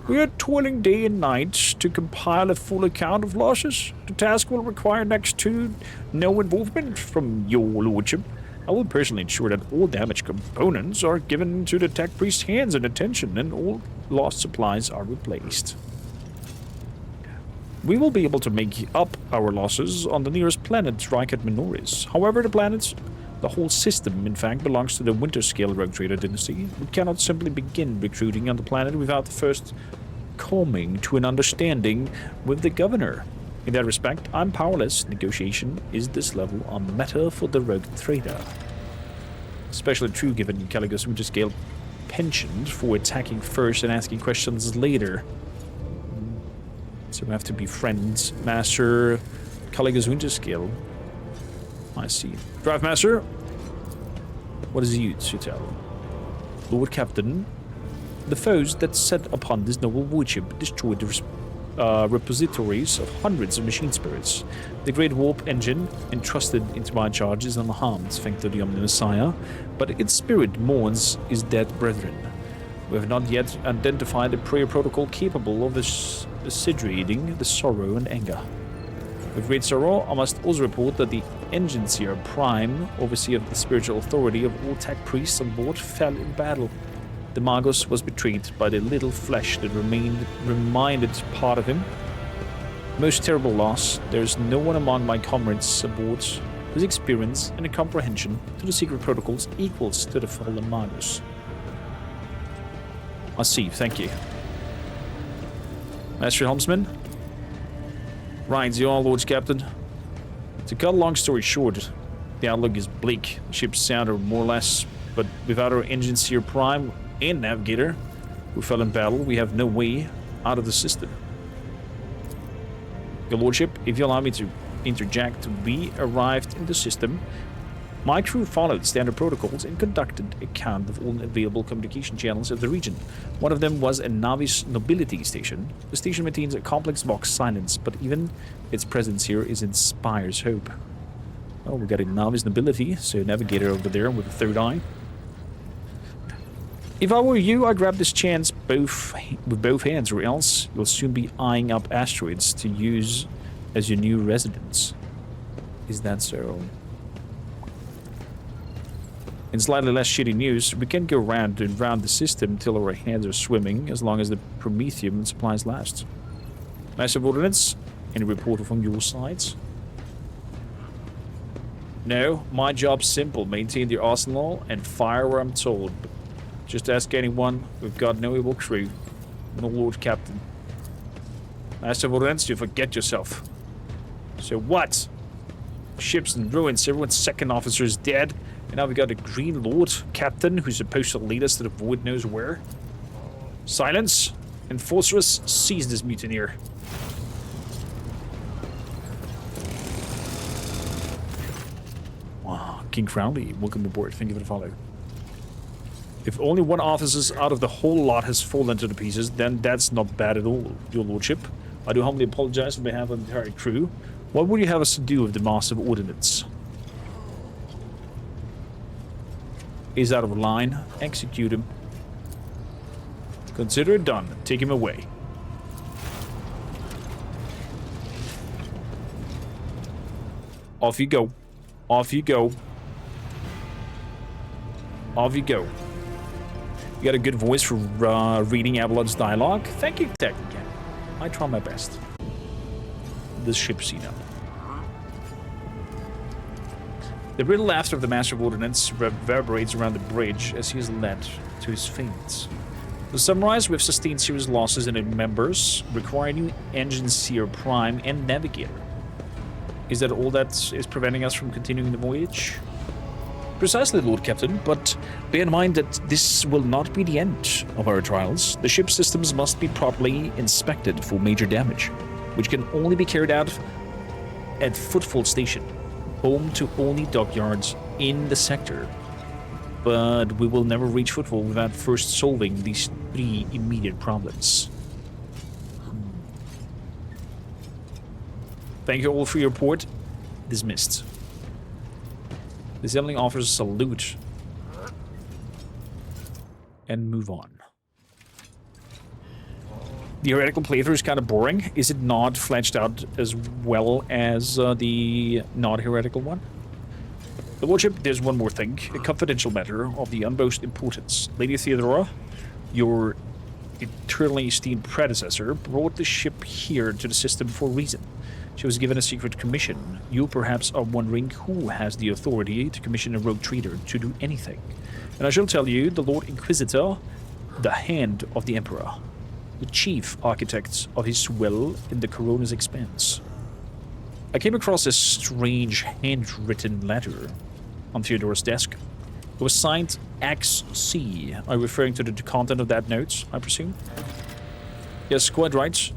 We are toiling day and night to compile a full account of losses. The task will require next to no involvement from your lordship. I will personally ensure that all damaged components are given into the tech priest's hands and attention, and all lost supplies are replaced. We will be able to make up our losses on the nearest planet, Rykat Minoris. However, the whole system, in fact, belongs to the Winterscale Rogue Trader dynasty. We cannot simply begin recruiting on the planet without first coming to an understanding with the governor. In that respect, I'm powerless. Negotiation is this level a matter for the Rogue Trader. Especially true given Caligus Winterscale pensioned for attacking first and asking questions later. So we have to be friends, Master Caligus Winterscale. I see. Drive Master, what is you to tell? Lord Captain, the foes that set upon this noble warship destroyed the repositories of hundreds of machine spirits. The great warp engine entrusted into my charge is unharmed, thanks to the Omni-Messiah, but its spirit mourns his dead brethren. We have not yet identified a prayer protocol capable of acidulating the sorrow and anger. With great sorrow, I must also report that the Engineer Prime, overseer of the spiritual authority of all tech priests on board, fell in battle. The Magus was betrayed by the little flesh that reminded part of him. Most terrible loss, there is no one among my comrades aboard whose experience and comprehension to the secret protocols equals to the fallen Magus. I see, thank you. Master Helmsman? Right, your Lord's Captain. To cut a long story short, the outlook is bleak. The ship's sound are more or less, but without our Engineer Prime and Navigator, who fell in battle, we have no way out of the system. Your Lordship, if you allow me to interject, we arrived in the system. My crew followed standard protocols and conducted a count of all available communication channels of the region. One of them was a Navis Nobility station. The station maintains a complex Vox silence, but even its presence here inspires hope. Oh, we got a Navis Nobility, so Navigator over there with a third eye. If I were you, I'd grab this chance with both hands, or else you'll soon be eyeing up asteroids to use as your new residence. Is that so? In slightly less shitty news, we can go round and round the system till our hands are swimming, as long as the Promethium supplies last. Master Ordnance, any report from your sides? No, my job's simple. Maintain the arsenal and fire where I'm told. Just ask anyone. We've got no evil crew. No Lord Captain. Master Ordnance, you forget yourself. So what? Ship's in ruins, everyone's second officer is dead. And now we got a Green Lord Captain who's supposed to lead us to the void knows where. Silence! Enforceress, seize this mutineer. Wow, King Crowley, welcome aboard. Thank you for the follow. If only one officer out of the whole lot has fallen to the pieces, then that's not bad at all, your lordship. I do humbly apologize on behalf of the entire crew. What would you have us to do with the Master of Ordnance? He's out of line. Execute him. Consider it done. Take him away. Off you go. Off you go. Off you go. You got a good voice for reading Avalon's dialogue. Thank you, Technican. I try my best. This ship's seen up. The brittle laughter of the Master of Ordnance reverberates around the bridge as he is led to his fate. To summarize, we've sustained serious losses in its members, requiring new Engineer Prime and Navigator. Is that all that is preventing us from continuing the voyage? Precisely, Lord Captain, but bear in mind that this will not be the end of our trials. The ship systems must be properly inspected for major damage, which can only be carried out at Footfall Station, home to only dockyards in the sector. But we will never reach Footfall without first solving these 3 immediate problems. Thank you all for your report. Dismissed. The Zembling offers a salute. and move on. The heretical playthrough is kind of boring. Is it not fleshed out as well as the not heretical one? The Lordship, there's one more thing. A confidential matter of the utmost importance. Lady Theodora, your eternally esteemed predecessor, brought the ship here to the system for a reason. She was given a secret commission. You perhaps are wondering who has the authority to commission a rogue trader to do anything. And I shall tell you, the Lord Inquisitor, the hand of the Emperor, the chief architect of his will in the Corona's expanse. I came across a strange handwritten letter on Theodora's desk. It was signed XC. Are you referring to the content of that note, I presume? Yes, quite right.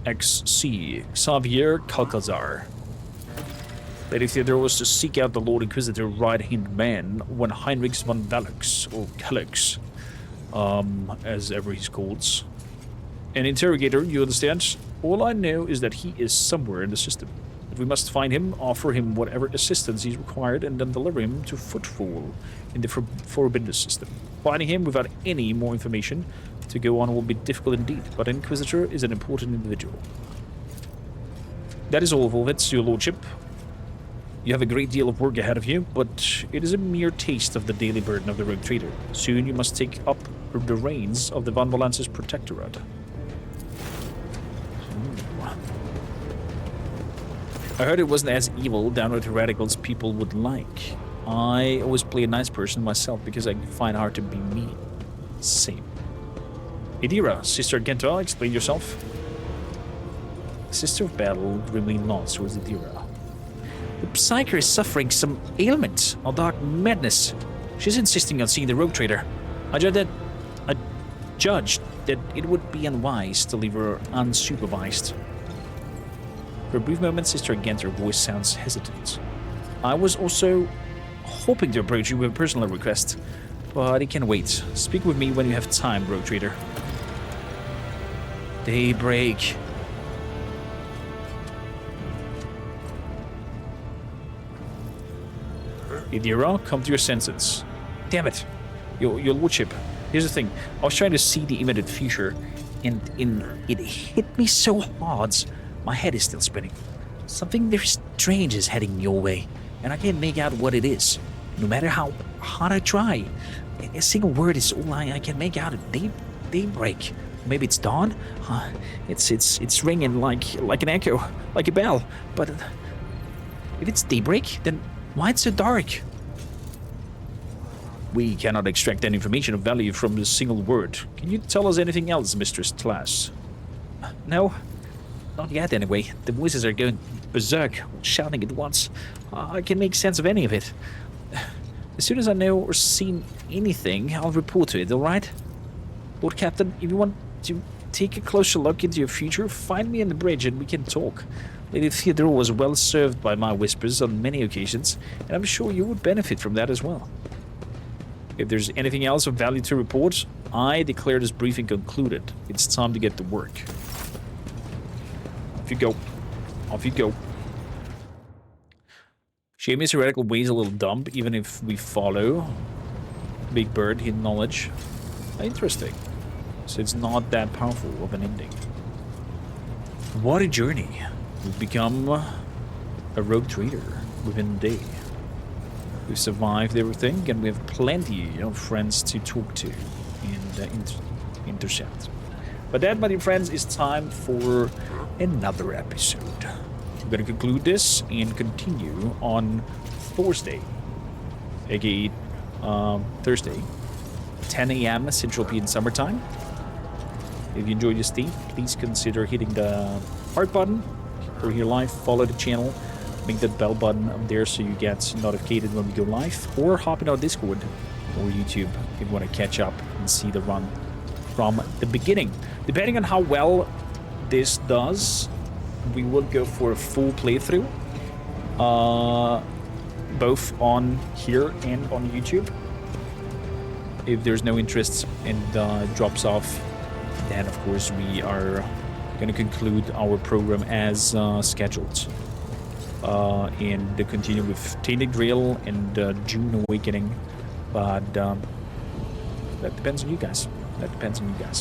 XC. Xavier Calcazar. Lady Theodora was to seek out the Lord Inquisitor right-hand man when Heinrich von Velux, or Calix, as ever he's called. An interrogator, you understand? All I know is that he is somewhere in the system. That we must find him, offer him whatever assistance he's required, and then deliver him to Footfall in the Forbidden system. Finding him without any more information to go on will be difficult indeed, but Inquisitor is an important individual. That is all, Volvitz, your lordship. You have a great deal of work ahead of you, but it is a mere taste of the daily burden of the rogue trader. Soon you must take up the reins of the Van Valence's protectorate. I heard it wasn't as evil, downright heretical as people would like. I always play a nice person myself because I find hard to be mean. Same. Idira, Sister Genta, explain yourself. Sister of Battle grimly nods towards Idira. The Psyker is suffering some ailment, or dark madness. She's insisting on seeing the rogue trader. I judged that it would be unwise to leave her unsupervised. For a brief moment, Sister Genter's voice sounds hesitant. I was also hoping to approach you with a personal request, but it can wait. Speak with me when you have time, rogue trader. Daybreak. Idira, come to your senses. Damn it. Your lordship. Here's the thing. I was trying to see the immediate future, and it hit me so hard. My head is still spinning. Something very strange is heading your way, and I can't make out what it is. No matter how hard I try, a single word is all I can make out. Daybreak. Maybe it's dawn. It's ringing like an echo, like a bell. But if it's daybreak, then why it's so dark? We cannot extract any information of value from a single word. Can you tell us anything else, Mistress Tlass? No. Not yet, anyway. The voices are going berserk, shouting at once. I can make sense of any of it. As soon as I know or seen anything, I'll report to it, alright? Lord Captain, if you want to take a closer look into your future, find me on the bridge and we can talk. Lady Theodora was well served by my whispers on many occasions, and I'm sure you would benefit from that as well. If there's anything else of value to report, I declare this briefing concluded. It's time to get to work. Off you go. Off you go. Seamus' heretical ways a little dumb, even if we follow Big Bird, hidden knowledge. Interesting. So it's not that powerful of an ending. What a journey. We've become a rogue trader within a day. We've survived everything, and we have plenty of friends to talk to and intercept. But that, my dear friends, is time for another episode. We're going to conclude this and continue on Thursday, aka Thursday, 10 a.m. Central European Summertime. If you enjoyed this theme, please consider hitting the heart button if we're here live, follow the channel, make that bell button up there so you get notified when we go live, or hop in our Discord or YouTube if you want to catch up and see the run from the beginning. Depending on how well this does, we will go for a full playthrough, both on here and on YouTube. If there's no interest and it drops off, then of course we are going to conclude our program as scheduled, and continue with Tainted Grail and June Awakening. But That depends on you guys. That depends on you guys.